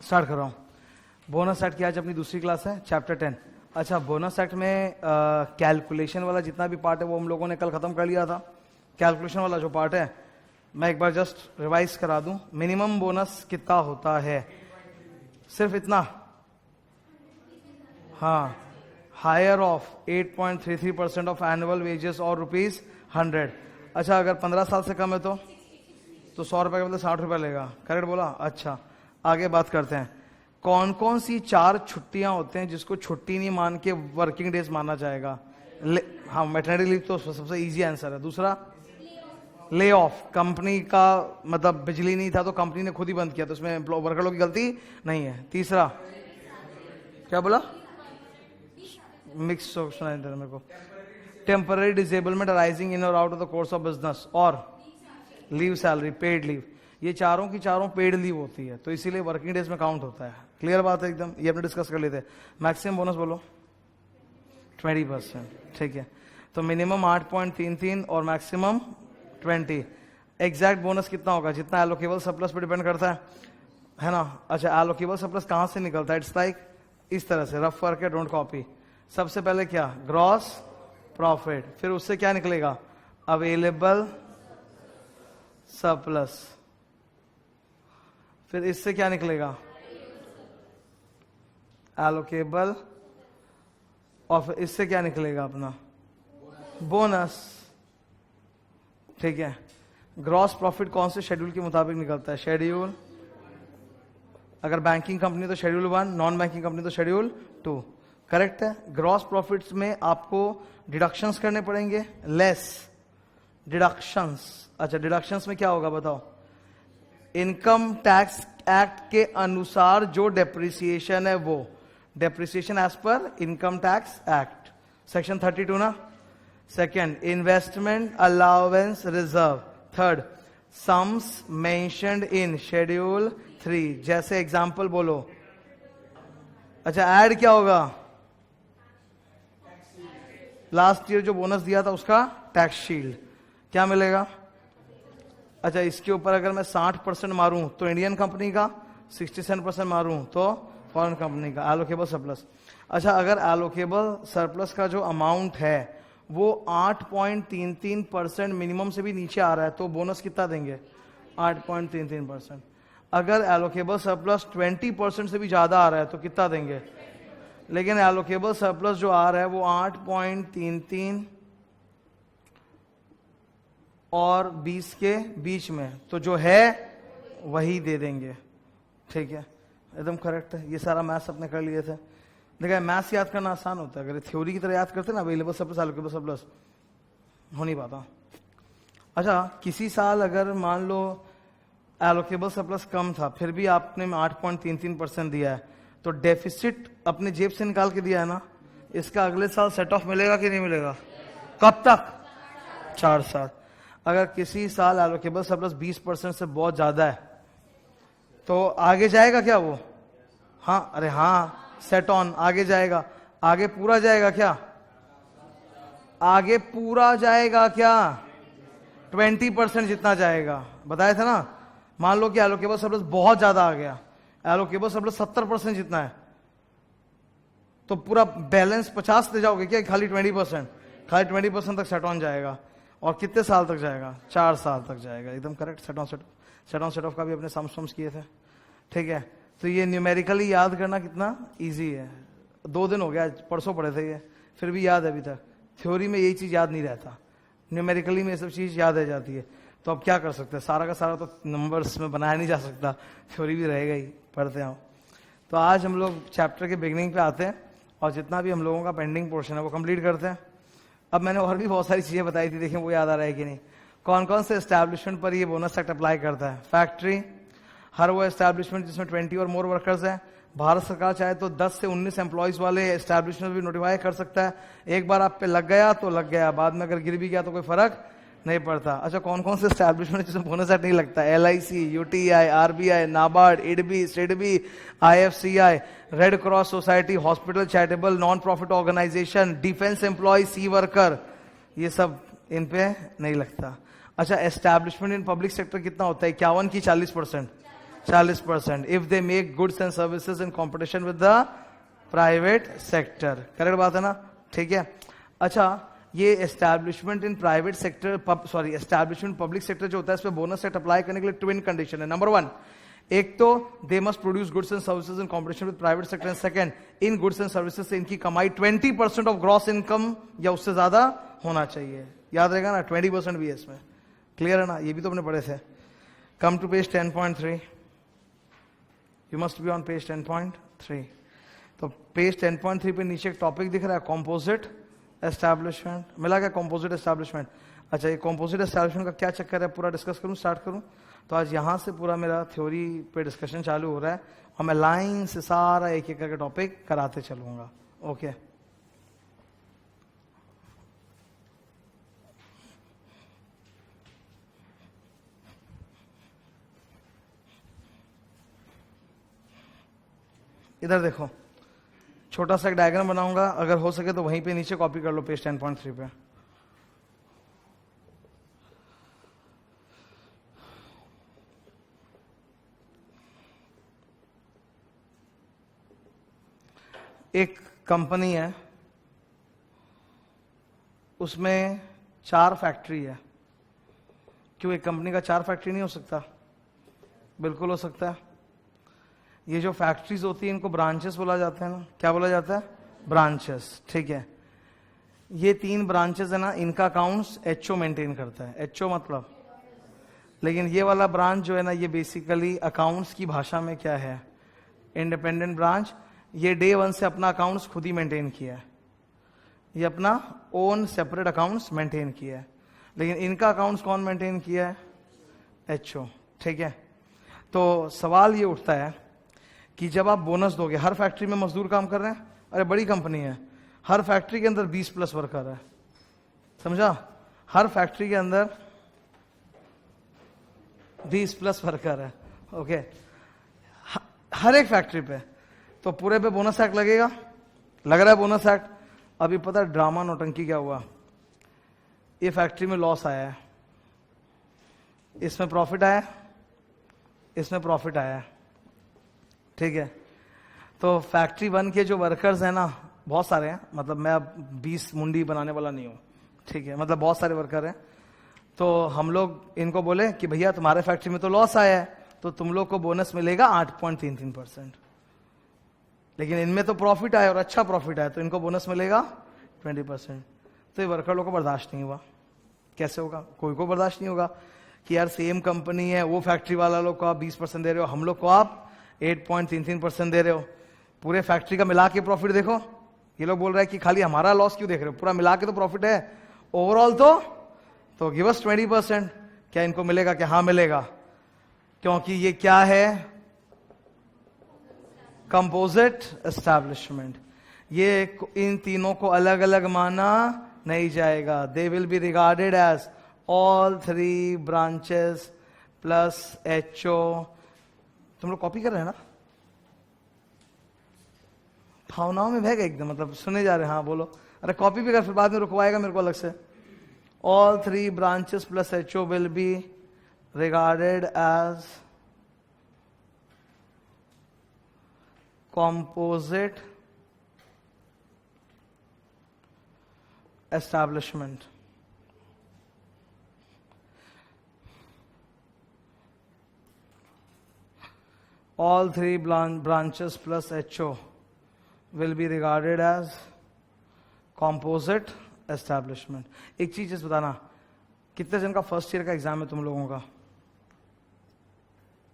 Start कर रहा हूँ। बोनस एक्ट की आज अपनी दूसरी क्लास है, चैप्टर 10। अच्छा, बोनस एक्ट में कैलकुलेशन वाला जितना भी पार्ट है वो हम लोगों ने कल खत्म कर लिया था। कैलकुलेशन वाला जो पार्ट है मैं एक बार जस्ट रिवाइज करा दूं। मिनिमम बोनस कितना होता है? सिर्फ इतना, हाँ, higher of 8.33% of annual wages और ₹100। अच्छा, अगर 15 साल से कम है तो 100 रुपए के बदले 60 रुपए लेगा। करेक्ट बोला? अच्छा, आगे बात करते हैं। कौन कौन सी 4 छुट्टियां होते हैं जिसको छुट्टी नहीं मान के वर्किंग डेज माना जाएगा? हाँ, मैटरनिटी लीव तो सबसे इजी आंसर है। दूसरा, ले ऑफ। कंपनी का मतलब बिजली नहीं था तो कंपनी ने खुद ही बंद किया, तो उसमें वर्कर लोग की गलती नहीं है। तीसरा, क्या बोला? मिक्स सुना है मेरे को। टेम्पररी डिसेबलमेंट अराइजिंग इन और out of the course of business, और लीव सैलरी, पेड लीव। ये चारों की चारों पेड लीव होती है, तो इसीलिए वर्किंग डेज में काउंट होता है। क्लियर बात है एकदम? ये अपने डिस्कस कर लेते हैं। मैक्सिमम बोनस बोलो 20%। ठीक है, तो मिनिमम 8.33 और मैक्सिमम 20। एग्जैक्ट बोनस कितना होगा? जितना एलोकेबल सरप्लस पे डिपेंड करता है ना। अच्छा, एलोकेबल सरप्लस कहां से निकलता है? इट्स लाइक इस तरह से, रफ करके, डोंट कॉपी। सबसे पहले क्या? ग्रॉस प्रॉफिट, फिर उससे क्या निकलेगा? अवेलेबल सरप्लस, फिर इससे क्या निकलेगा? एलोकेबल, और फिर इससे क्या निकलेगा? अपना बोनस। ठीक है, ग्रॉस प्रॉफिट कौन से शेड्यूल के मुताबिक निकलता है? शेड्यूल, अगर बैंकिंग कंपनी तो शेड्यूल 1, नॉन बैंकिंग कंपनी तो शेड्यूल 2। करेक्ट है। ग्रॉस प्रॉफिट्स में आपको डिडक्शंस करने पड़ेंगे, लेस डिडक्शंस। अच्छा, डिडक्शंस में क्या होगा बताओ? इनकम टैक्स एक्ट के अनुसार जो डेप्रिसिएशन है वो डेप्रिसिएशन एज पर इनकम टैक्स एक्ट, सेक्शन 32 ना। Second, investment allowance reserve. Third, sums mentioned in schedule 3। जैसे एग्जांपल बोलो। अच्छा, ऐड क्या होगा? लास्ट ईयर जो बोनस दिया था उसका टैक्स शील्ड क्या मिलेगा? अच्छा, इसके ऊपर अगर मैं 60% मारूं तो इंडियन कंपनी का, 67% मारूं तो फॉरेन कंपनी का। Allocable surplus. अच्छा, अगर एलोकेबल सरप्लस का जो अमाउंट है वो 8.33% मिनिमम से भी नीचे आ रहा है तो बोनस कितना देंगे? 8.33%। अगर एलोकेबल सरप्लस 20% से भी ज्यादा आ रहा है तो कितना देंगे? लेकिन एलोकेबल सरप्लस जो आ रहा है वो 8.33 और 20 के बीच में, तो जो है वही दे देंगे। ठीक है, एकदम करेक्ट है। ये सारा मैथ्स अपने कर लिए थे। देखा, मैथ्स याद करना आसान होता है, अगर थ्योरी की तरह याद करते ना, अवेलेबल सरप्लस एलोकेबल सरप्लस हो नहीं पाता। अच्छा, किसी साल अगर मान लो एलोकेबल सरप्लस कम था फिर भी आपने 8.33% दिया है तो डेफिसिट अपने जेब से निकाल के दिया है ना, इसका अगले साल सेट ऑफ मिलेगा कि नहीं मिलेगा? कब तक? 4 साल। अगर किसी साल एलोकेबल सरप्लस 20% से बहुत ज्यादा है तो आगे जाएगा क्या वो? हाँ, अरे हाँ, सेट ऑन आगे जाएगा। आगे पूरा जाएगा क्या? आगे पूरा जाएगा क्या? 20% जितना जाएगा, बताया था ना। मान लो कि एलोकेबल सरप्लस बहुत ज्यादा आ गया, एलोकेबल सरप्लस 70% जितना है, तो पूरा बैलेंस 50 ले जाओगे क्या? खाली 20%? खाली 20% तक सेट ऑन जाएगा। और कितने साल तक जाएगा? 4 साल तक जाएगा। एकदम correct. Set on set of का भी अपने सम्स किए थे। ठीक है, तो ये न्यूमेरिकली याद करना कितना इजी है। 2 दिन हो गया, परसों पढ़े थे ये, फिर भी याद है अभी तक। थ्योरी में यही चीज याद नहीं रहता, न्यूमेरिकली में ये सब चीज याद रह जाती है। तो अब क्या कर सकते हैं? सारा का सारा तो नंबर्स में बनाया नहीं जा सकता, थ्योरी भी रहेगा ही, पढ़ते हैं। तो आज हम लोग चैप्टर के बिगिनिंग पे आते हैं और जितना भी हम लोगों का पेंडिंग पोर्शन है वो कंप्लीट करते हैं। अब मैंने और भी बहुत सारी चीजें बताई थी, देखें वो याद आ रहा है कि नहीं। कौन कौन से एस्टैब्लिशमेंट पर ये बोनस एक्ट अप्लाई करता है? फैक्ट्री, हर वो एस्टैब्लिशमेंट जिसमें 20 और मोर वर्कर्स हैं। भारत सरकार चाहे तो 10 से 19 एम्प्लॉइज वाले एस्टैब्लिशमेंट भी नोटिफाई कर सकता है। एक बार आप पे लग गया तो लग गया, बाद में अगर गिर भी गया तो कोई फर्क नहीं पड़ता। अच्छा, कौन कौन से एस्टैब्लिशमेंट जिसमें बोनस एक्ट नहीं लगता? LIC, UTI, RBI, NABARD, IDB, STEDB, IFCI, red cross society, hospital, charitable non profit organisation, defence employ, sea worker, ये सब इन पे नहीं लगता। अच्छा, एस्टैब्लिशमेंट इन पब्लिक सेक्टर कितना होता है? 51 की 40%? 40%, if they make goods and services in competition with the private sector. Correct बात है ना? ठीक है। अच्छा, ये establishment in private sector, establishment public sector जो होता है, इस पे बोनस एक्ट अप्लाई करने के लिए ट्विन कंडीशन है। नंबर 1, एक तो they must produce goods and services in competition with private sector, and second, in goods and services से इनकी कमाई 20% ऑफ ग्रॉस इनकम या उससे ज्यादा होना चाहिए। याद रहेगा ना, 20% भी है इसमें। क्लियर है ना? ये भी तो अपने पढ़े थे। Come to page 10.3, you must be on page 10.3। तो पेज 10.3 पे नीचे एक टॉपिक दिख रहा है, कॉम्पोजिट एस्टैब्लिशमेंट। मिला क्या कॉम्पोजिट एस्टैब्लिशमेंट? अच्छा, ये कॉम्पोजिट एस्टैब्लिशमेंट का क्या चक्कर है, पूरा डिस्कस करूं, स्टार्ट करूं। तो आज यहां से पूरा मेरा थ्योरी पे डिस्कशन चालू हो रहा है और मैं लाइन से सारा एक एक करके टॉपिक कराते चलूंगा। ओके, इधर देखो, छोटा सा एक डायग्राम बनाऊंगा, अगर हो सके तो वहीं पे नीचे कॉपी कर लो पेज 10.3 पे। एक कंपनी है, उसमें 4 फैक्ट्री है। क्यों एक कंपनी का 4 फैक्ट्री नहीं हो सकता? बिल्कुल हो सकता है। ये जो फैक्ट्रीज होती है इनको ब्रांचेस बोला जाता है ना। क्या बोला जाता है? ब्रांचेस। ठीक है, ये 3 ब्रांचेस है ना, इनका अकाउंट्स एचओ मेंटेन करता है। एचओ मतलब, लेकिन ये वाला ब्रांच जो है ना, ये बेसिकली अकाउंट्स की भाषा में क्या है? Independent branch. ये डे 1 से अपना अकाउंट्स खुद ही मेंटेन किया है, ये अपना ओन सेपरेट अकाउंट्स मेंटेन किया है। लेकिन इनका अकाउंट्स कौन मेंटेन किया है? एचओ। ठीक है, तो सवाल ये उठता है कि जब आप बोनस दोगे, हर फैक्ट्री में मजदूर काम कर रहे हैं, अरे बड़ी कंपनी है, हर फैक्ट्री के अंदर 20+ वर्कर है, समझा? हर फैक्ट्री के अंदर 20+ वर्कर है। ओके, हर एक फैक्ट्री पे, तो पूरे पे बोनस एक्ट लगेगा? लग रहा है बोनस एक्ट। अभी पता है ड्रामा नौटंकी क्या हुआ? ये फैक्ट्री में लॉस आया है, इसमें प्रॉफिट आया, इसमें प्रॉफिट आया। ठीक है, तो फैक्ट्री 1 के जो वर्कर्स हैं ना, बहुत सारे हैं, मतलब मैं अब 20 मुंडी बनाने वाला नहीं हूं। ठीक है, मतलब बहुत सारे वर्कर हैं। तो हम लोग इनको बोले कि भैया तुम्हारे फैक्ट्री में तो लॉस आया है, तो तुम लोग को बोनस मिलेगा 8.33%, लेकिन इनमें तो प्रॉफिट आया और अच्छा प्रॉफिट आया, तो इनको बोनस मिलेगा 20%। तो ये वर्कर लोग को बर्दाश्त नहीं हुआ। कैसे होगा? कोई को बर्दाश्त नहीं होगा कि यार सेम कंपनी है, वो फैक्ट्री वाला लोग को आप 20% दे रहे हो, हम लोग को आप 8.33% दे रहे हो। पूरे फैक्ट्री का मिला के प्रॉफिट देखो। ये लोग बोल रहे हैं कि खाली हमारा लॉस क्यों देख रहे हो, पूरा मिला के तो प्रॉफिट है ओवरऑल। तो गिव अस 20%। क्या इनको मिलेगा? क्या? हाँ मिलेगा, क्योंकि ये क्या है? Composite establishment. ये इन तीनों को अलग अलग माना नहीं जाएगा। They will be regarded as all 3 branches plus HO. तुम लोग कॉपी कर रहे हैं ना? भावनाओं में बह गए एकदम, मतलब सुने जा रहे हैं। हाँ बोलो। अरे कॉपी भी कर, फिर बाद में रुकवाएगा मेरे को अलग से। All 3 branches plus HO will be regarded as composite establishment. All 3 branches plus HO will be regarded as composite establishment. एक चीज बताना, कितने जन का फर्स्ट ईयर का एग्जाम है तुम लोगों का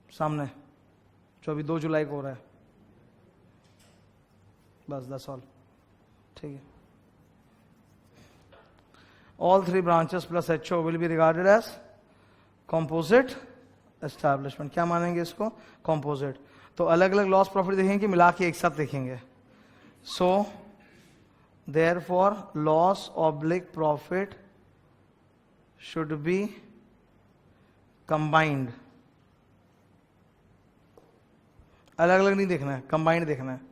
सामने, जो अभी 2 जुलाई को हो रहा है? बस, दैट्स ऑल। ठीक है, all 3 branches plus HO will be regarded as composite establishment. क्या मानेंगे इसको? कॉम्पोजिट। तो अलग अलग लॉस प्रॉफिट देखेंगे कि मिला के एक साथ देखेंगे? So therefore loss oblique profit should be combined. अलग अलग नहीं देखना है, कंबाइंड देखना है।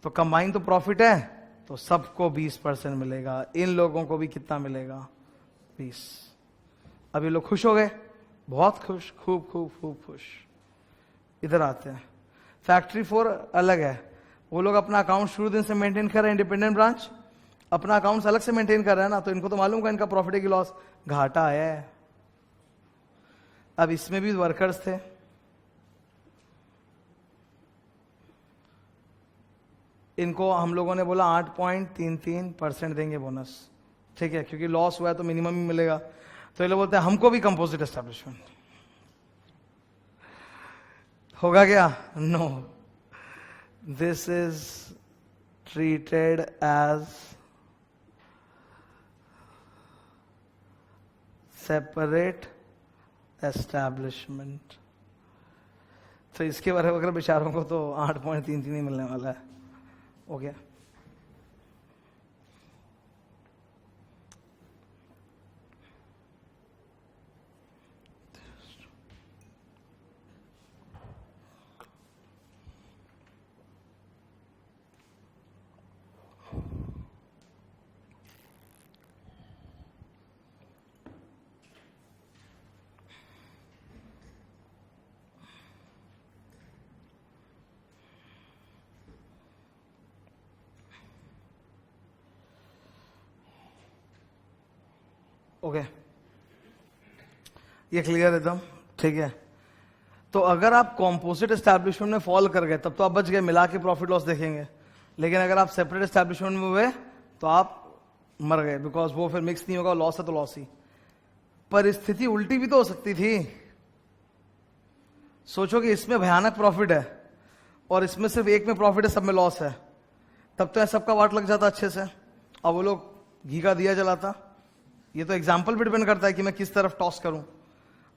तो कंबाइन तो प्रॉफिट है, तो सबको 20% मिलेगा। इन लोगों को भी कितना मिलेगा? 20। अब ये लोग खुश हो गए? बहुत खुश, खूब खूब खूब खुश। इधर आते हैं। फैक्ट्री 4 अलग है, वो लोग अपना अकाउंट शुरू दिन से मेंटेन कर रहे हैं, इंडिपेंडेंट ब्रांच अपना अकाउंट्स अलग से मेंटेन कर रहा है ना, तो इनको तो मालूम होगा इनका प्रॉफिट है कि लॉस, घाटा आया है। अब इसमें भी वर्कर्स थे, इनको हम लोगों ने बोला 8.33% देंगे बोनस, ठीक है, क्योंकि लॉस हुआ है तो मिनिमम ही मिलेगा। तो ये लोग बोलते हैं हमको भी कंपोजिट एस्टेब्लिशमेंट होगा क्या? No, this is treated as separate establishment. तो इसके बारे में अगर बेचारों को तो 8.33 ही मिलने वाला है। हो गया। ओके, ये क्लियर एकदम, ठीक है। तो अगर आप कॉम्पोजिट एस्टैब्लिशमेंट में फॉल कर गए तब तो आप बच गए, मिला के प्रॉफिट लॉस देखेंगे। लेकिन अगर आप सेपरेट एस्टैब्लिशमेंट में हुए तो आप मर गए, बिकॉज वो फिर मिक्स नहीं होगा, लॉस है तो लॉस ही। परिस्थिति उल्टी भी तो हो सकती थी। सोचो कि इसमें भयानक प्रॉफिट है और इसमें सिर्फ एक में प्रॉफिट है, सब में लॉस है, तब तो सबका वाट लग जाता अच्छे से, और वो लोग घी का दिया जलाता। ये तो एग्जाम्पल पे डिपेंड करता है कि मैं किस तरफ टॉस करूं।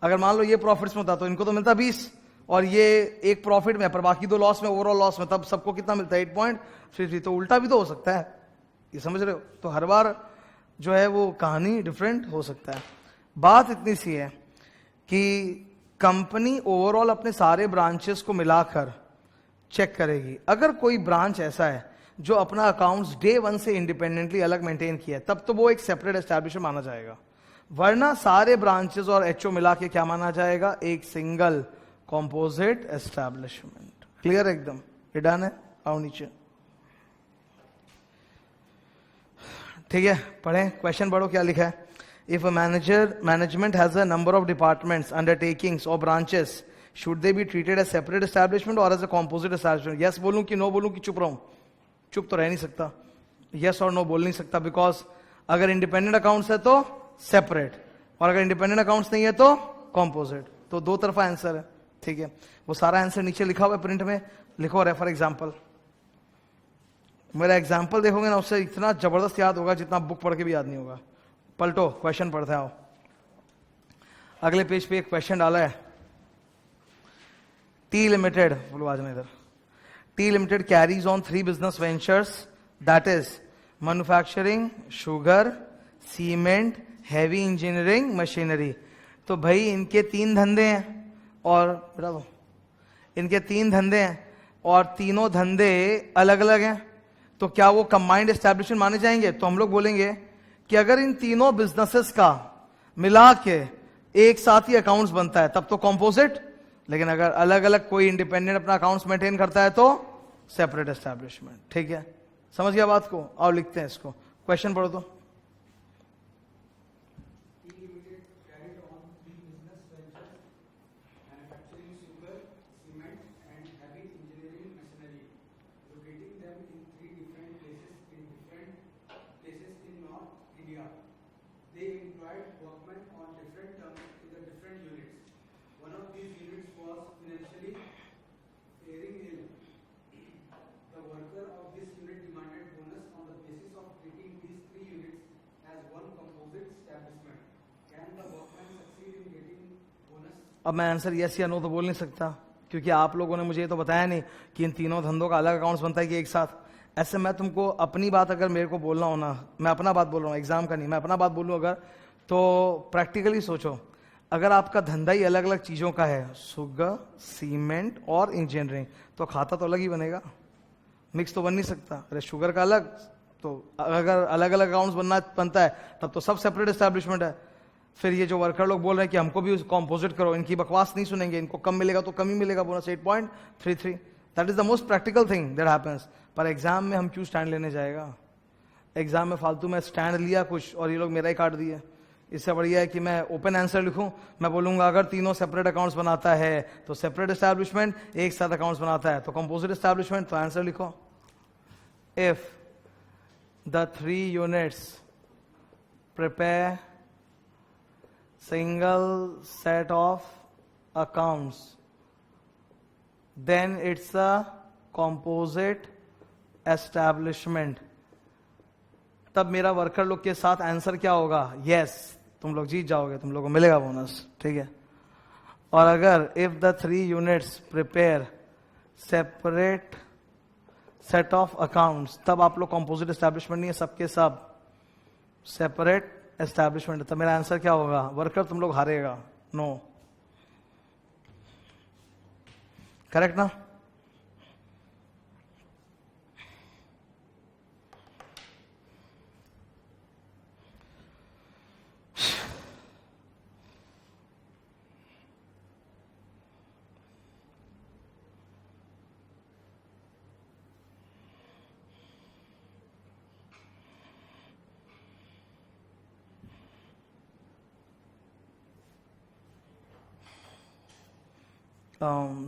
अगर मान लो ये प्रॉफिट्स में होता तो इनको तो मिलता 20 और ये एक प्रॉफिट में, पर बाकी 2 लॉस में, ओवरऑल लॉस में, तब सबको कितना मिलता है? 8.33। तो उल्टा भी तो हो सकता है, ये समझ रहे हो? तो हर बार जो है वो कहानी डिफरेंट हो सकता है। बात इतनी सी है कि कंपनी ओवरऑल अपने सारे ब्रांचेस को मिलाकर चेक करेगी। अगर कोई ब्रांच ऐसा है जो अपना अकाउंट्स डे 1 से इंडिपेंडेंटली अलग मेंटेन किया है, तब तो वो एक सेपरेट एस्टैब्लिशमेंट माना जाएगा। वरना सारे ब्रांचेस और एचओ मिला के क्या माना जाएगा? एक सिंगल कॉम्पोजिट एस्टैब्लिशमेंट। क्लियर एकदम? ये डन है? आओ नीचे, ठीक है, पढ़ें, क्वेश्चन पढ़ो क्या लिखा है। If a management has a number of departments, undertakings और branches, should they be treated as separate establishment और as a composite establishment? Yes बोलूं कि नो बोलूं कि चुप रहूं? चुप तो रह नहीं सकता, यस और नो बोल नहीं सकता, बिकॉज अगर इंडिपेंडेंट अकाउंट्स है तो सेपरेट, और अगर इंडिपेंडेंट अकाउंट्स नहीं है तो कॉम्पोजिट। तो दो तरफा आंसर है, ठीक है। वो सारा आंसर नीचे लिखा हुआ है, प्रिंट में लिखो, रेफर एग्जाम्पल। मेरा एग्जाम्पल देखोगे ना, उससे इतना जबरदस्त याद होगा जितना बुक पढ़ के भी याद नहीं होगा। पलटो, क्वेश्चन पढ़ते आओ। अगले पेज पे एक क्वेश्चन डाला है, टी लिमिटेड, बोलो आज इधर। T Limited carries on 3 business ventures, that is manufacturing, sugar, cement, heavy engineering, machinery। तो भाई इनके 3 धंधे हैं और बेटा दो, इनके 3 धंधे हैं और तीनों धंधे अलग अलग हैं, तो क्या वो कंबाइंड एस्टैब्लिशमेंट माने जाएंगे? तो हम लोग बोलेंगे कि अगर इन तीनों बिजनेसेस का मिला के एक साथ ही अकाउंट्स बनता है तब तो कॉम्पोजिट, लेकिन अगर अलग अलग कोई इंडिपेंडेंट अपना अकाउंट्स मेंटेन करता है तो सेपरेट एस्टैब्लिशमेंट। ठीक है, समझ गया बात को? आओ लिखते हैं इसको, क्वेश्चन पढ़ो तो। अब मैं आंसर यस या नो तो बोल नहीं सकता, क्योंकि आप लोगों ने मुझे ये तो बताया नहीं कि इन तीनों धंधों का अलग अकाउंट्स बनता है कि एक साथ। ऐसे मैं तुमको अपनी बात अगर मेरे को बोलना हो ना, मैं अपना बात बोल रहा हूँ, एग्जाम का नहीं, मैं अपना बात बोलूँ अगर, तो प्रैक्टिकली सोचो, अगर आपका धंधा ही अलग अलग चीजों का है, शुगर, सीमेंट और इंजीनियरिंग, तो खाता तो अलग ही बनेगा, मिक्स तो बन नहीं सकता। अरे शुगर का अलग, तो अगर अलग अलग अकाउंट्स बनता है तब तो सब सेपरेट एस्टैब्लिशमेंट है। फिर ये जो वर्कर लोग बोल रहे हैं कि हमको भी कॉम्पोजिट करो, इनकी बकवास नहीं सुनेंगे, इनको कम मिलेगा तो कम ही मिलेगा bonus 8.33। That is the most practical thing that happens. पर एग्जाम में हम क्यों स्टैंड लेने जाएगा? एग्जाम में फालतू में स्टैंड लिया कुछ और ये लोग मेरा ही काट दिए। इससे बढ़िया है कि मैं ओपन आंसर लिखूं। मैं बोलूंगा अगर तीनों सेपरेट अकाउंट्स बनाता है तो सेपरेट एस्टैब्लिशमेंट, एक साथ अकाउंट्स बनाता है तो कंपोजिट एस्टैब्लिशमेंट, तो आंसर लिखो। If the 3 units prepare single set of accounts then it's a composite establishment. तब मेरा वर्कर लोग के साथ आंसर क्या होगा? यस, तुम लोग जीत जाओगे, तुम लोगों को मिलेगा बोनस, ठीक है। और अगर if the 3 units prepare separate set of accounts, तब आप लोग कंपोजिट एस्टैब्लिशमेंट नहीं है, सबके सब सेपरेट एस्टैब्लिशमेंट। तब मेरा आंसर क्या होगा? वर्कर तुम लोग हारेगा। नो, करेक्ट ना?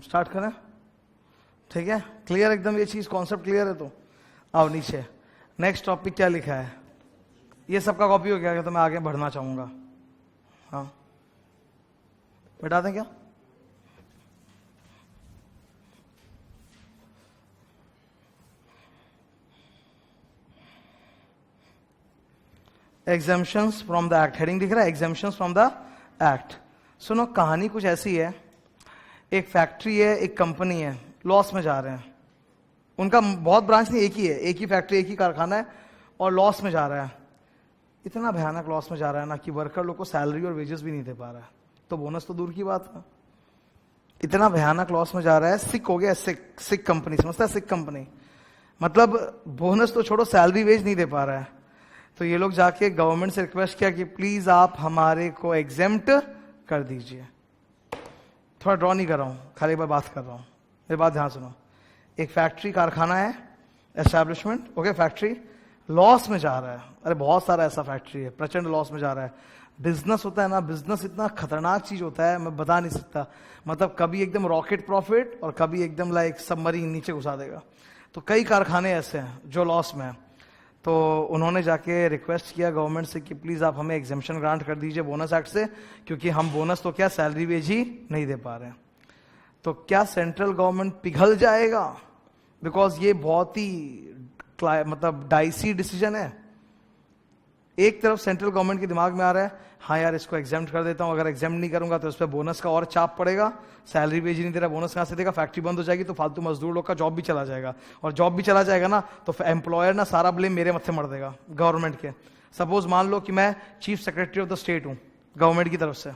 स्टार्ट करें, ठीक है? क्लियर एकदम ये चीज, कॉन्सेप्ट क्लियर है? तो आओ नीचे, नेक्स्ट टॉपिक क्या लिखा है? ये सबका कॉपी हो गया, तो मैं आगे बढ़ना चाहूंगा। हाँ, बैठा दें क्या? Exemptions from the act, heading दिख रहा है, एग्जेम्पशंस फ्रॉम द एक्ट। सुनो, कहानी कुछ ऐसी है, एक फैक्ट्री है, एक कंपनी है, लॉस में जा रहे हैं। उनका बहुत ब्रांच नहीं, एक ही है, एक ही फैक्ट्री, एक ही कारखाना है, और लॉस में जा रहा है। इतना भयानक लॉस में जा रहा है ना कि वर्कर लोग को सैलरी और वेजेस भी नहीं दे पा रहा है, तो बोनस तो दूर की बात है। इतना भयानक लॉस में जा रहा है, सिक हो गया, सिक कंपनी, समझता है? सिक कंपनी मतलब बोनस तो छोड़ो, सैलरी वेज नहीं दे पा रहा है। तो ये लोग जाके गवर्नमेंट से रिक्वेस्ट किया कि प्लीज आप हमारे को एग्जेम्प्ट कर दीजिए। थोड़ा ड्रॉ नहीं कर रहा हूं, खाली एक बार बात कर रहा हूं, मेरी बात ध्यान सुनो। एक फैक्ट्री, कारखाना है, एस्टैब्लिशमेंट, ओके, फैक्ट्री लॉस में जा रहा है। अरे बहुत सारा ऐसा फैक्ट्री है, प्रचंड लॉस में जा रहा है। बिजनेस होता है ना, बिजनेस इतना खतरनाक चीज होता है, मैं बता नहीं सकता। मतलब कभी एकदम रॉकेट प्रॉफिट और कभी एकदम लाइक सबमरीन नीचे घुसा देगा। तो कई कारखाने ऐसे हैं जो लॉस में है। तो उन्होंने जाके रिक्वेस्ट किया गवर्नमेंट से कि प्लीज आप हमें एग्जेम्पशन ग्रांट कर दीजिए बोनस एक्ट से, क्योंकि हम बोनस तो क्या सैलरी वेज ही नहीं दे पा रहे हैं। तो क्या सेंट्रल गवर्नमेंट पिघल जाएगा? बिकॉज ये बहुत ही मतलब डाइसी डिसीजन है। एक तरफ सेंट्रल गवर्नमेंट के दिमाग में आ रहा है, हाँ यार इसको एग्जेम्प्ट कर देता हूं, अगर एग्जेम्प्ट नहीं करूंगा तो इस पर बोनस का और चाप पड़ेगा, सैलरी वेज नहीं दे रहा, बोनस कहां से देगा, फैक्ट्री बंद हो जाएगी, तो फालतू मजदूर लोग का जॉब भी चला जाएगा, और जॉब भी चला जाएगा ना तो एम्प्लॉयर ना सारा ब्लेम मेरे मत्थे मर देगा, गवर्नमेंट के। सपोज मान लो कि मैं chief secretary of the state हूं गवर्नमेंट की तरफ से,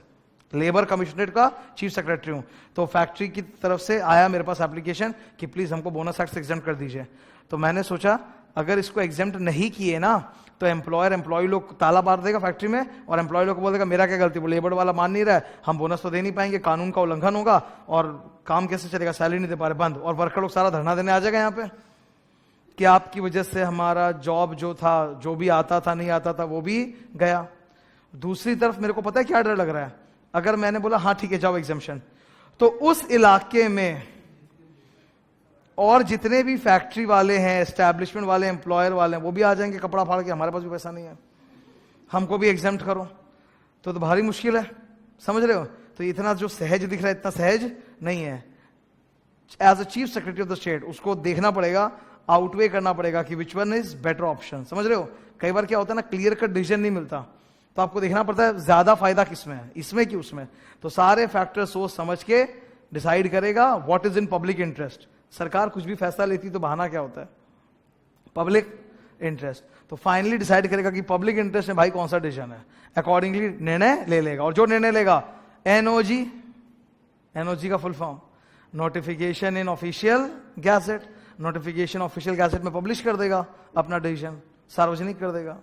लेबर कमिश्नरेट का चीफ सेक्रेटरी हूं, तो फैक्ट्री की तरफ से आया मेरे पास एप्लीकेशन कि प्लीज हमको बोनस एक्ट से एग्जेम्प्ट कर दीजिए। तो मैंने सोचा अगर इसको एग्जेम्प्ट नहीं किए ना तो एम्प्लॉय लोग ताला मार देगा फैक्ट्री में, और एम्प्लॉय लोग को बोल देगा मेरा क्या गलती, वो लेबर वाला मान नहीं रहा है, हम बोनस तो दे नहीं पाएंगे, कानून का उल्लंघन होगा और काम कैसे चलेगा, सैलरी नहीं दे पा रहे, बंद। और वर्कर लोग सारा धरना देने आ जाएगा यहाँ पे कि आपकी वजह से हमारा जॉब जो था, जो भी आता था नहीं आता था वो भी गया। दूसरी तरफ मेरे को पता है क्या डर लग रहा है, अगर मैंने बोला हाँ ठीक है जाओ एग्जेम्पशन, तो उस इलाके में और जितने भी फैक्ट्री वाले हैं, एस्टैब्लिशमेंट वाले, एम्प्लॉयर वाले हैं, वो भी आ जाएंगे कपड़ा फाड़ के, हमारे पास भी पैसा नहीं है, हमको भी एग्जेम्प्ट करो, तो भारी मुश्किल है, समझ रहे हो? तो इतना जो सहज दिख रहा है इतना सहज नहीं है। As a chief secretary of the state उसको देखना पड़ेगा, आउटवे करना पड़ेगा कि which one is better option, समझ रहे हो? कई बार क्या होता है ना, क्लियर कट डिसीजन नहीं मिलता, तो आपको देखना पड़ता है ज्यादा फायदा किसमें है, इसमें कि उसमें। तो सारे फैक्टर सोच समझ के डिसाइड करेगा what is in public interest. सरकार कुछ भी फैसला लेती तो बहाना क्या होता है, पब्लिक इंटरेस्ट। तो फाइनली डिसाइड करेगा कि पब्लिक इंटरेस्ट में भाई कौन सा डिसीजन है, अकॉर्डिंगली निर्णय ले लेगा। और जो निर्णय लेगा एनओजी, एनओजी का full form notification in official gazette, notification official gazette में पब्लिश कर देगा अपना डिसीजन, सार्वजनिक कर देगा।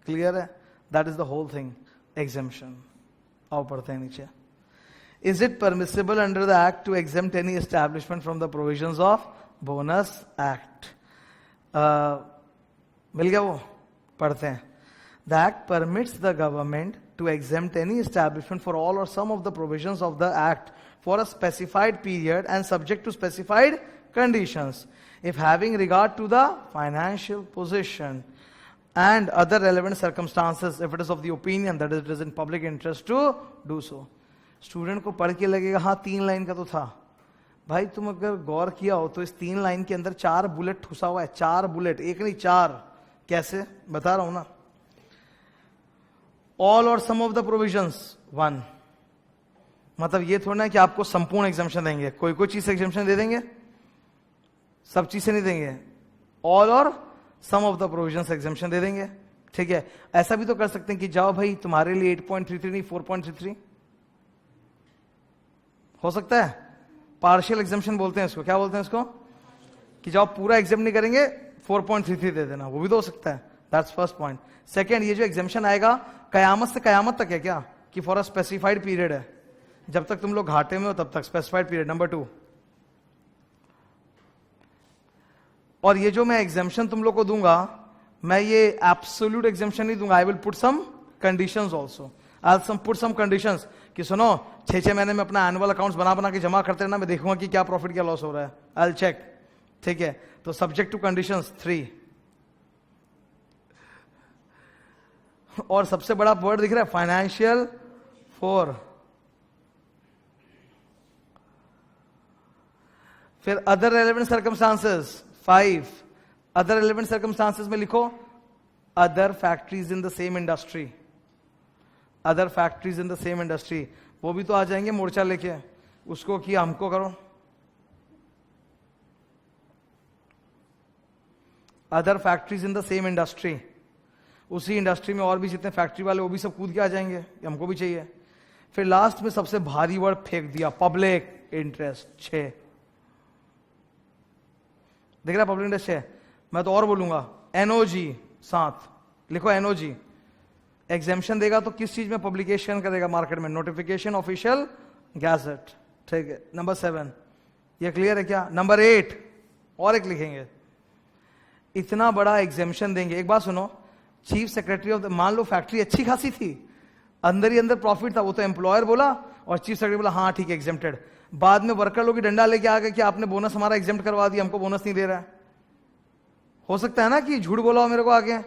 क्लियर है? That is the whole thing, exemption. आओ पढ़ते हैं नीचे. Is it permissible under the act to exempt any establishment from the provisions of bonus act? मिल गया वो? पढ़ते हैं. The act permits the government to exempt any establishment for all or some of the provisions of the act for a specified period and subject to specified conditions, if having regard to the financial position and other relevant circumstances, if it is of the opinion that it is in public interest to do so. Student को पढ़ के लगेगा हाँ 3 line का तो था. भाई तुम अगर गौर किया हो तो इस 3 लाइन के अंदर 4 बुलेट ठुसा हुआ है. 4 बुलेट, एक नहीं 4. कैसे बता रहा हूं ना. ऑल और सम ऑफ द प्रोविजंस 1. मतलब ये थोड़ा ना कि आपको संपूर्ण एग्जाम्शन देंगे. कोई कोई चीज से एग्जाम्शन दे देंगे, सब चीज से नहीं देंगे. ऑल और सम ऑफ द प्रोविजंस एग्जाम्शन दे देंगे. ठीक है. ऐसा भी तो कर सकते हैं कि जाओ भाई तुम्हारे लिए 8.33 नहीं 4.33 हो सकता है. पार्शियल एग्जाम्शन बोलते हैं इसको. क्या बोलते हैं इसको? कि जाओ पूरा एग्जाम नहीं करेंगे 4.33 दे देना. वो भी तो हो सकता है. That's first point. सेकंड, ये जो एग्जाम्शन आएगा कयामत से कयामत तक है क्या? कि फॉर अ स्पेसिफाइड पीरियड है. जब तक तुम लोग घाटे में हो तब तक स्पेसिफाइड पीरियड. नंबर 2, और ये जो मैं एग्जाम्शन तुम लोग को दूंगा, मैं ये एब्सोल्यूट एग्जाम्शन नहीं दूंगा. I will put some conditions also. I will put some conditions कि सुनो 6 महीने में अपना एनुअल अकाउंट्स बना के जमा करते रहना. मैं देखूंगा कि क्या प्रॉफिट क्या लॉस हो रहा है. I will check. ठीक है. तो सब्जेक्ट टू कंडीशंस 3. और सबसे बड़ा वर्ड दिख रहा है फाइनेंशियल 4. फिर other relevant circumstances 5. Other relevant circumstances में लिखो other factories in the same industry. Other factories in the same industry. वो भी तो आ जाएंगे मोर्चा लेके. उसको किया हमको करो. Other factories in the same industry. उसी इंडस्ट्री में और भी जितने फैक्ट्री वाले वो भी सब कूद के आ जाएंगे. हमको भी चाहिए. फिर लास्ट में सबसे भारी वर्ड फेंक दिया पब्लिक इंटरेस्ट 6. देख रहा पब्लिक इंटरेस्ट 6. मैं तो और बोलूंगा एनओजी 7. लिखो एनओजी. एग्जाम्शन देगा तो किस चीज में पब्लिकेशन करेगा? मार्केट में. Notification official gadget. ठीक है. नंबर 7 ये क्लियर है क्या? नंबर 8 और एक लिखेंगे. इतना बड़ा एग्जाम्शन देंगे. एक बात सुनो, चीफ सेक्रेटरी ऑफ द, मान लो फैक्ट्री अच्छी खासी थी, अंदर ही अंदर प्रॉफिट था, वो तो एम्प्लॉयर बोला और चीफ सेक्रेटरी बोला हाँ ठीक है एग्जेम्प्टेड. बाद में वर्कर लोग की डंडा लेके आ गए कि आपने बोनस हमारा एग्जेम्प्ट करवा दिया, हमको बोनस नहीं दे रहा है. हो सकता है ना कि झूठ बोला हो मेरे को आगे,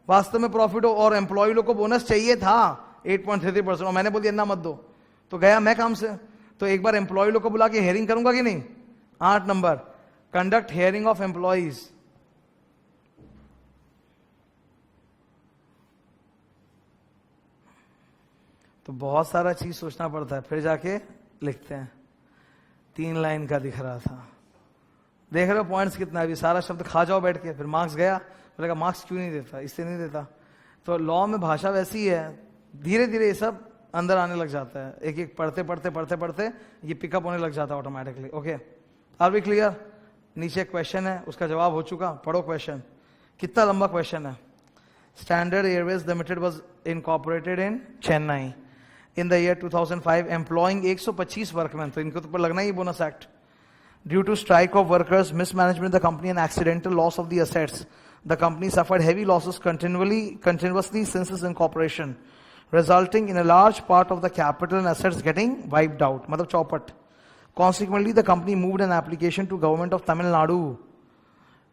वास्तव में प्रॉफिट हो और एम्प्लॉय लोग को बोनस चाहिए था 8.33% और मैंने बोल दिया ना मत दो, तो गया मैं काम से. तो एक बार एम्प्लॉय लोग को बुला के हेयरिंग करूंगा कि नहीं. 8 number, conduct hearing of employees. तो बहुत सारा चीज सोचना पड़ता है, फिर जाके लिखते हैं. 3 लाइन का दिख रहा था. देख रहे हो पॉइंट्स कितना. अभी सारा शब्द खा जाओ बैठ के, फिर मार्क्स गया. बोलेगा मार्क्स क्यों नहीं देता, इससे नहीं देता. तो लॉ में भाषा वैसी है, धीरे धीरे ये सब अंदर आने लग जाता है. एक एक पढ़ते पढ़ते पढ़ते पढ़ते ये पिकअप होने लग जाता है automatically. Okay, are we clear? नीचे क्वेश्चन है, उसका जवाब हो चुका. पढ़ो क्वेश्चन. कितना लंबा क्वेश्चन है. Standard Airways limited was incorporated in Chennai in the year 2005, employing 125 workmen. तो इनको तो पर लगना ही bonus act. Due to strike of workers, mismanagement of the company and accidental loss of the assets, the company suffered heavy losses continuously since its incorporation, resulting in a large part of the capital and assets getting wiped out. मतलब चौपट. Consequently, the company moved an application to government of Tamil Nadu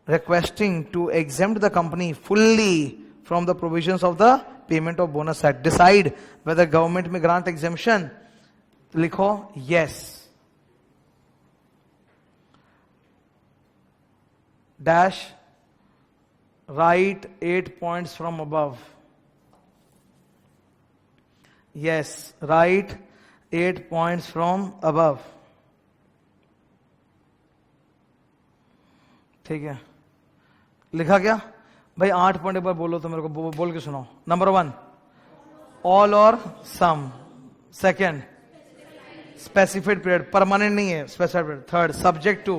requesting to exempt the company fully from the provisions of the Payment of Bonus Act. Decide whether government may grant exemption. लिखो yes. Dash. Write 8 points from above. Yes. Write 8 points from above. ठीक है. लिखा क्या भाई? 8 point एक बार बोलो तो मेरे को बोल के सुनाओ. नंबर 1, ऑल और some. Second, specified period, permanent नहीं है, specified period. Third, subject to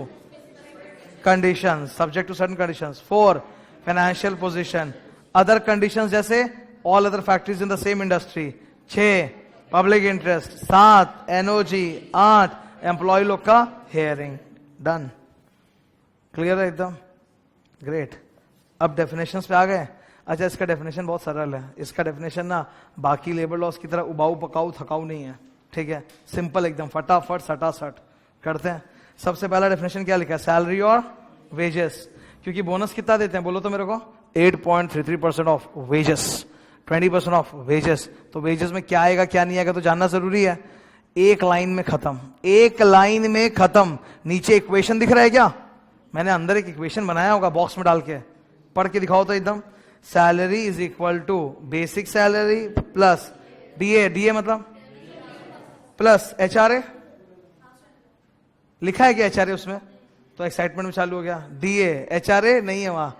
condition, subject to certain conditions. 4, financial position. Other conditions जैसे all other factories in the same industry. 6, public interest, 7 NOG, 8 employ लोग का hearing. Done, clear है एकदम, great. अब definitions पे आ गए। अच्छा, इसका डेफिनेशन बहुत सरल है। इसका डेफिनेशन ना बाकी लेबर लॉस की तरह उबाऊ पकाऊ थकाऊ नहीं है, ठीक है, सिंपल एकदम, फटाफट सटासट करते हैं। सबसे पहला डेफिनेशन क्या लिखा है? सैलरी और वेजेस। क्योंकि बोनस कितना देते हैं बोलो तो मेरे को? 8.33% ऑफ वेजेस, 20% ऑफ वेजेस। तो वेजेस में क्या आएगा क्या नहीं आएगा तो जानना जरूरी है। एक लाइन में खत्म, एक लाइन में खत्म। नीचे इक्वेशन दिख रहा है क्या? मैंने अंदर एक इक्वेशन बनाया होगा बॉक्स में डाल के, पढ़ के दिखाओ तो एकदम। Salary is equal to basic salary plus DA, DA मतलब प्लस एचआरए। लिखा है क्या एचआरए उसमें? तो एक्साइटमेंट में चालू हो गया। डीए, एचआरए नहीं है वहां।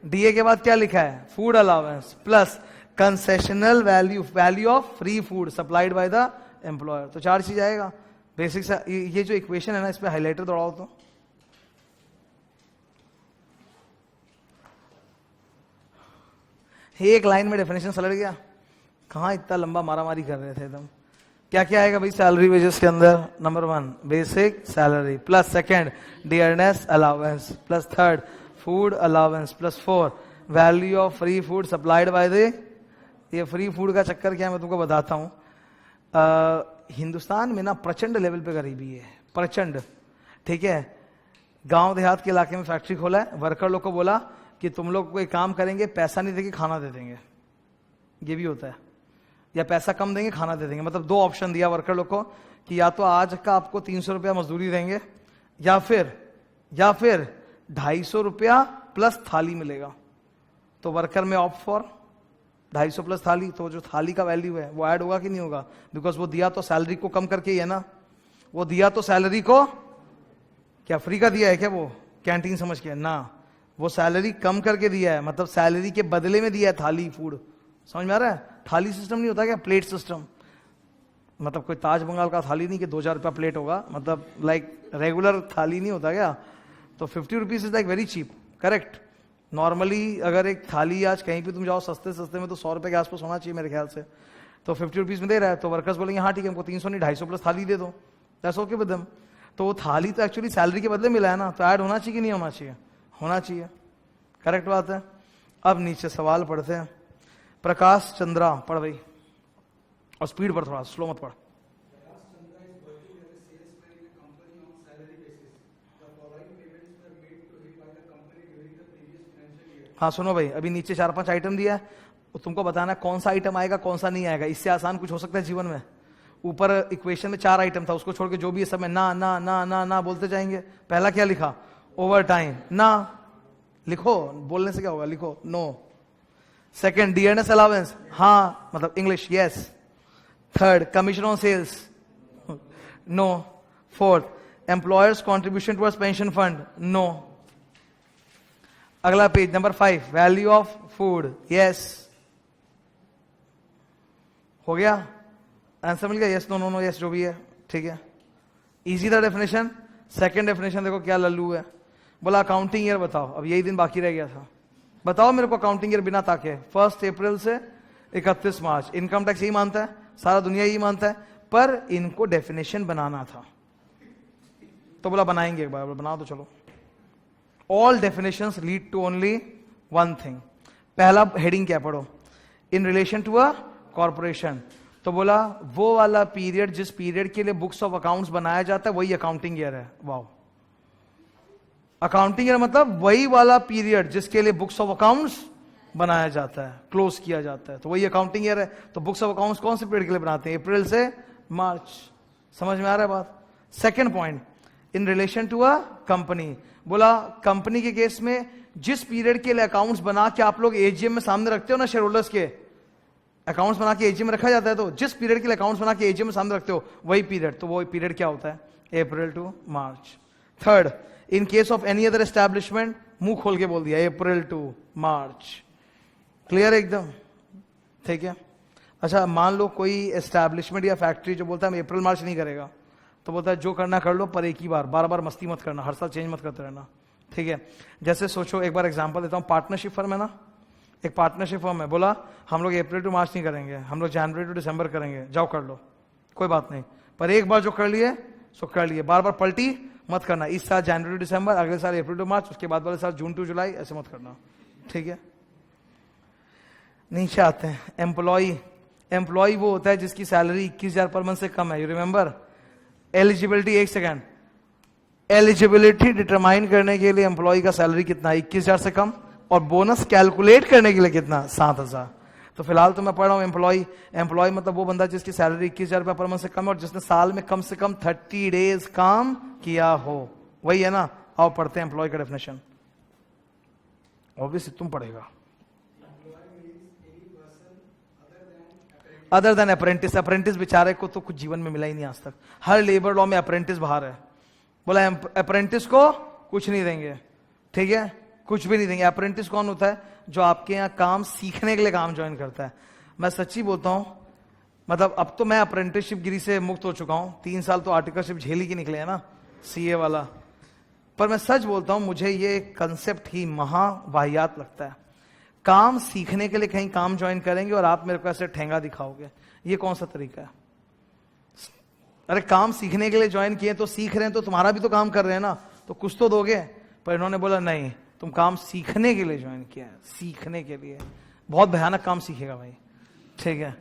डीए के बाद क्या लिखा है? Food allowance plus concessional value, value of free food supplied by the employer. तो 4 चीज आएगा बेसिक। ये जो इक्वेशन है ना, इस पे हाईलाइटर दौड़ाओ तो। एक लाइन में डेफिनेशन सलट गया। कहां इतना लंबा मारामारी कर रहे थे एकदम। क्या क्या आएगा भाई सैलरी वेजेस के अंदर? Number 1 basic salary plus second dearness allowance plus third food allowance plus 4 value of free food supplied by the. ये फ्री फूड का चक्कर क्या है मैं तुमको बताता हूं। हिंदुस्तान में ना प्रचंड लेवल पे गरीबी है, प्रचंड, ठीक है। गांव देहात के इलाके में फैक्ट्री खोला है, वर्कर लोग को बोला कि तुम लोग कोई काम करेंगे, पैसा नहीं देंगे खाना दे देंगे। ये भी होता है, या पैसा कम देंगे खाना दे देंगे। मतलब 2 ऑप्शन दिया वर्कर लोग को कि या तो आज का आपको 300 रुपया मजदूरी देंगे या फिर 250 रुपया प्लस थाली मिलेगा। तो वर्कर में ऑप्ट फॉर 250 प्लस थाली। तो जो थाली का वैल्यू है वो ऐड होगा कि नहीं होगा? बिकॉज वो दिया तो सैलरी को कम करके ही है ना। वो दिया तो सैलरी को, क्या फ्री का दिया है क्या? वो कैंटीन समझ के ना, वो सैलरी कम करके दिया है। मतलब सैलरी के बदले में दिया है थाली फूड। समझ में आ रहा है? थाली सिस्टम नहीं होता क्या, प्लेट सिस्टम। मतलब कोई ताज बंगाल का थाली नहीं कि 2000 रुपया प्लेट होगा, मतलब लाइक रेगुलर थाली नहीं होता क्या। तो 50 rupees is like very cheap, correct. Normally अगर एक थाली आज कहीं भी तुम जाओ सस्ते सस्ते में तो 100 रुपए के आसपास होना चाहिए मेरे ख्याल से। तो 50 रुपीज में दे रहा है, तो वर्कर्स बोलेंगे हाँ ठीक है हमको 300 नहीं 250 प्लस थाली दे दो, दैट्स ओके विद देम। तो वो थाली तो एक्चुअली सैलरी के बदले मिला है ना, तो ऐड होना चाहिए कि नहीं होना चाहिए? होना चाहिए, करेक्ट बात है। अब नीचे सवाल पढ़ते हैं। प्रकाश चंद्रा, पढ़ भाई, और स्पीड पर थोड़ा, स्लो मत पढ़। हाँ सुनो भाई, अभी नीचे 4-5 आइटम दिया है, तो तुमको बताना कौन सा आइटम आएगा कौन सा नहीं आएगा। इससे आसान कुछ हो सकता है जीवन में? ऊपर इक्वेशन में 4 आइटम था, उसको छोड़ के जो भी है सब में ना ना ना ना ना बोलते जाएंगे। पहला क्या लिखा? ओवर टाइम, ना लिखो, बोलने से क्या होगा, लिखो नो। सेकंड डियरनेस अलाउंस, हाँ मतलब English yes. Third commission on sales, no. Fourth employer's contribution towards pension fund, no. अगला page number 5 value of food, yes. हो गया आंसर, मिल गया? Yes no no no yes जो भी है, ठीक है। इजी था डेफिनेशन। सेकंड डेफिनेशन देखो क्या लल्लू है। बोला अकाउंटिंग ईयर बताओ, अब यही दिन बाकी रह गया था। बताओ मेरे को अकाउंटिंग ईयर बिना ताके, 1 अप्रैल से 31 मार्च। इनकम टैक्स यही मानता है, सारा दुनिया यही मानता है, पर इनको डेफिनेशन बनाना था। तो बोला बनाएंगे एक बार, बनाओ तो चलो। All definitions lead to only one thing. पहला हेडिंग क्या पढ़ो? In relation to a corporation. तो बोला वो वाला पीरियड जिस पीरियड के लिए बुक्स ऑफ अकाउंट्स बनाया जाता है वही अकाउंटिंग ईयर है। वाह, अकाउंटिंग ईयर मतलब वही वाला पीरियड जिसके लिए बुक्स ऑफ अकाउंट्स बनाया जाता है, क्लोज किया जाता है, तो वही अकाउंटिंग ईयर है। तो बुक्स ऑफ अकाउंट्स कौन से पीरियड के लिए बनाते हैं? अप्रैल से मार्च। समझ में आ रहा है बात? Second point, in relation to a company. बोला कंपनी के केस में जिस पीरियड के लिए अकाउंट्स बना के आप लोग एजीएम में सामने रखते हो ना, शेयर होल्डर्स के अकाउंट्स बना के एजीएम में रखा जाता है, तो जिस पीरियड के लिए अकाउंट्स बना के एजीएम में सामने रखते हो वही पीरियड। तो वो पीरियड क्या होता है? April to March. Third, in case of any other establishment, मुंह खोल के बोल दिया अप्रैल टू मार्च। क्लियर है एकदम? ठीक है। अच्छा मान लो कोई एस्टैब्लिशमेंट या फैक्ट्री जो बोलता है मैं अप्रैल मार्च नहीं करेगा, तो बोलता है जो करना कर लो पर एक ही बार, बार बार मस्ती मत करना, हर साल चेंज मत करते रहना। ठीक है। जैसे सोचो, एक बार एग्जांपल देता हूं, पार्टनरशिप फर्म है ना, एक पार्टनरशिप फर्म है, बोला हम लोग अप्रैल टू मार्च नहीं करेंगे, हम लोग जनवरी टू दिसंबर करेंगे, जाओ कर लो। कोई बात नहीं, पर एक बार जो कर लिए सो कर लिए, बार बार पलटी मत करना। इस साल जनवरी टू दिसंबर, अगले साल अप्रैल टू मार्च, उसके बाद वाले साल जून टू जुलाई, ऐसे मत करना, ठीक है। नीचे आते हैं एम्प्लॉय। एम्प्लॉय वो होता है जिसकी सैलरी 21,000 पर मंथ से कम है। यू रिमेंबर एलिजिबिलिटी, एक सेकेंड, एलिजिबिलिटी डिटरमाइन करने के लिए एम्प्लॉय का सैलरी कितना, 21,000 से कम, और बोनस कैलकुलेट करने के लिए कितना, 7,000। तो फिलहाल तो मैं पढ़ रहा हूं एम्प्लॉय। एम्प्लॉय मतलब वो बंदा जिसकी सैलरी 21,000 रुपया पर मंथ से कम है और जिसने साल में कम से कम 30 डेज काम किया हो, वही है ना। आओ पढ़ते हैं एम्प्लॉय का डेफिनेशन। ऑब्वियसली तुम पढ़ेगा। अदर देन अप्रेंटिस, अप्रेंटिस बेचारे को तो कुछ जीवन में मिला ही नहीं आज तक। हर लेबर लॉ में अप्रेंटिस बाहर है। बोला अप्रेंटिस को कुछ नहीं देंगे, ठीक है, कुछ भी नहीं देंगे। अप्रेंटिस कौन होता है, जो आपके यहाँ काम सीखने के लिए काम ज्वाइन करता है। मैं सच्ची बोलता हूं, मतलब अब तो मैं अप्रेंटिसशिप गिरी से मुक्त हो चुका हूं। 3 साल तो आर्टिकलशिप झेली के निकले है ना, सीए वाला। पर मैं सच बोलता हूं, मुझे ये कंसेप्ट ही महावाहियात लगता है। काम सीखने के लिए कहीं काम ज्वाइन करेंगे और आप मेरे को ऐसे ठेंगा दिखाओगे, ये कौन सा तरीका है। अरे काम सीखने के लिए ज्वाइन किए तो सीख रहे हैं, तो तुम्हारा भी तो काम कर रहे हैं ना, तो कुछ तो दोगे। पर इन्होंने बोला नहीं, तुम काम सीखने के लिए ज्वाइन किया है, सीखने के लिए। बहुत भयानक काम सीखेगा भाई, ठीक है।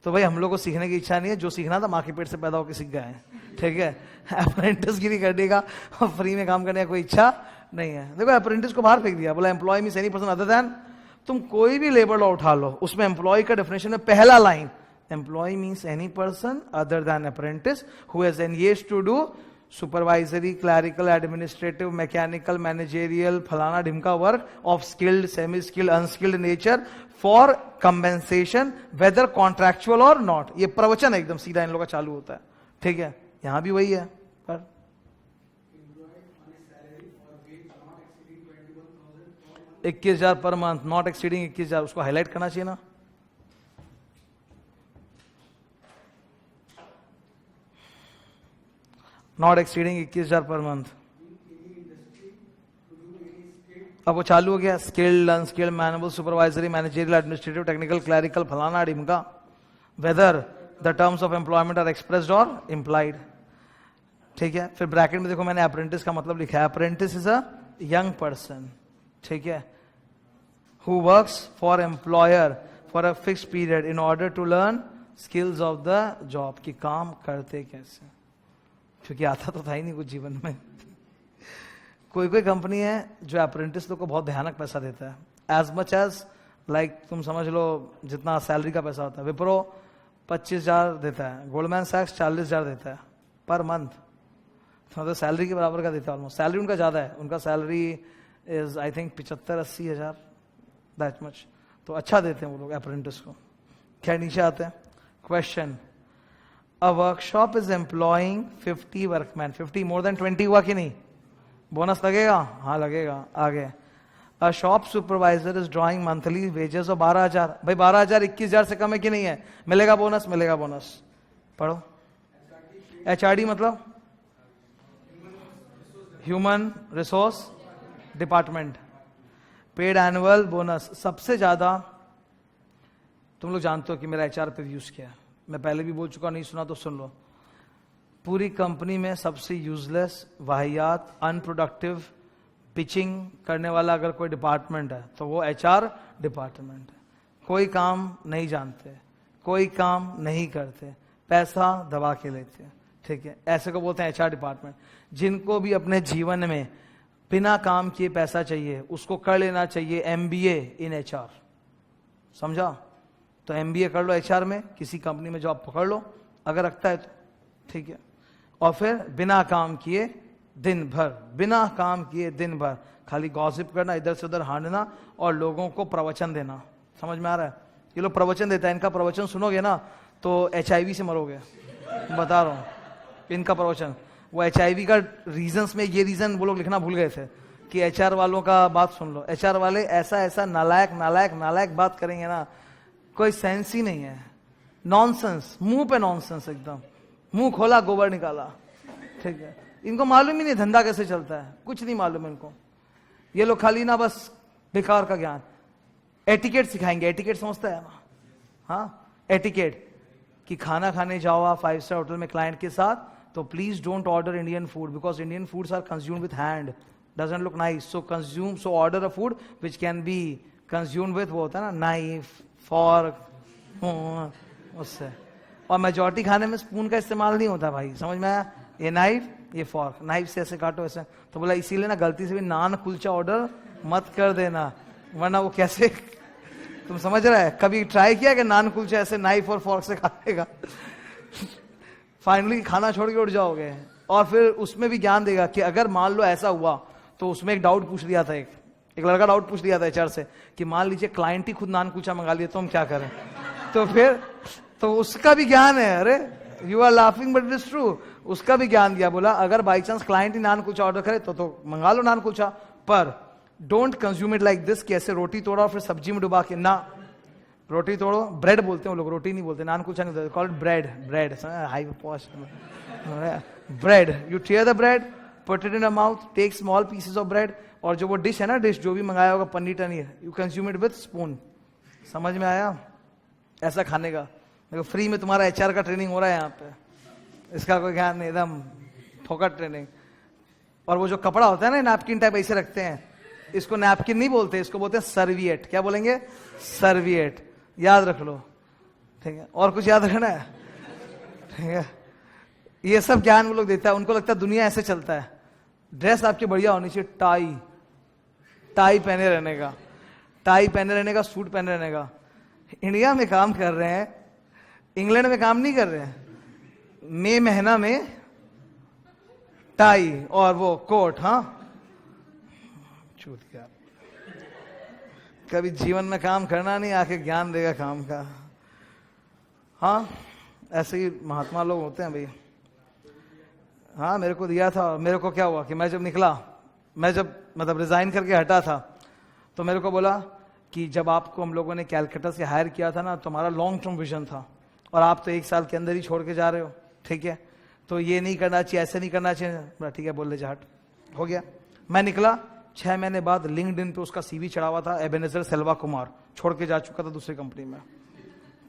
तो भाई हम लोग को सीखने की इच्छा नहीं है, जो सीखना था माँ के पेट से पैदा होकर सीख गए हैं, ठीक है। अप्रेंटिस गिरी करने का और फ्री में काम करने का कोई इच्छा नहीं है। देखो अप्रेंटिस को बाहर फेंक दिया, बोला employ means any person other than. तुम कोई भी लेबर लॉ उठा लो, उसमें एम्प्लॉय का डेफिनेशन में पहला line, employ means any person other than apprentice who has engaged to do supervisory, clerical, administrative, mechanical, managerial, फलाना ढिमका work of skilled, semi skilled, unskilled nature for compensation whether contractual और not. ये प्रवचन एकदम सीधा इन लोगों का चालू होता है, ठीक है। यहां भी वही है। पर 21,000 पर मंथ, नॉट एक्सीडिंग 21,000, उसको हाईलाइट करना चाहिए ना। Not exceeding 21,000 per month. अब वो चालू हो गया, skilled, unskilled, manual, supervisory, managerial, administrative, technical, clerical, फलाना ढिमका, whether the terms of employment are expressed और इम्प्लाइड, ठीक है। फिर ब्रैकेट में देखो मैंने अप्रेंटिस का मतलब लिखा है, apprentice is a young person, ठीक है, who works for employer for a fixed period in order to learn skills of the job, कि काम करते कैसे, क्योंकि आता तो था ही नहीं कुछ जीवन में। कोई कोई कंपनी है जो अप्रेंटिस लोग को बहुत भयानक पैसा देता है, एज मच एज लाइक तुम समझ लो जितना सैलरी का पैसा होता है। विप्रो 25,000 देता है, गोल्डमैन सैक्स 40,000 देता है पर मंथ, तो सैलरी के बराबर का देता है ऑलमोस्ट। सैलरी उनका ज्यादा है, उनका सैलरी इज आई थिंक 75-80 हजार, दैट मच। तो अच्छा देते हैं वो लोग अप्रेंटिस को। क्या नीचे आते हैं question, a workshop is employing 50 workman, 50 more than 20 हुआ कि नहीं, बोनस लगेगा, हाँ लगेगा। आगे, a shop supervisor is drawing monthly wages of 12,000, भाई 12,000 21,000 से कम है कि नहीं है, मिलेगा बोनस, मिलेगा बोनस। पढ़ो, एचआरडी मतलब human resource department, paid annual bonus. सबसे ज्यादा तुम लोग जानते हो कि मेरा एचआर पे व्यूज क्या है, मैं पहले भी बोल चुका, नहीं सुना तो सुन लो। पूरी कंपनी में सबसे यूजलेस, वाहियात, अनप्रोडक्टिव, पिचिंग करने वाला अगर कोई डिपार्टमेंट है तो वो एचआर डिपार्टमेंट है। कोई काम नहीं जानते, कोई काम नहीं करते, पैसा दबा के लेते, ठीक है, ऐसे को बोलते हैं एचआर डिपार्टमेंट। जिनको भी अपने जीवन में बिना काम किए पैसा चाहिए, उसको कर लेना चाहिए एमबीए इन एचआर, समझा। तो एमबीए कर लो एचआर में, किसी कंपनी में जॉब पकड़ लो अगर रखता है तो, ठीक है। और फिर बिना काम किए दिन भर, बिना काम किए दिन भर खाली गॉसिप करना, इधर से उधर हांडना और लोगों को प्रवचन देना। समझ में आ रहा है, ये लोग प्रवचन देता है, इनका प्रवचन सुनोगे ना तो एचआईवी से मरोगे, बता रहा हूं। इनका प्रवचन, वो एचआईवी का रीजंस में ये रीजन वो लोग लिखना भूल गए थे कि एचआर वालों का बात सुन लो। एचआर वाले ऐसा ऐसा नालायक नालायक नालायक बात करेंगे ना, कोई सेंस ही नहीं है, नॉनसेंस, मुंह पे नॉनसेंस एकदम, मुंह खोला गोबर निकाला, ठीक है। इनको मालूम ही नहीं धंधा कैसे चलता है, कुछ नहीं मालूम इनको। ये लोग खाली ना बस बेकार का ज्ञान, एटिकेट सिखाएंगे, एटिकेट समझता है ना, हाँ एटिकेट, कि खाना खाने जाओ आप 5 स्टार होटल में क्लाइंट के साथ, तो please don't order Indian food because Indian foods are consumed with hand, doesn't look nice, so order a food which can be consumed with, वो होता है ना नाइफ फॉर्क, उससे। और मेजॉरिटी खाने में स्पून का इस्तेमाल नहीं होता भाई, समझ में आया? ये नाइफ, ये फॉर्क, नाइफ से ऐसे काटो ऐसे। तो बोला इसीलिए ना गलती से भी नान कुलचा ऑर्डर मत कर देना, वरना वो कैसे तुम समझ रहा है? कभी ट्राई किया कि नान कुलचा ऐसे नाइफ और फॉर्क से खाएगा? फाइनली खाना छोड़ के उठ जाओगे। और फिर उसमें भी ज्ञान देगा कि अगर मान लो ऐसा हुआ, तो उसमें एक डाउट पूछ लिया था, एक लड़का डाउट पूछ लिया था एचआर से कि मान लीजिए क्लाइंट ही खुद नान कुलचा मंगा लिए तो हम क्या करें? तो फिर तो उसका भी ज्ञान है, अरे you are laughing but it is true, उसका भी ज्ञान दिया। बोला अगर बाई चांस क्लाइंट ही नान कुलचा ऑर्डर करे तो मंगा लो नान कुलचा, पर don't consume it like this कि ऐसे रोटी तोड़ो फिर सब्जी में डुबा के ना। रोटी तोड़ो, ब्रेड बोलते हैं वो लोग, रोटी नहीं बोलते, नान कुलचा नहीं बोलते, called bread, bread high posh bread. You tear the bread, put it in a mouth, take small pieces of bread, और जो वो डिश है ना, डिश जो भी मंगाया होगा पनीर टनीर, you consume it with spoon. समझ में आया? ऐसा खाने का। देखो फ्री में तुम्हारा एचआर का ट्रेनिंग हो रहा है यहाँ पे, इसका कोई ज्ञान नहीं, एकदम फोकट ट्रेनिंग। और वो जो कपड़ा होता है ना नैपकिन टाइप ऐसे रखते हैं, इसको नैपकिन नहीं बोलते, इसको बोलते हैं सर्विएट। क्या बोलेंगे? सर्विएट। याद रख लो, ठीक है? और कुछ याद रखना है, ठीक है? ये सब ज्ञान वो लोग देता है, उनको लगता है दुनिया ऐसे चलता है। ड्रेस आपकी बढ़िया होनी चाहिए, टाई, टाई पहने रहने का, टाई पहने रहने का, सूट पहने रहने का। इंडिया में काम कर रहे हैं, इंग्लैंड में काम नहीं कर रहे हैं। मई महीना में टाई और वो कोट, हाँ छूट गया। कभी जीवन में काम करना नहीं, आके ज्ञान देगा काम का। हाँ ऐसे ही महात्मा लोग होते हैं भाई। हाँ मेरे को दिया था, मेरे को क्या हुआ कि मैं जब निकला, मैं जब मतलब रिजाइन करके हटा था, तो मेरे को बोला कि जब आपको हम लोगों ने कैलकाटा से हायर किया था ना, तो हमारा लॉन्ग टर्म विजन था, और आप तो 1 साल के अंदर ही छोड़ के जा रहे हो, ठीक है? तो ये नहीं करना चाहिए, ऐसे नहीं करना चाहिए। ठीक है बोल ले जाट, हो गया। मैं निकला, 6 महीने बाद लिंक्डइन पे उसका सीवी चढ़ा हुआ था, एबेनेजर सेल्वा कुमार, छोड़ के जा चुका था दूसरी कंपनी में।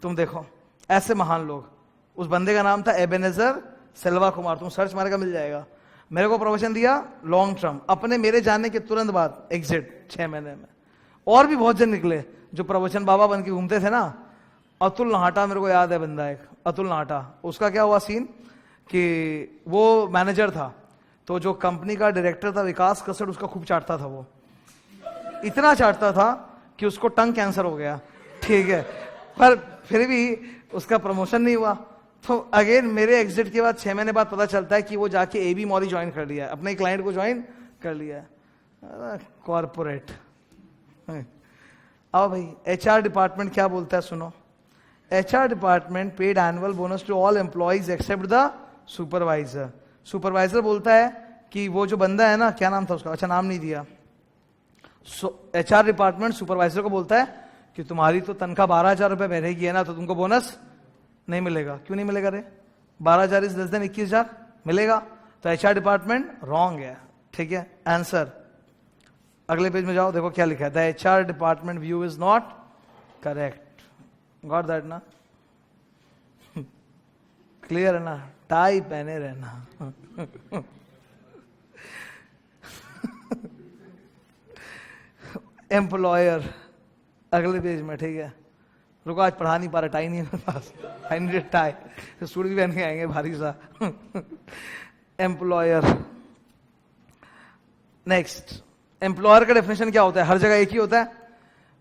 तुम देखो ऐसे महान लोग। उस बंदे का नाम था एबेनेजर सेल्वा कुमार, तुम सर्च मारेगा मिल जाएगा। मेरे को प्रमोशन दिया लॉन्ग टर्म, अपने मेरे जाने के तुरंत बाद एग्जिट 6 महीने में। और भी बहुत जन निकले जो प्रवचन बाबा बन के घूमते थे ना। अतुल नाहटा मेरे को याद है बंदा एक, अतुल नाहटा। उसका क्या हुआ सीन कि वो मैनेजर था, तो जो कंपनी का डायरेक्टर था विकास कसर, उसका खूब चाटता था। वो इतना चाटता था कि उसको टंग कैंसर हो गया, ठीक है? पर फिर भी उसका प्रमोशन नहीं हुआ। तो अगेन मेरे एग्जिट के बाद 6 महीने बाद पता चलता है कि वो जाके एबी मॉली ज्वाइन कर लिया है, अपने क्लाइंट को ज्वाइन कर लिया है, कॉर्पोरेट। आओ भाई, एचआर डिपार्टमेंट क्या बोलता है सुनो। HR department paid annual bonus to all employees except the supervisor. Supervisor बोलता है कि वो जो बंदा है ना, क्या नाम था उसका, अच्छा नाम नहीं दिया। एचआर डिपार्टमेंट सुपरवाइजर को बोलता है कि तुम्हारी तो तनख्वाह 12,000 रुपए महीने की है ना, तो तुमको बोनस नहीं मिलेगा। क्यों नहीं मिलेगा रे? 12,000 इज लेस देन 21,000 मिलेगा। तो एचआर डिपार्टमेंट रॉन्ग है, ठीक है? आंसर अगले पेज में जाओ, देखो क्या लिखा है। The HR department view is not correct. Got that ना? क्लियर है ना? टाई पहने रहना। एम्प्लॉयर अगले पेज में, ठीक है? रुको आज पढ़ा नहीं पा रहा, टाई नहीं है मेरे पास। आई नीड टाई, तो सूट भी पहन के आएंगे भारी सा। एम्प्लॉयर। नेक्स्ट, एम्प्लॉयर का डेफिनेशन क्या होता है? हर जगह एक ही होता है,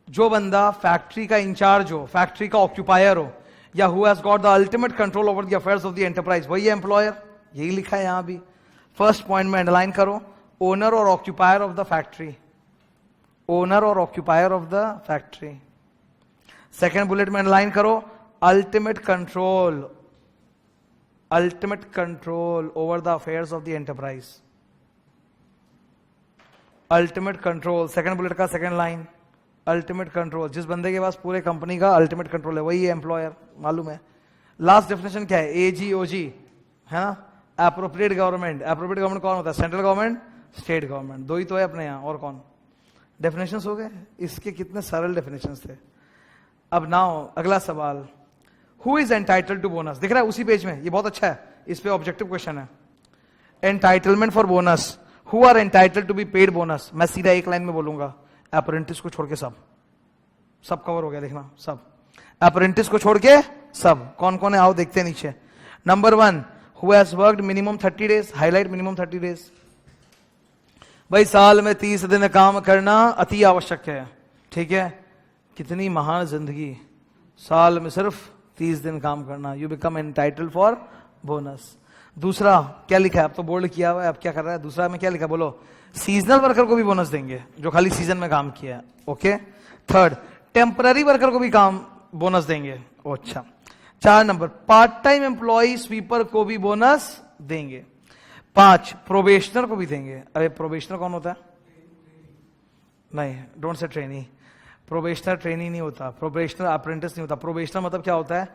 जो बंदा फैक्ट्री का इंचार्ज हो, फैक्ट्री का ऑक्यूपायर हो, या who has got the ultimate control over the affairs of the enterprise, वही है एम्प्लॉयर। यही लिखा है यहां भी। फर्स्ट पॉइंट में अंडरलाइन करो, ओनर और occupier of the factory, owner और occupier of the factory. Second bullet में अंडरलाइन करो, ultimate control, ultimate control over the affairs of the enterprise. Ultimate control, second bullet का सेकेंड लाइन, अल्टीमेट कंट्रोल। जिस बंदे के पास पूरे company का ultimate control है वही है एम्प्लॉयर, मालूम है? लास्ट डेफिनेशन क्या है? एजीओजी है ना, एप्रोप्रिएट गवर्नमेंट। एप्रोप्रिएट गवर्नमेंट कौन होता है? सेंट्रल गवर्नमेंट, स्टेट गवर्नमेंट, दो ही तो है अपने यहां, और कौन? डेफिनेशन हो गए। इसके कितने सरल डेफिनेशन थे। अब नाउ अगला सवाल, who is entitled to bonus, दिख रहा है उसी पेज में, ये बहुत अच्छा है, इस पे ऑब्जेक्टिव क्वेश्चन है। Entitlement for bonus, who are entitled to be paid bonus. मैं सीधा एक लाइन में बोलूंगा, अप्रेंटिस को छोड़ के सब कवर हो गया, देखना सब, अप्रेंटिस को छोड़ के सब। कौन कौन है आओ देखते हैं नीचे। Number 1, who has worked minimum 30 days, highlight minimum 30 days. भाई साल में 30 दिन काम करना अति आवश्यक है, ठीक है, कितनी महान जिंदगी, साल में सिर्फ 30 दिन काम करना, you become entitled for bonus. दूसरा क्या लिखा है, अब तो बोल्ड किया हुआ है, अब क्या कर रहा है, दूसरा में क्या लिखा है बोलो, सीजनल वर्कर को भी बोनस देंगे जो खाली सीजन में काम किया है, ओके। थर्ड, टेम्पररी वर्कर को भी काम बोनस देंगे, अच्छा। 4 number, part time employ sweeper को भी बोनस देंगे। 5, प्रोबेशनर को भी देंगे। अरे प्रोबेशनर कौन होता है, नहीं don't say trainee, probationer trainee नहीं होता, प्रोबेशनर अप्रेंटिस नहीं होता। प्रोबेशनर मतलब क्या होता है,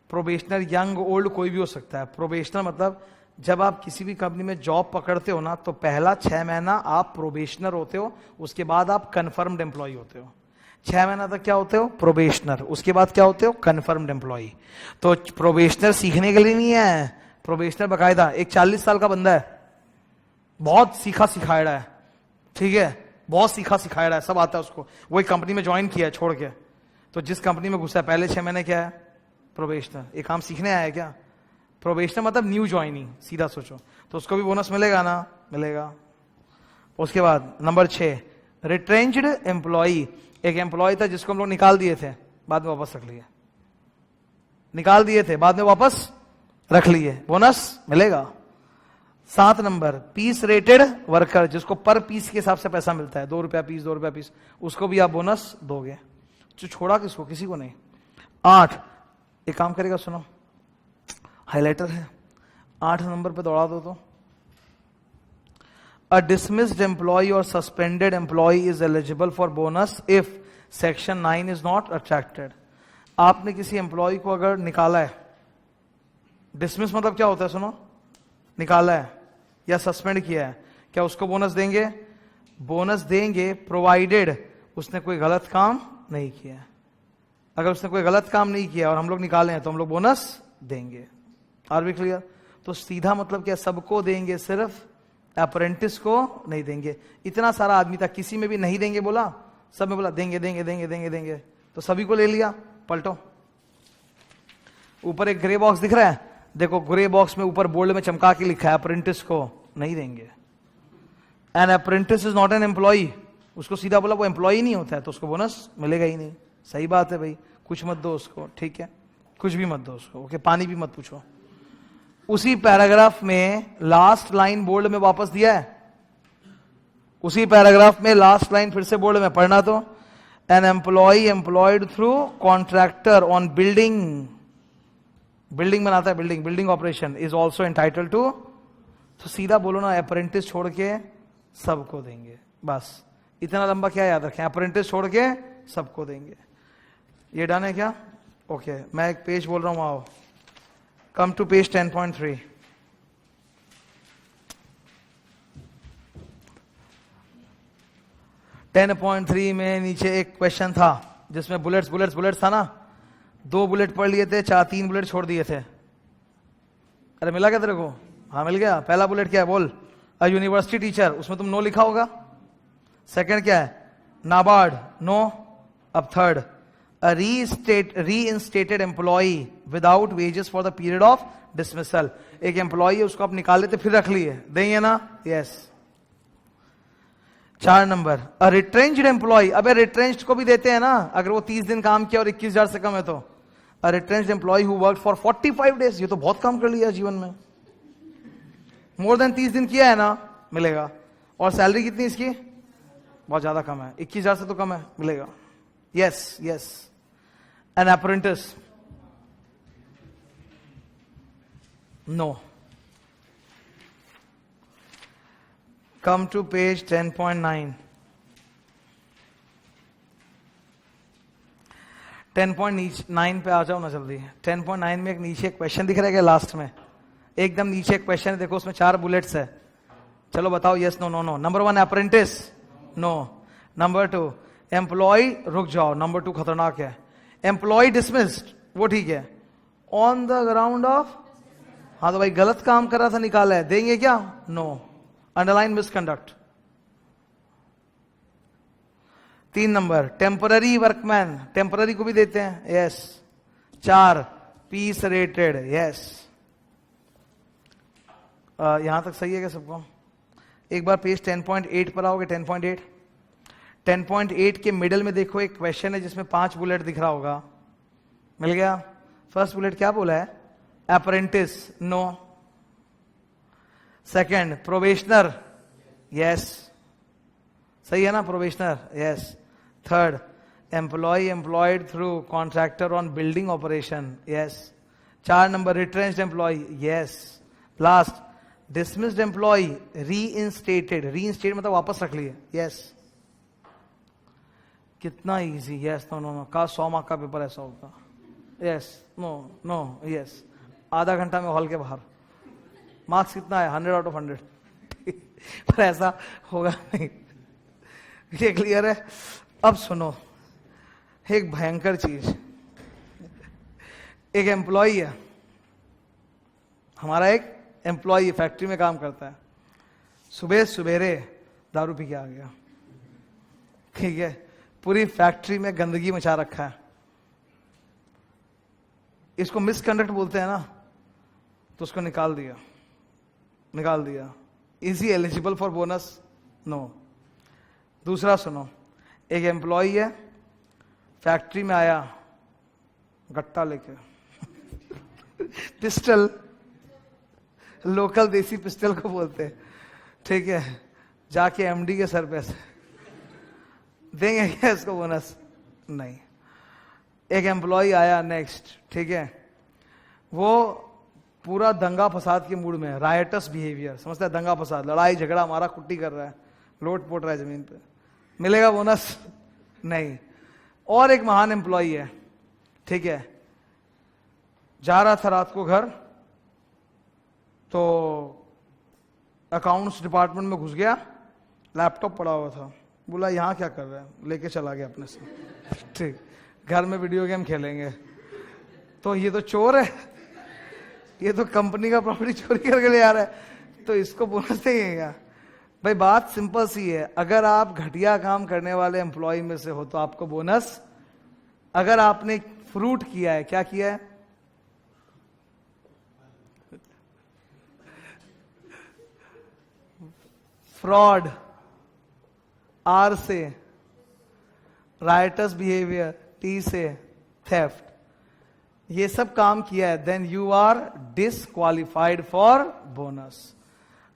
प्रोबेशनर यंग ओल्ड कोई भी हो सकता है। प्रोबेशनर मतलब जब आप किसी भी कंपनी में जॉब पकड़ते हो ना, तो पहला 6 महीना आप प्रोबेशनर होते हो, उसके बाद आप कन्फर्म्ड एम्प्लॉय होते हो। 6 महीना तक क्या होते हो, प्रोबेशनर, उसके बाद क्या होते हो, कन्फर्म्ड एम्प्लॉय। तो प्रोबेशनर सीखने के लिए नहीं है, प्रोबेशनर बकायदा एक 40 साल का बंदा है, बहुत सीखा सिखाया है, ठीक है, बहुत सीखा सिखाया है, सब आता है उसको, वही कंपनी में ज्वाइन किया है छोड़ के, तो जिस कंपनी में घुसा है पहले 6 महीने क्या है, प्रोबेशनर, एक काम सीखने आया है क्या, प्रोबेशनर मतलब न्यू ज्वाइनिंग, सीधा सोचो, तो उसको भी बोनस मिलेगा ना, मिलेगा। उसके बाद नंबर 6, रिट्रेंच्ड एम्प्लॉय, एक एम्प्लॉय था जिसको हम लोग निकाल दिए थे, बाद में वापस रख लिए, निकाल दिए थे बाद में वापस रख लिए, बोनस मिलेगा। 7 नंबर, पीस रेटेड वर्कर, जिसको पर पीस के हिसाब से पैसा मिलता है, 2 रुपया पीस, 2 रुपया पीस, उसको भी आप बोनस दोगे। जो छोड़ा किसको, किसी को नहीं। 8, एक काम करेगा सुनो, हाइलाइटर है, 8 नंबर पे दौड़ा दो तो, अ डिसमिस्ड एम्प्लॉय और suspended employ is eligible for bonus if section 9 is not attracted. आपने किसी एम्प्लॉय को अगर निकाला है, डिसमिस मतलब क्या होता है सुनो, निकाला है या सस्पेंड किया है, क्या उसको बोनस देंगे, बोनस देंगे प्रोवाइडेड उसने कोई गलत काम नहीं किया। अगर उसने कोई गलत काम नहीं किया और हम लोग निकाले हैं तो हम लोग बोनस देंगे। Are we clear? तो सीधा मतलब क्या, सबको देंगे, सिर्फ अप्रेंटिस को नहीं देंगे। इतना सारा आदमी था, किसी में भी नहीं देंगे बोला, सब में बोला देंगे देंगे देंगे देंगे देंगे, तो सभी को ले लिया। पलटो, ऊपर एक ग्रे बॉक्स दिख रहा है, देखो ग्रे बॉक्स में ऊपर बोल्ड में चमका के लिखा है अप्रेंटिस को नहीं देंगे। An apprentice is not an employ, उसको सीधा बोला वो एम्प्लॉय नहीं होता है तो उसको बोनस मिलेगा ही नहीं। सही बात है भाई, कुछ मत दो उसको, ठीक है, कुछ भी मत दो उसको, ओके, पानी भी मत पूछो। उसी पैराग्राफ में लास्ट लाइन बोल्ड में वापस दिया है, उसी पैराग्राफ में लास्ट लाइन फिर से बोल्ड में पढ़ना तो, an employ employed through contractor on building, building बनाता है, building operation, is also entitled to. तो सीधा बोलो ना, अप्रेंटिस छोड़ के सबको देंगे, बस इतना लंबा क्या याद रखें, अप्रेंटिस छोड़ के सबको देंगे। ये डन है क्या? ओके, मैं एक पेज बोल रहा हूं, आओ, कम टू पेज 10.3। 10.3 में नीचे एक क्वेश्चन था जिसमें बुलेट्स था ना, 2 बुलेट पढ़ लिए थे, 3 बुलेट छोड़ दिए थे। अरे मिला क्या तेरे को? हाँ मिल गया। पहला बुलेट क्या है बोल, अ यूनिवर्सिटी टीचर, उसमें तुम नो लिखा होगा। सेकंड क्या है, नाबार्ड, नो। अब third, a reinstated employ without wages for the period of dismissal, एक एम्प्लॉय है उसको आप निकाल लेते फिर रख लिए, देंगे ना? यस। 4 नंबर, अ रिट्रेंच्ड एम्प्लॉय, अबे रिट्रेंच्ड को भी देते हैं ना, अगर वो 30 दिन काम किया और 21,000 से कम है तो। A retrenched employ who work for 45 days, ये तो बहुत काम कर लिया जीवन में, मोर देन 30 दिन किया है ना, मिलेगा। और सैलरी कितनी इसकी? बहुत ज्यादा कम है, 21,000 से तो कम है, मिलेगा। Yes yes. An apprentice, no. Come to page 10.9. 10.9 पे आ जाओ ना जल्दी। 10.9 में एक नीचे क्वेश्चन दिख रहा है क्या, लास्ट में एकदम नीचे एक क्वेश्चन है, देखो उसमें 4 बुलेट्स है, चलो बताओ yes no no no. Number 1 apprentice, no. Number 2 employ, रुक जाओ, नंबर 2 खतरनाक है। एम्प्लॉय डिसमिस्ड, वो ठीक है, ऑन द ग्राउंड ऑफ, हाँ तो भाई गलत काम कर रहा था, निकाला है, देंगे क्या? No, underline misconduct. 3 number temporary workman, temporary को भी देते हैं, यस। 4 piece rated, yes. यहां तक सही है क्या सबको? एक बार पेज 10.8 पर आओगे। 10.8 10.8 के मिडल में देखो एक क्वेश्चन है जिसमें 5 बुलेट दिख रहा होगा, मिल गया? फर्स्ट बुलेट क्या बोला है? Apprentice, no. Second probationer, yes, सही है ना, probationer, yes. Third employ employed through contractor on building operation, yes. 4 number retrenched employ, yes. Last dismissed employ reinstated, reinstate मतलब वापस रख लिए, यस। कितना easy, yes no no no. का 100 mark का पेपर ऐसा होगा, यस नो नो यस। आधा घंटा में हॉल के बाहर, मार्क्स कितना है? 100 आउट ऑफ 100 पर ऐसा होगा नहीं, ये क्लियर है? अब सुनो एक भयंकर चीज, एक एम्प्लॉय है हमारा, एक एम्प्लॉय फैक्ट्री में काम करता है, सुबह सवेरे दारू पी के आ गया, ठीक है, पूरी फैक्ट्री में गंदगी मचा रखा है, इसको मिसकंडक्ट बोलते हैं ना, तो उसको निकाल दिया, निकाल दिया। Is he eligible for bonus? No. दूसरा सुनो, एक एम्प्लॉय है फैक्ट्री में आया गट्टा लेके पिस्टल, लोकल देसी पिस्टल को बोलते हैं, ठीक है, जाके एमडी के सर पे देंगे क्या इसको बोनस? नहीं। एक एम्प्लॉय आया नेक्स्ट, ठीक है, वो पूरा दंगा फसाद के मूड में, रायटस बिहेवियर, समझता है, दंगा फसाद, लड़ाई झगड़ा, मारा कुट्टी कर रहा है, लोट पोट रहा है जमीन पे, मिलेगा बोनस? नहीं। और एक महान एम्प्लॉय है, ठीक है, जा रहा था रात को घर, तो अकाउंट्स डिपार्टमेंट में घुस गया, लैपटॉप पड़ा हुआ था, बोला यहां क्या कर रहा है, लेके चला गया अपने से, ठीक, घर में वीडियो गेम खेलेंगे। तो ये तो चोर है, ये तो कंपनी का प्रॉपर्टी चोरी करके ले आ रहा है, तो इसको बोनस देंगे? भाई बात सिंपल सी है, अगर आप घटिया काम करने वाले एम्प्लॉय में से हो तो आपको बोनस, अगर आपने फ्रूट किया है, क्या किया है? फ्रॉड, आर से राइटस बिहेवियर, टी से थेफ्ट, ये सब काम किया है, then you are disqualified for bonus.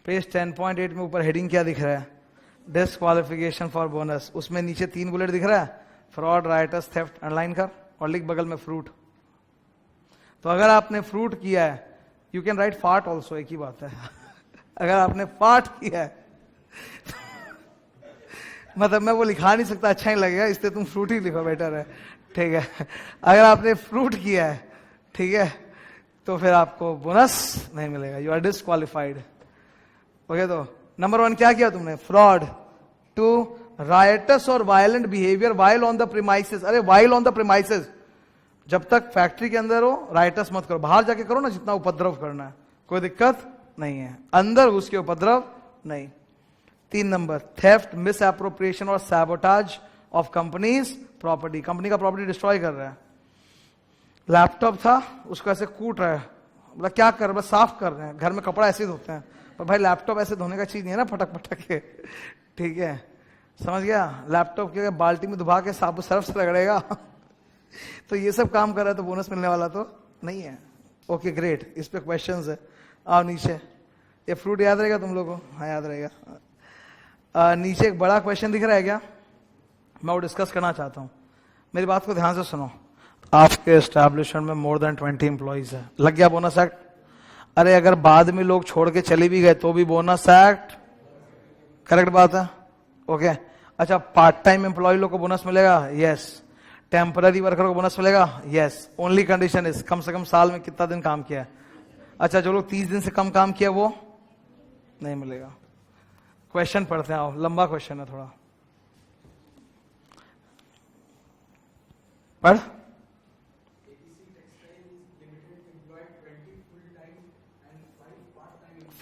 Page 10.8 में ऊपर हेडिंग क्या दिख रहा है? Disqualification for bonus. उसमें नीचे 3 बुलेट दिख रहा है, फ्रॉड, राइटस, थेफ्ट, अंडरलाइन कर और लिख बगल में फ्रूट। तो अगर आपने फ्रूट किया है, you can write fart also, एक ही बात है अगर आपने फार्ट किया है मतलब मैं वो लिखा नहीं सकता, अच्छा ही लगेगा, इसलिए तुम फ्रूट ही लिखो, बेटर है, ठीक है। अगर आपने फ्रूट किया है, ठीक है, तो फिर आपको बोनस नहीं मिलेगा, यू आर डिसक्वालिफाइड। ओके, तो नंबर 1 क्या किया तुमने? फ्रॉड। 2 रायटस और violent behaviour while on the premises. अरे वाइल ऑन द प्रीमाइसेस, जब तक फैक्ट्री के अंदर हो रायटस मत करो, बाहर जाके करो ना जितना उपद्रव करना है, कोई दिक्कत नहीं है, अंदर घुस के उपद्रव नहीं। 3 नंबर थेफ्ट, मिस एप्रोप्रिएशन और sabotage of companies property, company का प्रॉपर्टी डिस्ट्रॉय कर रहा है। लैपटॉप था, उसको ऐसे कूट रहा है, बोला क्या कर रहे, बस साफ कर रहे हैं, घर में कपड़ा ऐसे धोते हैं, पर भाई लैपटॉप ऐसे धोने का चीज नहीं है ना, फटक फटक के, ठीक है, समझ गया? लैपटॉप के बाल्टी में डुबा के साबुन सर्फ से रगड़ेगा तो ये सब काम कर रहा है, तो बोनस मिलने वाला तो नहीं है। ओके ग्रेट, इस पे क्वेश्चंस है। आओ नीचे, ये फ्रूट याद रहेगा तुम लोगों को? हाँ याद रहेगा। नीचे एक बड़ा क्वेश्चन दिख रहा है क्या, मैं वो डिस्कस करना चाहता हूं, मेरी बात को ध्यान से सुनो। आपके एस्टैब्लिशमेंट में मोर देन 20 एम्प्लॉइज है, लग गया बोनस एक्ट? अरे अगर बाद में लोग छोड़ के चले भी गए तो भी बोनस एक्ट, करेक्ट बात है? ओके अच्छा, पार्ट टाइम एम्प्लॉय लोग को बोनस मिलेगा? यस। टेम्पररी वर्कर को बोनस मिलेगा? Yes. Only condition is come से कम साल में कितना दिन काम किया है। अच्छा, जो लोग 30 दिन से कम काम किया वो नहीं मिलेगा। क्वेश्चन पढ़ते हैं, आओ, लंबा क्वेश्चन है थोड़ा, पढ़।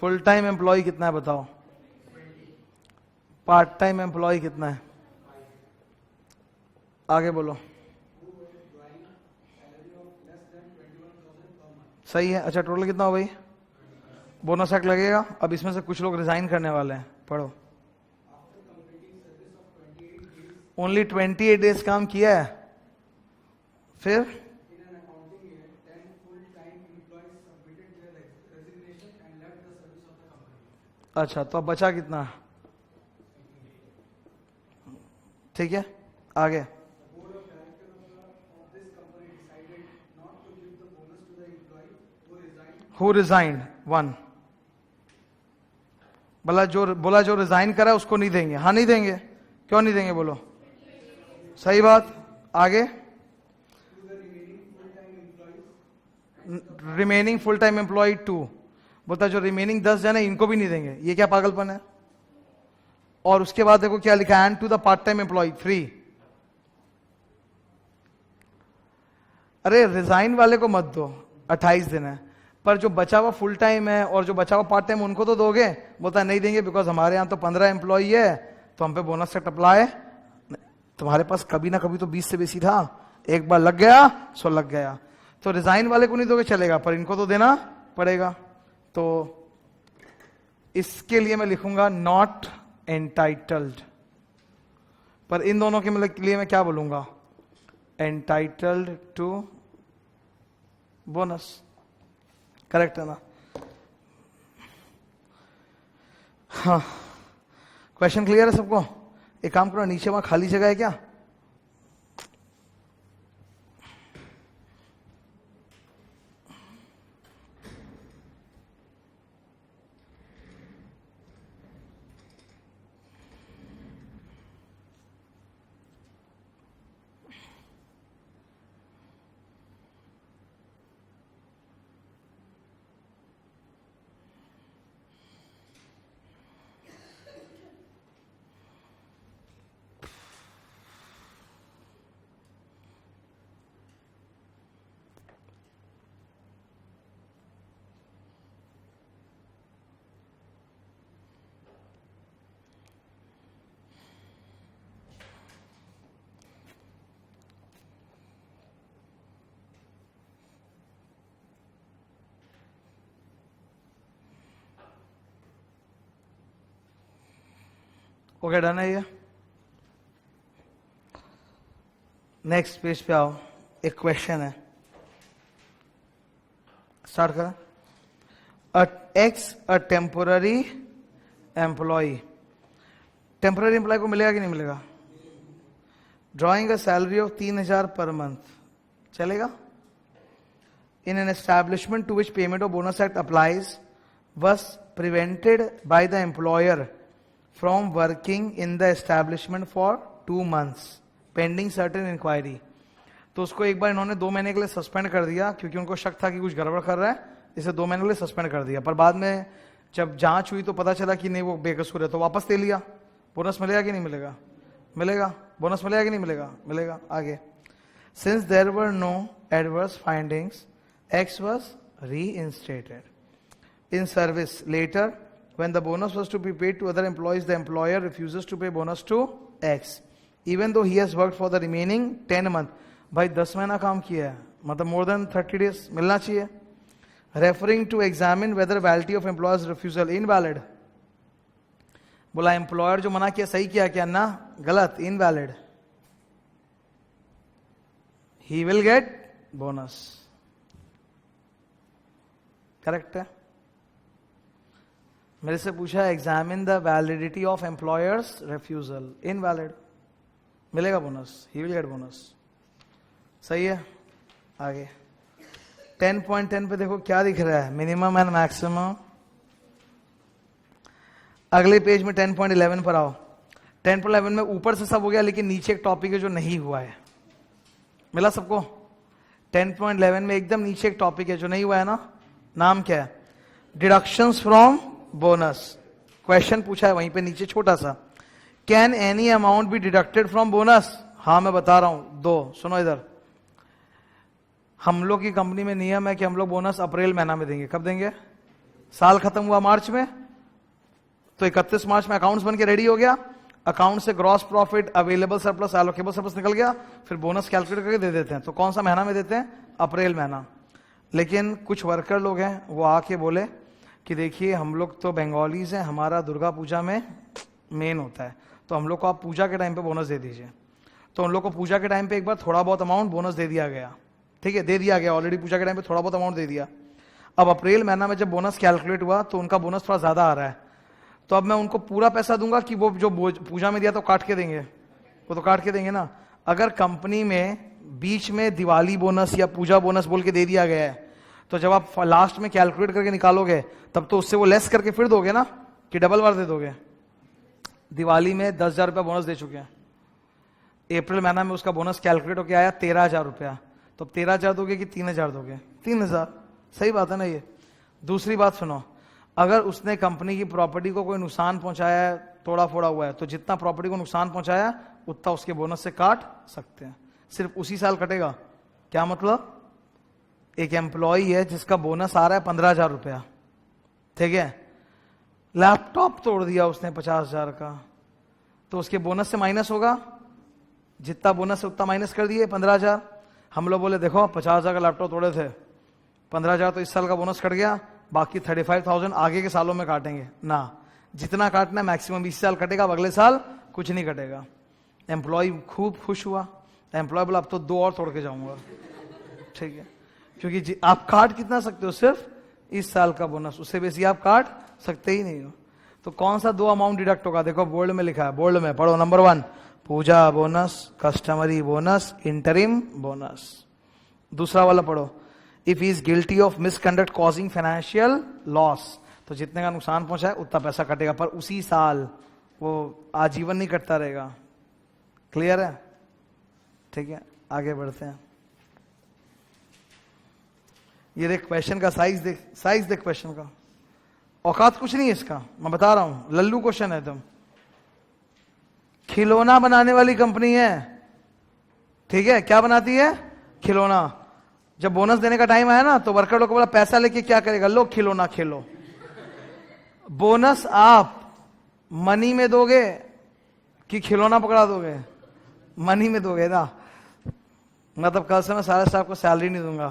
फुल टाइम एम्प्लॉय कितना है बताओ? पार्ट टाइम एम्प्लॉय कितना है? आगे बोलो। सही है। अच्छा टोटल कितना हो भाई? बोनस एक्ट लगेगा। अब इसमें से कुछ लोग रिजाइन करने वाले हैं, पढ़ो। ओनली 28 डेज काम किया है, फिर अच्छा तो अब बचा कितना? ठीक है आगे। Who resigned? वन। बोला जो रिजाइन करा उसको नहीं देंगे। हाँ नहीं देंगे। क्यों नहीं देंगे बोलो? सही बात। आगे। रिमेनिंग फुल टाइम एम्प्लॉय 2 बोलता जो रिमेनिंग 10 जन है इनको भी नहीं देंगे। ये क्या पागलपन है? और उसके बाद देखो क्या लिखा है, and to the part time employ 3। अरे रिजाइन वाले को मत दो, 28 दिन है, पर जो बचा हुआ फुल टाइम है और जो बचा हुआ पार्ट टाइम उनको तो दोगे। बोलता नहीं देंगे बिकॉज हमारे यहाँ तो 15 एम्प्लॉय है तो हम पे बोनस सेट अप्लाई। तुम्हारे पास कभी ना कभी तो 20 से बेसी था, एक बार लग गया सो लग गया। तो रिजाइन वाले को नहीं दोगे चलेगा, पर इनको तो देना पड़ेगा। तो इसके लिए मैं लिखूंगा नॉट एंटाइटल्ड, पर इन दोनों के लिए मैं क्या बोलूंगा? Entitled to bonus. करेक्ट है ना? हाँ क्वेश्चन क्लियर है सबको? एक काम करो, नीचे वहां खाली जगह है क्या? ओके डन है ये। नेक्स्ट पेज पे आओ, एक क्वेश्चन है, स्टार्ट करें। अ टेम्पोररी एम्प्लॉय, टेम्पोररी एम्प्लॉय को मिलेगा कि नहीं मिलेगा? Drawing a salary of 3000 per month, चलेगा? In an establishment to which payment of bonus act applies was prevented by the employer from working in the establishment for 2 months pending certain inquiry। तो उसको एक बार इन्होंने 2 महीने के लिए suspend कर दिया क्योंकि उनको शक था कि कुछ गड़बड़ कर रहा है, इसे 2 महीने के लिए सस्पेंड कर दिया। पर बाद में जब जांच हुई तो पता चला कि नहीं वो बेकसूर है, तो वापस ले लिया। बोनस मिलेगा कि नहीं मिलेगा? मिलेगा। बोनस मिलेगा कि नहीं मिलेगा? मिलेगा। आगे, since there were no adverse findings X was reinstated in service later when the bonus was to be paid to other employees, the employer refuses to pay bonus to X even though he has worked for the remaining 10 months। भाई 10 महीना काम किया है, मतलब more than 30 days मिलना चाहिए। referring to examine whether validity of employer's refusal invalid। बोला employer जो मना किया सही किया क्या? ना, गलत, invalid। he will get bonus। Correct है। मेरे से पूछा examine the validity of employer's refusal, invalid, मिलेगा bonus, he will get bonus. सही है। आगे 10.10 पे देखो क्या दिख रहा है, मिनिमम एंड मैक्सिमम। अगले पेज में 10.11 पर आओ। 10.11 में ऊपर से सब हो गया लेकिन नीचे एक टॉपिक है जो नहीं हुआ है, मिला सबको? 10.11 में एकदम नीचे एक टॉपिक है जो नहीं हुआ है ना, नाम क्या है? Deductions from bonus. क्वेश्चन पूछा है वहीं पे नीचे छोटा सा, can any amount be deducted from bonus? हाँ मैं बता रहा हूं, 2 सुनो इधर। हम लोग की कंपनी में नियम है कि हम लोग बोनस अप्रैल महीना में देंगे। कब देंगे? साल खत्म हुआ मार्च में, तो 31 मार्च में अकाउंट्स बन के रेडी हो गया, अकाउंट से gross profit, available surplus, allocable surplus निकल गया, फिर बोनस कैलकुलेट करके दे देते हैं। तो कौन सा महीना में देते हैं? अप्रैल महीना। लेकिन कुछ वर्कर लोग हैं, वो आके बोले कि देखिए हम लोग तो बंगालीज हैं, हमारा दुर्गा पूजा में मेन होता है, तो हम लोग को आप पूजा के टाइम पे बोनस दे दीजिए। तो उन लोग को पूजा के टाइम पे एक बार थोड़ा बहुत अमाउंट बोनस दे दिया गया, ठीक है, दे दिया गया ऑलरेडी, पूजा के टाइम पे थोड़ा बहुत अमाउंट दे दिया। अब अप्रैल महीना में जब बोनस कैलकुलेट हुआ तो उनका बोनस थोड़ा ज्यादा आ रहा है, तो अब मैं उनको पूरा पैसा दूंगा कि वो जो पूजा में दिया तो काट के देंगे? वो तो काट के देंगे ना। अगर कंपनी में बीच में दिवाली बोनस या पूजा बोनस बोल के दे दिया गया है, तो जब आप लास्ट में कैलकुलेट करके निकालोगे तब तो उससे वो लेस करके फिर दोगे ना, कि डबल बार दे दोगे? दिवाली में 10,000 रुपया बोनस दे चुके हैं, अप्रैल महीना में उसका बोनस कैलकुलेट होकर आया 13,000 रुपया, तो 13,000 दोगे कि 3,000 दोगे? 3,000। सही बात है ना ये। दूसरी बात सुनो, अगर उसने कंपनी की प्रॉपर्टी को कोई नुकसान पहुंचाया है, तोड़ा फोड़ा हुआ है, तो जितना प्रॉपर्टी को नुकसान पहुंचाया उतना उसके बोनस से काट सकते हैं, सिर्फ उसी साल कटेगा। क्या मतलब? एक एम्प्लॉई है जिसका बोनस आ रहा है 15,000 रुपया, ठीक है, लैपटॉप तोड़ दिया उसने 50,000 का, तो उसके बोनस से माइनस होगा, जितना बोनस है उतना माइनस कर दिए 15,000। हम लोग बोले देखो 50,000 का लैपटॉप तोड़े थे, 15,000 तो इस साल का बोनस कट गया, बाकी 35,000 आगे के सालों में काटेंगे ना। जितना काटना है मैक्सिमम 20 साल कटेगा, अब अगले साल कुछ नहीं कटेगा। एम्प्लॉय खूब खुश हुआ, एम्प्लॉय बोला अब तो 2 और तोड़ के जाऊंगा, ठीक है, क्योंकि आप काट कितना सकते हो? सिर्फ इस साल का बोनस, उससे बेसी आप काट सकते ही नहीं हो। तो कौन सा 2 अमाउंट डिडक्ट होगा? देखो बोल्ड में लिखा है, बोल्ड में पढ़ो। Number 1 Puja bonus, customary bonus, interim bonus. दूसरा वाला पढ़ो, if is guilty of misconduct causing financial loss, तो जितने का नुकसान पहुंचा है उतना पैसा कटेगा, पर उसी साल, वो आजीवन नहीं कटता रहेगा। क्लियर है? ठीक है, आगे बढ़ते हैं। ये देख क्वेश्चन का साइज देख, साइज देख क्वेश्चन का, औकात कुछ नहीं है इसका, मैं बता रहा हूं, लल्लू क्वेश्चन है एकदम। खिलौना बनाने वाली कंपनी है, ठीक है, क्या बनाती है? खिलौना। जब बोनस देने का टाइम आया ना, तो वर्कर लोग को बोला पैसा लेके क्या करेगा? लो खिलौना खेलो। बोनस आप मनी में दोगे कि खिलौना पकड़ा दोगे? मनी में दोगे ना। मतलब कल से मैं सारे स्टाफ को सैलरी नहीं दूंगा,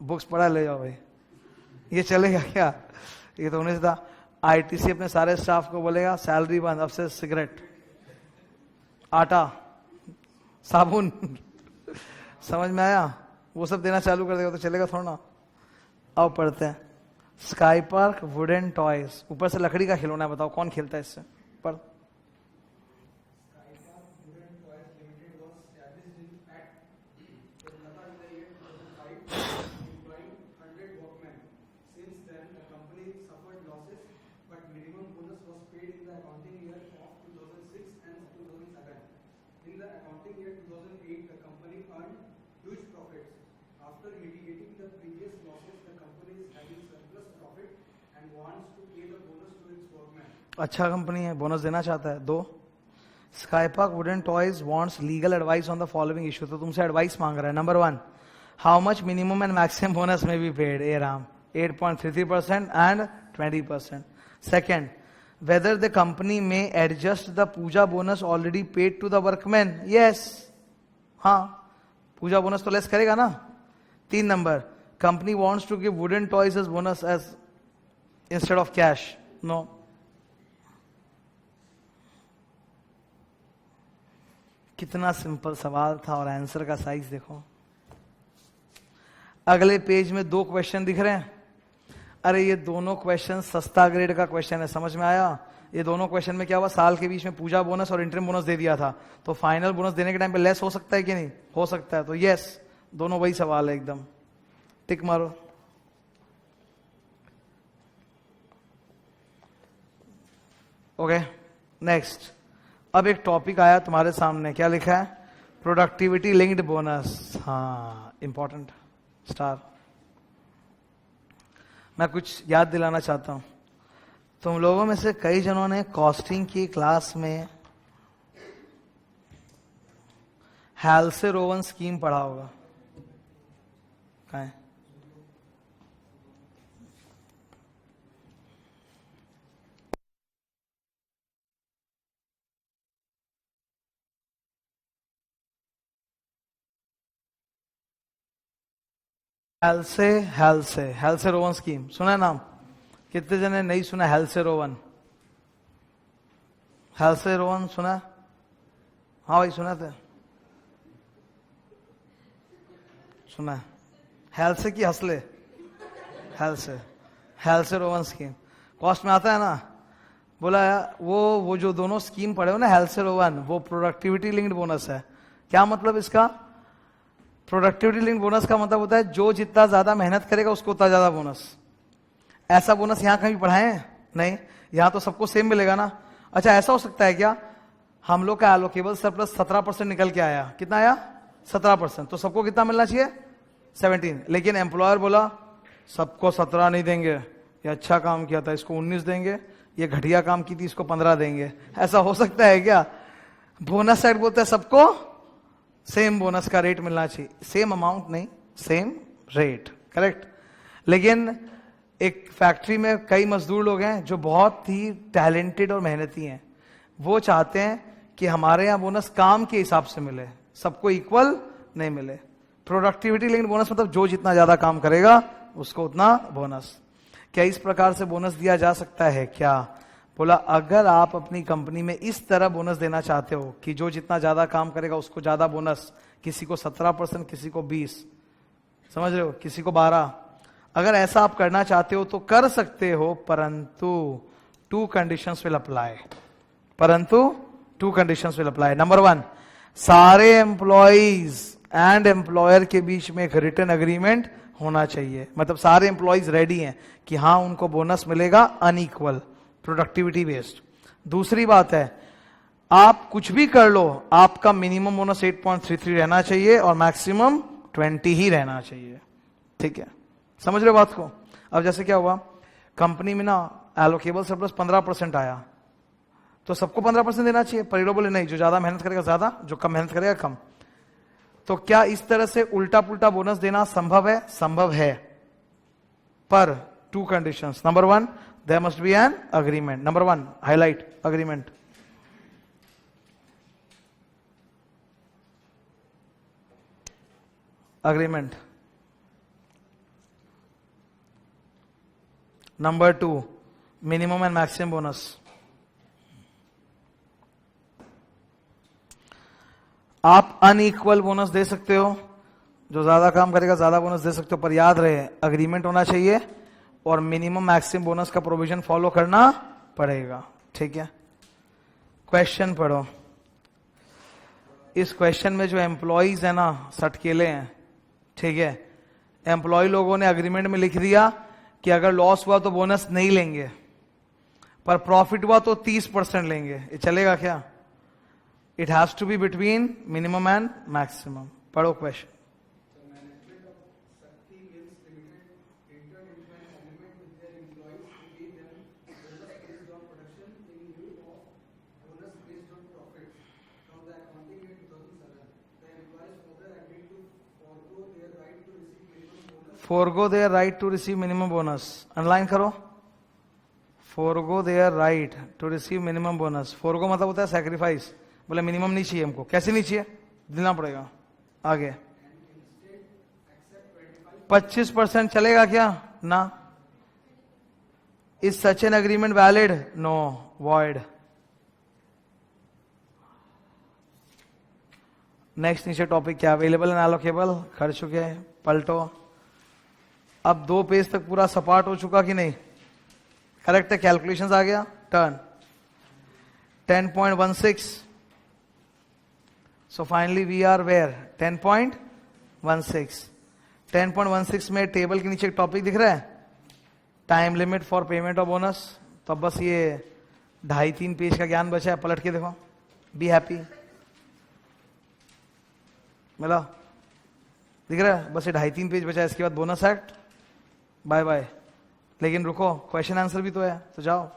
बुक्स पढ़ा ले जाओ भाई, ये चलेगा क्या? ये तो होने से था। आईटीसी अपने सारे स्टाफ को बोलेगा सैलरी बंद, अब से सिगरेट, आटा, साबुन समझ में आया? वो सब देना चालू कर देगा तो चलेगा थोड़ा ना। अब पढ़ते हैं, स्काई पार्क वुडन टॉयज, ऊपर से लकड़ी का खिलौना है, बताओ कौन खेलता है इससे? पढ़। अच्छा कंपनी है, बोनस देना चाहता है। 2 sky park wooden toys wants legal advice on the following issue, तो तुमसे एडवाइस मांग रहा है। Number 1, how much minimum and maximum bonus may be paid? ए राम, 8.33% and 20%। Second, whether the company may adjust the Puja bonus already paid to the workman? Yes, हाँ, Puja bonus तो less करेगा ना। 3 number, company wants to give wooden toys as bonus as instead of cash? No. कितना simple सवाल था और answer का size देखो। अगले पेज में 2 क्वेश्चन दिख रहे हैं। अरे ये दोनों क्वेश्चन सस्ता ग्रेड का क्वेश्चन है, समझ में आया? ये दोनों क्वेश्चन में क्या हुआ, साल के बीच में पूजा बोनस और इंटरिम बोनस दे दिया था, तो फाइनल बोनस देने के टाइम पे लेस हो सकता है कि नहीं? हो सकता है। तो यस, दोनों वही सवाल है एकदम, टिक मारो। Okay, next. अब एक टॉपिक आया तुम्हारे सामने, क्या लिखा है? Productivity linked bonus. हाँ, इंपॉर्टेंट स्टार। मैं कुछ याद दिलाना चाहता हूं, तुम लोगों में से कई जनों ने कॉस्टिंग की क्लास में हैल्से रोवन स्कीम पढ़ा होगा। कहाँ है? हेल्से रोवन स्कीम सुना है नाम? कितने जने नहीं सुना हेल्से रोवन सुना? हाँ भाई सुना था, सुना हेल्से की हंसले, हेल्से रोवन स्कीम कॉस्ट में आता है ना। बोला वो जो दोनों स्कीम पढ़े हो ना हेल्से रोवन, वो प्रोडक्टिविटी लिंक्ड बोनस है। क्या मतलब इसका? प्रोडक्टिविटी लिंक्ड बोनस का मतलब होता है जो जितना ज्यादा मेहनत करेगा उसको उतना ज्यादा बोनस। ऐसा बोनस यहां कहीं पढ़ाए हैं? नहीं, यहां तो सबको सेम मिलेगा ना। अच्छा ऐसा हो सकता है क्या, हम लोग का एलोकेबल सरप्लस 17% निकल के आया, कितना आया? 17%, तो सबको कितना मिलना चाहिए? 17। लेकिन एम्प्लॉयर बोला सबको 17 नहीं देंगे, ये अच्छा काम किया था इसको 19 देंगे, ये घटिया काम की थी इसको 15 देंगे। ऐसा हो सकता है क्या? बोनस साइड बोलता है सबको सेम बोनस का रेट मिलना चाहिए, सेम अमाउंट नहीं, सेम रेट, करेक्ट। लेकिन एक फैक्ट्री में कई मजदूर लोग हैं जो बहुत ही टैलेंटेड और मेहनती हैं, वो चाहते हैं कि हमारे यहाँ बोनस काम के हिसाब से मिले, सबको इक्वल नहीं मिले। प्रोडक्टिविटी लिंक्ड बोनस मतलब जो जितना ज्यादा काम करेगा उसको उतना बोनस। क्या इस प्रकार से बोनस दिया जा सकता है क्या? बोला अगर आप अपनी कंपनी में इस तरह बोनस देना चाहते हो कि जो जितना ज्यादा काम करेगा उसको ज्यादा बोनस, किसी को 17%, किसी को 20, समझ रहे हो, किसी को 12, अगर ऐसा आप करना चाहते हो तो कर सकते हो, परंतु 2 कंडीशंस विल अप्लाई। नंबर 1, सारे एम्प्लॉइज एंड एम्प्लॉयर के बीच में एक रिटन एग्रीमेंट होना चाहिए, मतलब सारे एम्प्लॉइज रेडी हैं कि हाँ उनको बोनस मिलेगा अनइक्वल, प्रोडक्टिविटी बेस्ड। दूसरी बात है, आप कुछ भी कर लो, आपका मिनिमम बोनस 8.33 रहना चाहिए और मैक्सिमम 20 ही रहना चाहिए, ठीक है? समझ रहे हो बात को? अब जैसे क्या हुआ, कंपनी में ना एलोकेबल सरप्लस 15% आया, तो सबको 15% देना चाहिए। परिडो बोले नहीं, जो ज्यादा मेहनत करेगा ज्यादा, जो कम मेहनत करेगा कम। तो क्या इस तरह से उल्टा पुल्टा बोनस देना संभव है? संभव है, पर 2 conditions. Number 1, there must be an agreement. Number 1, highlight agreement. Agreement. Number 2, minimum and maximum bonus. आप अनइक्वल बोनस दे सकते हो, जो ज्यादा काम करेगा ज्यादा बोनस दे सकते हो, पर याद रहे अग्रीमेंट होना चाहिए और मिनिमम मैक्सिमम बोनस का प्रोविजन फॉलो करना पड़ेगा, ठीक है? क्वेश्चन पढ़ो। इस क्वेश्चन में जो एम्प्लॉइज है ना सटकेले हैं, ठीक है? एम्प्लॉय लोगों ने अग्रीमेंट में लिख दिया कि अगर लॉस हुआ तो बोनस नहीं लेंगे, पर प्रॉफिट हुआ तो 30% लेंगे। ये चलेगा क्या? It has to be between minimum and maximum. पढ़ो question. Forgo their right to receive minimum bonus. Underline करो। Forgo their right to receive minimum bonus. Forgo मतलब होता है सैक्रिफाइस। बोले मिनिमम नहीं चाहिए हमको, कैसे नहीं चाहिए? देना पड़ेगा। आगे 25% चलेगा क्या? ना। Is such an agreement valid? No, void. Next नीचे टॉपिक क्या? अवेलेबल एंड एलोकेबल कर चुके हैं, पलटो। अब 2 पेज तक पूरा सपाट हो चुका कि नहीं? करेक्ट है, कैलकुलेशंस आ गया। Turn 10.16। So finally we are where 10.16। 10.16 में टेबल के नीचे एक टॉपिक दिख रहा है, time limit for payment of bonus. तो अब बस ये 2.5-3 पेज का ज्ञान बचा है, पलट के देखो। बी हैप्पी, मिला? दिख रहा है? बस ये 2.5-3 पेज बचा है, इसके बाद बोनस एक्ट, बाय बाय। लेकिन रुको, क्वेश्चन आंसर भी तो है, तो जाओ।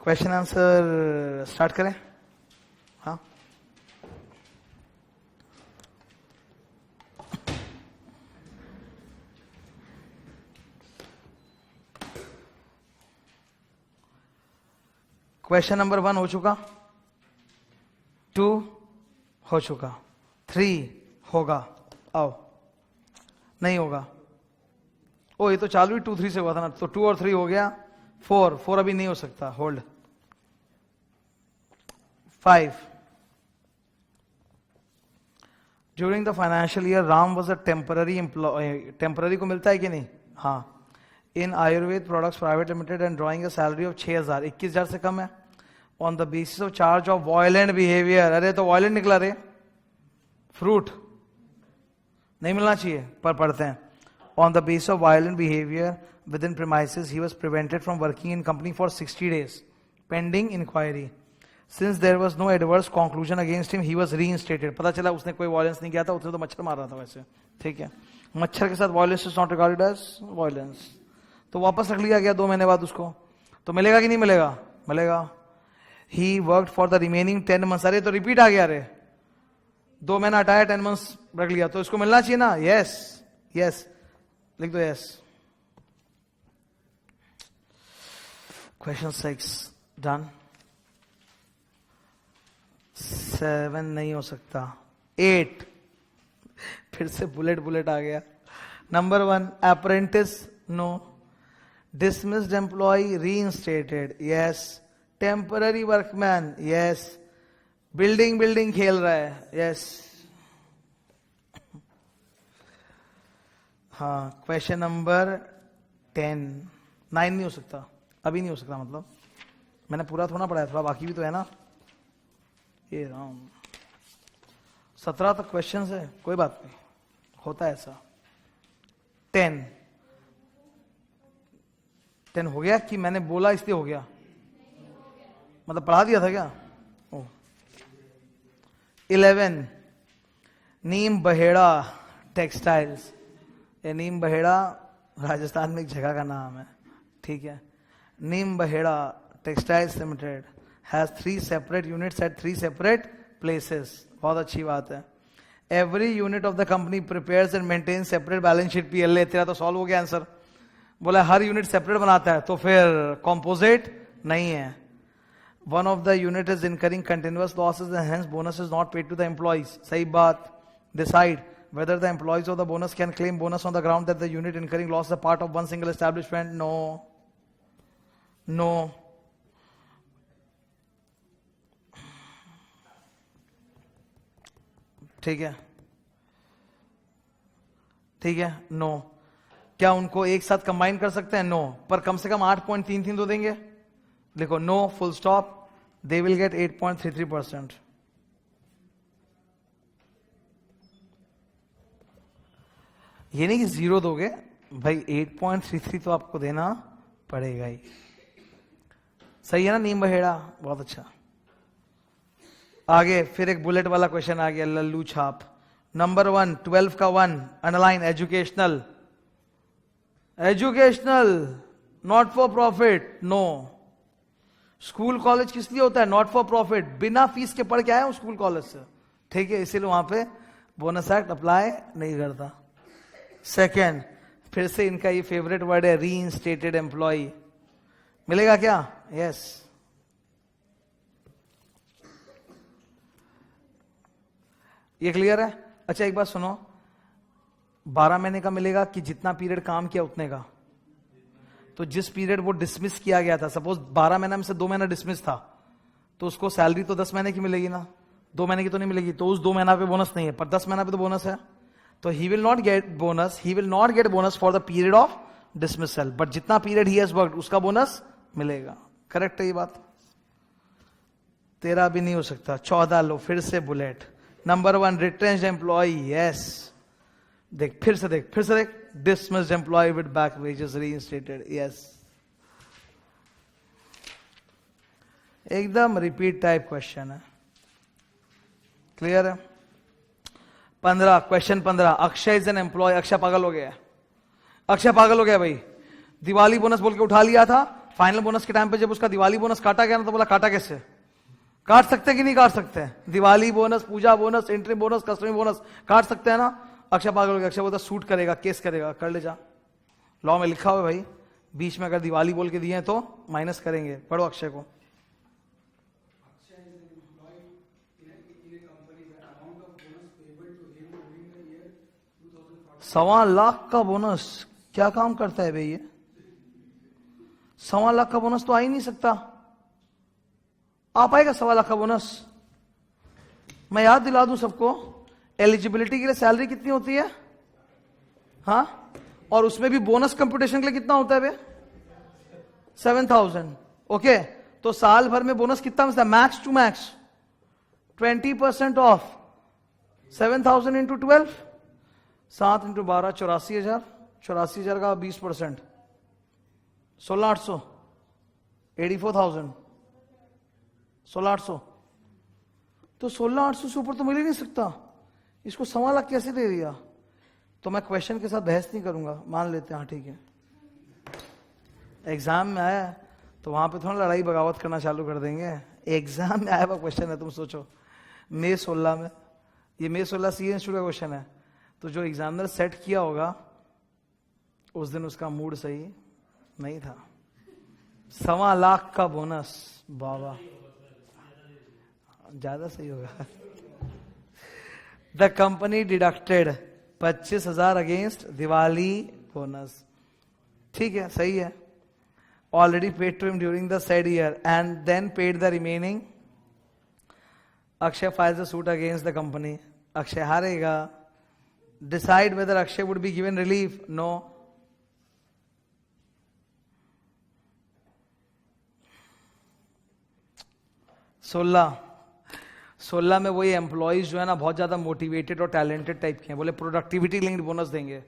क्वेश्चन आंसर स्टार्ट करें? हाँ, क्वेश्चन नंबर 1 हो चुका। 2 हो चुका, 3 होगा, आओ, नहीं होगा, ओ ये तो चालू ही 2 3 से हुआ था ना, तो 2 और 3 हो गया, 4 अभी नहीं हो सकता, hold, 5 during the financial year Ram was a temporary employ, temporary को मिलता है कि नहीं, हाँ, in Ayurved products private limited and drawing a salary of 6,000, 21,000 से कम है, on the basis of charge of violent behaviour, अरे तो वायलेंट निकला रे, फ्रूट नहीं मिलना चाहिए पर पढ़ते हैं, on the basis of violent behaviour within premises he was prevented from working in company for 60 days pending inquiry, since there was no adverse conclusion against him he was reinstated, पता चला उसने कोई violence नहीं किया था, उसने तो मच्छर मार रहा था वैसे, ठीक है, मच्छर के साथ violence is not regarded as violence, तो वापस रख लिया गया 2 महीने बाद उसको, तो मिलेगा कि नहीं मिलेगा, मिलेगा, he worked for the remaining 10 months, अरे तो रिपीट आ गया, रे 2 महीना हटाया 10 months रख लिया, तो इसको मिलना चाहिए ना, यस यस लिख दो यस। क्वेश्चन 6 डन, 7 नहीं हो सकता, 8 फिर से बुलेट आ गया, number 1 apprentice no, dismissed employ reinstated yes, temporary workman yes, building खेल रहा है यस, हाँ, क्वेश्चन नंबर 10 9 नहीं हो सकता, अभी नहीं हो सकता, मतलब मैंने पूरा थोड़ा पढ़ाया, थोड़ा बाकी भी तो है ना, ये राम 17 तक क्वेश्चन है, कोई बात नहीं, होता है ऐसा, 10 हो गया कि मैंने बोला इसलिए हो गया, मतलब पढ़ा दिया था क्या, 11 नीम बहेड़ा टेक्सटाइल्स, ये नीम बहेड़ा राजस्थान में एक जगह का नाम है, ठीक है, Neem Baheda textiles limited has 3 separate units at 3 separate places, बहुत अच्छी बात है, every unit of the company prepares and maintain separate balance sheet PLA, तेरा तो सॉल्व हो गया आंसर, बोला हर यूनिट सेपरेट बनाता है, तो फिर कॉम्पोजिट नहीं है, one of the unit is incurring continuous losses and hence bonus is not paid to the employees, सही बात, decide whether the employees of the bonus can claim bonus on the ground that the unit incurring loss is a part of one single establishment, no, ठीक है no, क्या उनको एक साथ combine कर सकते हैं, नो, पर कम से कम 8.33 तो देंगे, देखो no full stop, they will get 8.33%, ये नहीं कि 0 दोगे भाई, 8.33 तो आपको देना पड़ेगा ही, सही है ना, नीम बहेड़ा, बहुत अच्छा, आगे फिर एक बुलेट वाला क्वेश्चन आ गया, लल्लू छाप, नंबर 1 12 का 1 underline, educational not for profit, no, school college किस लिए होता है, नॉट फॉर प्रॉफिट, बिना फीस के पढ़ के आए हूं स्कूल कॉलेज से, ठीक है, इसीलिए वहां पे बोनस एक्ट अप्लाई नहीं करता। सेकेंड, फिर से इनका ये फेवरेट वर्ड है, रीइंस्टेटेड एम्प्लॉय, मिलेगा क्या, यस, ये क्लियर है। अच्छा एक बात सुनो, 12 महीने का मिलेगा कि जितना पीरियड काम किया उतने का, तो जिस पीरियड वो डिसमिस किया गया था, सपोज 12 महीने में से 2 महीना डिसमिस था, तो उसको सैलरी तो 10 महीने की मिलेगी ना, 2 महीने की तो नहीं मिलेगी, तो उस 2 महीना पे बोनस नहीं है, पर 10 महीना पे तो बोनस है, तो he will not gate bonus for the period of dismissal, but जितना पीरियड ही हैज वर्कड उसका बोनस मिलेगा। करेक्ट है ये बात, 13 भी नहीं हो सकता। 14 लो, फिर से bullet, number 1 retrenched employ, yes, देख फिर से देख dismissed employ with back wages reinstated, yes, एकदम रिपीट टाइप क्वेश्चन है, क्लियर है। 15, question 15, Akshay is an employ, Akshay पागल हो गया, अक्षय पागल हो गया भाई, दिवाली बोनस बोल के उठा लिया था, फाइनल बोनस के टाइम पे जब उसका दिवाली बोनस काटा गया ना, तो बोला काटा कैसे, काट सकते कि नहीं काट सकते, Diwali bonus, Puja bonus, entry bonus, customer bonus काट सकते हैं ना। अक्षय पागल हो गया, अक्षय बोलता सूट करेगा, केस करेगा, कर ले जा, लॉ में लिखा हुआ है भाई, बीच में अगर दिवाली बोल के दिए हैं तो माइनस करेंगे, पढ़ो अक्षय को। 1.25 लाख का बोनस क्या काम करता है भाई ये? 1.25 लाख का बोनस तो आ ही नहीं सकता। आ पाएगा 1.25 लाख का बोनस? मैं याद दिला दूं सबको, एलिजिबिलिटी के लिए सैलरी कितनी होती है? हाँ, और उसमें भी बोनस कंप्यूटेशन के लिए कितना होता है बे? 7,000। ओके, तो साल भर में बोनस कितना मिलता है? Max to max 20% of 7,000 into 12, 7 into 12 84,000, 84,000 का 20% 16,800, 84,000, 16,800। तो 16,800 से ऊपर तो मिल ही नहीं सकता। इसको 1.25 लाख कैसे दे दिया? तो मैं क्वेश्चन के साथ बहस नहीं करूंगा, मान लेते हैं हाँ ठीक है। एग्जाम में आया तो वहां पे थोड़ा लड़ाई बगावत करना चालू कर देंगे। एग्जाम में आया हुआ क्वेश्चन है, तुम सोचो मई 16 में, ये मई 16 सीए इंस्टीट्यूट का क्वेश्चन है। तो जो एग्जामिनर सेट किया होगा उस दिन उसका मूड सही नहीं था। 1.25 लाख का बोनस, बाबा ज्यादा सही होगा। The company deducted 25,000 against Diwali bonus. ठीक है, सही है। Already paid to him during the said year and then paid the remaining. Akshay files the suit against the company. Akshay हारेगा। Decide whether Akshay would be given relief. No. सोलह में वही employees जो है ना बहुत ज्यादा मोटिवेटेड और टैलेंटेड टाइप के हैं, बोले प्रोडक्टिविटी लिंक्ड बोनस देंगे।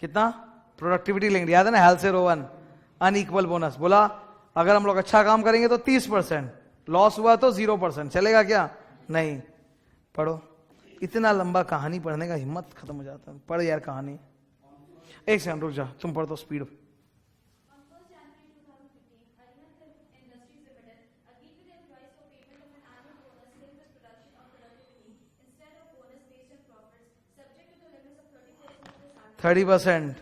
कितना प्रोडक्टिविटी लिंक्ड? याद है ना, हेल्थ से रोवन अनइक्वल बोनस। बोला अगर हम लोग अच्छा काम करेंगे तो 30%, लॉस हुआ तो 0%। चलेगा क्या? नहीं। पढ़ो। इतना लंबा कहानी पढ़ने का हिम्मत खत्म हो जाता है। पढ़ यार कहानी। एक सेकंड रुक जा, तुम पढ़ दो स्पीड। %30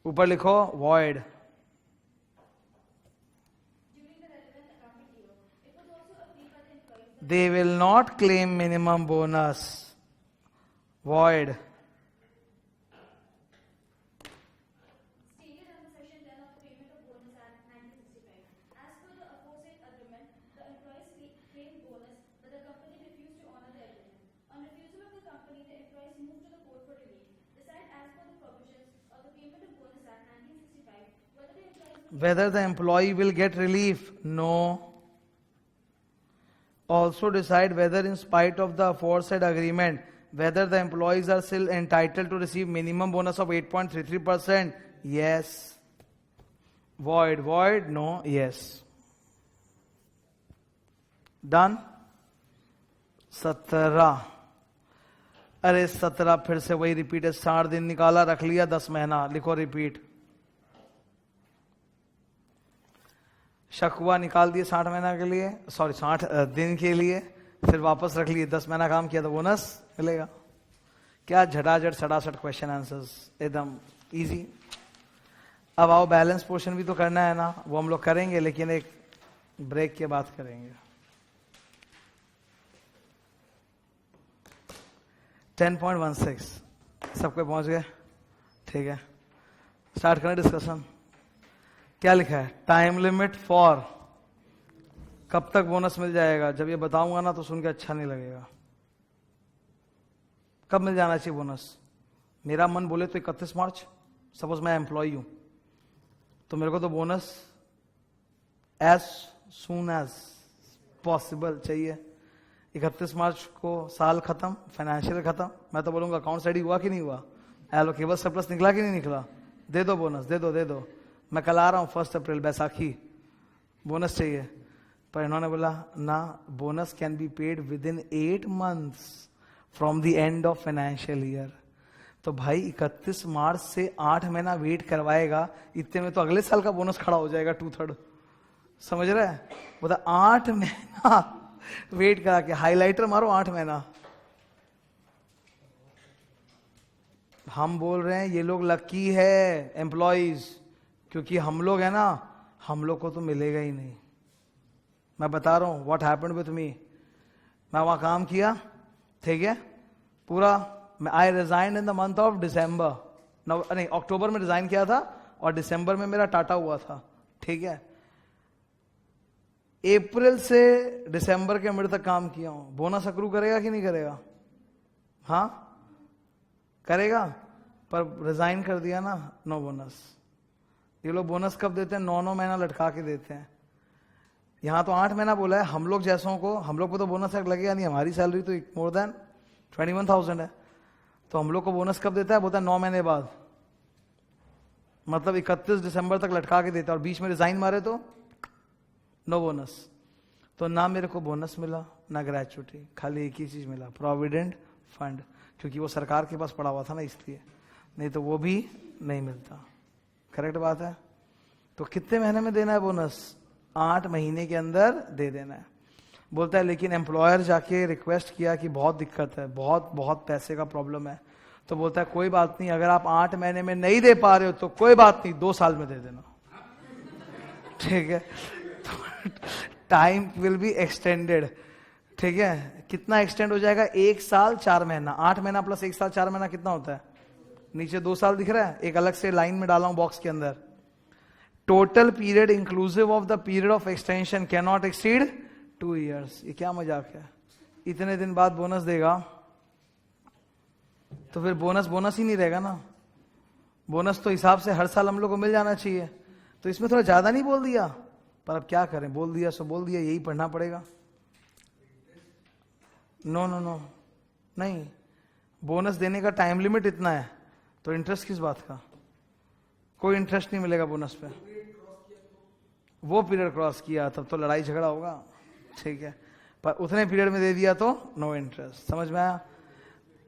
ऊपर लिखो void। They will not claim minimum bonus, void। Whether the employee will get relief? No. Also decide whether in spite of the aforesaid agreement, whether the employees are still entitled to receive minimum bonus of 8.33%? Yes. Void, void, no, yes. Done? 17। अरे 17 फिर से वही repeat है। 60 दिन निकाला, रख लिया 10 महीना, लिखो रिपीट। शकुआ निकाल दिए 60 महीना के लिए, सॉरी 60 दिन के लिए, फिर वापस रख लिए। 10 महीना काम किया तो बोनस मिलेगा। क्या झटाझट सड़ासट क्वेश्चन आंसर्स, एकदम इजी। अब आओ बैलेंस पोर्शन भी तो करना है ना, वो हम लोग करेंगे लेकिन एक ब्रेक के बाद करेंगे। 10.16 सबके पहुंच गए? ठीक है, स्टार्ट करें डिस्कशन। क्या लिखा है? टाइम लिमिट फॉर, कब तक बोनस मिल जाएगा? जब ये बताऊंगा ना तो सुन के अच्छा नहीं लगेगा। कब मिल जाना चाहिए बोनस? मेरा मन बोले तो 31 मार्च। सपोज मैं एम्प्लॉय हूं तो मेरे को तो bonus as soon as possible चाहिए। 31 मार्च को साल खत्म, फाइनेंशियल खत्म। मैं तो बोलूंगा अकाउंट साइड हुआ कि नहीं हुआ, एलोकेबल सरप्लस निकला कि नहीं निकला, दे दो बोनस, दे दो दे दो। मैं कल आ रहा हूं 1 अप्रैल बैसाखी, बोनस चाहिए। पर इन्होंने बोला ना, bonus can be paid with in 8 months from the end of financial year. तो भाई 31 मार्च से 8 महीना वेट करवाएगा, इतने में तो अगले साल का बोनस खड़ा हो जाएगा 2/3। समझ रहे हैं? बोला 8 महीना वेट करा के, हाईलाइटर मारो 8 महीना। हम बोल रहे हैं ये लोग लकी है एम्प्लॉइज, क्योंकि हम लोग है ना, हम लोग को तो मिलेगा ही नहीं। मैं बता रहा हूं व्हाट हैपेंड विथ मी। मैं वहां काम किया, ठीक है, पूरा I resign in the month of December, नहीं अक्टूबर में रिजाइन किया था और दिसंबर में मेरा टाटा हुआ था, ठीक है। अप्रैल से दिसंबर के मिड तक काम किया हूं, बोनस अक्रू करेगा कि नहीं करेगा? हाँ करेगा, पर रिजाइन कर दिया ना, नो बोनस। ये लोग बोनस कब देते हैं? 9 महीना लटका के देते हैं। यहां तो 8 महीना बोला है। हम लोग जैसों को, हम लोग को तो बोनस लगेगा नहीं, हमारी सैलरी तो मोर देन 21,000 है, तो हम लोग को बोनस कब देता है? बोलता है 9 महीने बाद, मतलब 31 दिसंबर तक लटका के देता है, और बीच में रिजाइन मारे तो नो बोनस। तो ना मेरे को बोनस मिला ना ग्रेचुटी, खाली एक ही चीज मिला, प्रोविडेंट फंड, क्योंकि वो सरकार के पास पड़ा हुआ था ना, इसलिए, नहीं तो वो भी नहीं मिलता। करेक्ट बात है। तो कितने महीने में देना है बोनस? 8 महीने के अंदर दे देना है। बोलता है लेकिन एम्प्लॉयर जाके रिक्वेस्ट किया कि बहुत दिक्कत है, बहुत बहुत पैसे का प्रॉब्लम है, तो बोलता है कोई बात नहीं, अगर आप 8 महीने में नहीं दे पा रहे हो तो कोई बात नहीं, 2 साल में दे देना, ठीक है। टाइम विल बी एक्सटेंडेड, ठीक है। कितना एक्सटेंड हो जाएगा? 1 साल 4 महीना। 8 महीना प्लस 1 साल 4 महीना कितना होता है? नीचे 2 साल दिख रहा है, एक अलग से लाइन में डाला हूं बॉक्स के अंदर। Total period inclusive of the period of extension can not exceed 2 years। ये क्या मजाक है? इतने दिन बाद बोनस देगा तो फिर बोनस ही नहीं रहेगा ना। बोनस तो हिसाब से हर साल हम लोग को मिल जाना चाहिए, तो इसमें थोड़ा ज्यादा नहीं बोल दिया, पर अब क्या करें, बोल दिया सो बोल दिया, यही पढ़ना पड़ेगा। नो नो नो नहीं, बोनस देने का टाइम लिमिट इतना है, तो इंटरेस्ट किस बात का? कोई इंटरेस्ट नहीं मिलेगा बोनस पे। वो पीरियड क्रॉस किया तब तो लड़ाई झगड़ा होगा, ठीक है, पर उतने पीरियड में दे दिया तो नो इंटरेस्ट। समझ में आया?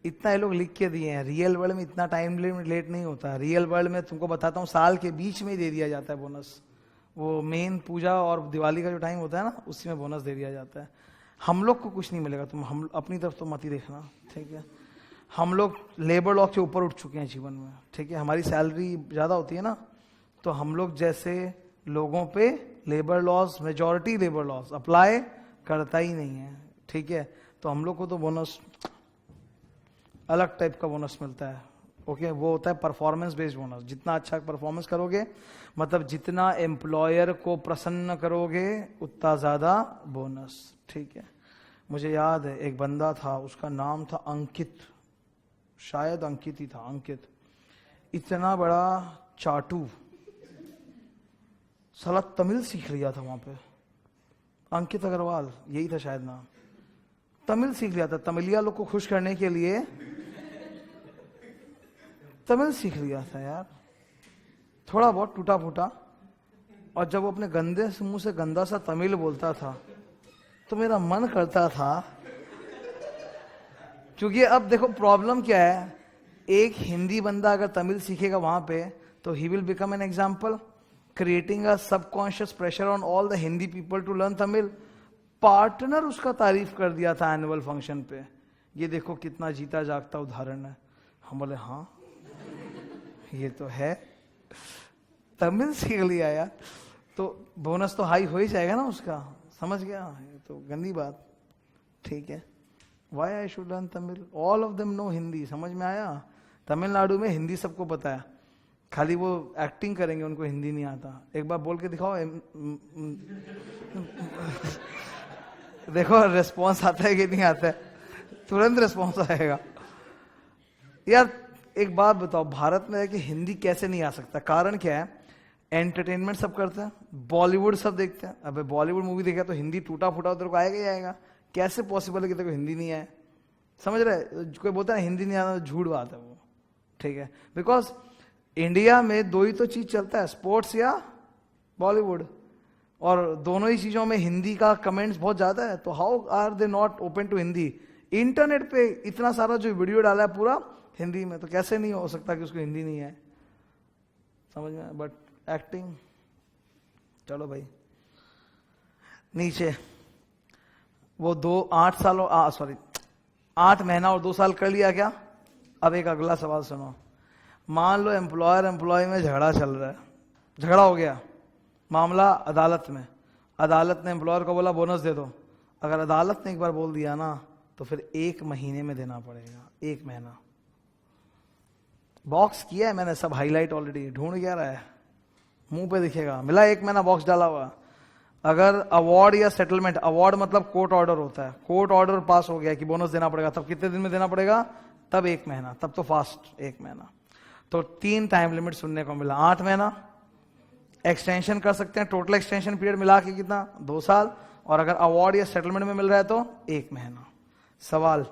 इतना ये लोग लिख के दिए हैं। रियल वर्ल्ड में इतना टाइम लेट नहीं होता। रियल वर्ल्ड में तुमको बताता हूँ, साल के बीच में ही दे दिया जाता है बोनस। वो मेन पूजा और दिवाली का जो टाइम होता है ना, उसी में बोनस दे दिया जाता है। हम लोग को कुछ नहीं मिलेगा, तुम हम अपनी तरफ तो मत ही देखना, ठीक है। हम लोग लेबर लॉ के ऊपर उठ चुके हैं जीवन में, ठीक है। हमारी सैलरी ज्यादा होती है ना, तो हम लोग जैसे लोगों पे labour laws, majority labour laws apply करता ही नहीं है, ठीक है। तो हम लोग को तो बोनस अलग टाइप का बोनस मिलता है, ओके। वो होता है परफॉर्मेंस बेस्ड बोनस। जितना अच्छा परफॉर्मेंस करोगे, मतलब जितना एम्प्लॉयर को प्रसन्न करोगे, उतना ज्यादा बोनस, ठीक है। मुझे याद है एक बंदा था, उसका नाम था अंकित, शायद अंकित ही था, अंकित। इतना बड़ा चाटू, साला तमिल सीख लिया था वहां पे, अंकित अग्रवाल यही था शायद नाम। तमिल सीख लिया था, तमिलिया लोग को खुश करने के लिए तमिल सीख लिया था यार, थोड़ा बहुत टूटा फूटा। और जब वो अपने गंदे मुंह से गंदा सा तमिल बोलता था, तो मेरा मन करता था, क्योंकि अब देखो प्रॉब्लम क्या है, एक हिंदी बंदा अगर तमिल सीखेगा वहां पे, तो he will become an example, creating a subconscious pressure on all the Hindi people to learn Tamil. Partner उसका तारीफ कर दिया था एनुअल फंक्शन पे, ये देखो कितना जीता जागता उदाहरण है। हम बोले हाँ ये तो है, तमिल सीख लिया यार, तो बोनस तो हाई हो ही जाएगा ना उसका। समझ गया? ये तो गंदी बात, ठीक है। Why I should learn Tamil? All of them no Hindi. समझ में आया? तमिलनाडु में हिंदी सबको पता है, खाली वो एक्टिंग करेंगे, उनको हिंदी नहीं आता। एक बार बोल के दिखाओ, देखो रिस्पॉन्स आता है कि नहीं आता है, तुरंत रिस्पॉन्स आएगा। यार एक बात बताओ, भारत में है कि हिंदी कैसे नहीं आ सकता? कारण क्या है? एंटरटेनमेंट सब करते हैं, बॉलीवुड सब देखते हैं। अबे बॉलीवुड मूवी देखा तो हिंदी टूटा फूटा तेरे को आएगा ही आएगा। कैसे पॉसिबल है कि तेरे को हिंदी नहीं आए? समझ रहे? कोई बोलता है हिंदी नहीं आता, झूठ बात है वो, ठीक है। बिकॉज इंडिया में 2 ही तो चीज चलता है, स्पोर्ट्स या बॉलीवुड, और दोनों ही चीजों में हिंदी का कमेंट्स बहुत ज्यादा है। तो how are they not open to Hindi? Internet पे इतना सारा जो वीडियो डाला है पूरा हिंदी में, तो कैसे नहीं हो सकता कि उसको हिंदी नहीं है? समझ में? बट एक्टिंग, चलो भाई नीचे। वो 8 महीना और 2 साल कर लिया क्या? अब एक अगला सवाल सुनो। मान लो एम्प्लॉयर एम्प्लॉय में झगड़ा चल रहा है, झगड़ा हो गया, मामला अदालत में, अदालत ने एम्प्लॉयर को बोला बोनस दे दो। अगर अदालत ने एक बार बोल दिया ना, तो फिर 1 महीने में देना पड़ेगा, 1 महीना। बॉक्स किया है मैंने, सब हाईलाइट ऑलरेडी, ढूंढ क्या रहा है, मुंह पे दिखेगा, मिला 1 महीना बॉक्स डाला हुआ। अगर अवार्ड या सेटलमेंट, अवार्ड मतलब कोर्ट ऑर्डर होता है, कोर्ट ऑर्डर पास हो गया कि बोनस देना पड़ेगा, तब कितने दिन में देना पड़ेगा, तब 1 महीना, तब तो फास्ट 1 महीना। तो 3 टाइम लिमिट सुनने को मिला, 8 महीना। एक्सटेंशन कर सकते हैं, टोटल एक्सटेंशन पीरियड मिला के कितना, 2 साल। और अगर अवार्ड या सेटलमेंट में मिल रहा है तो 1 महीना। सवाल,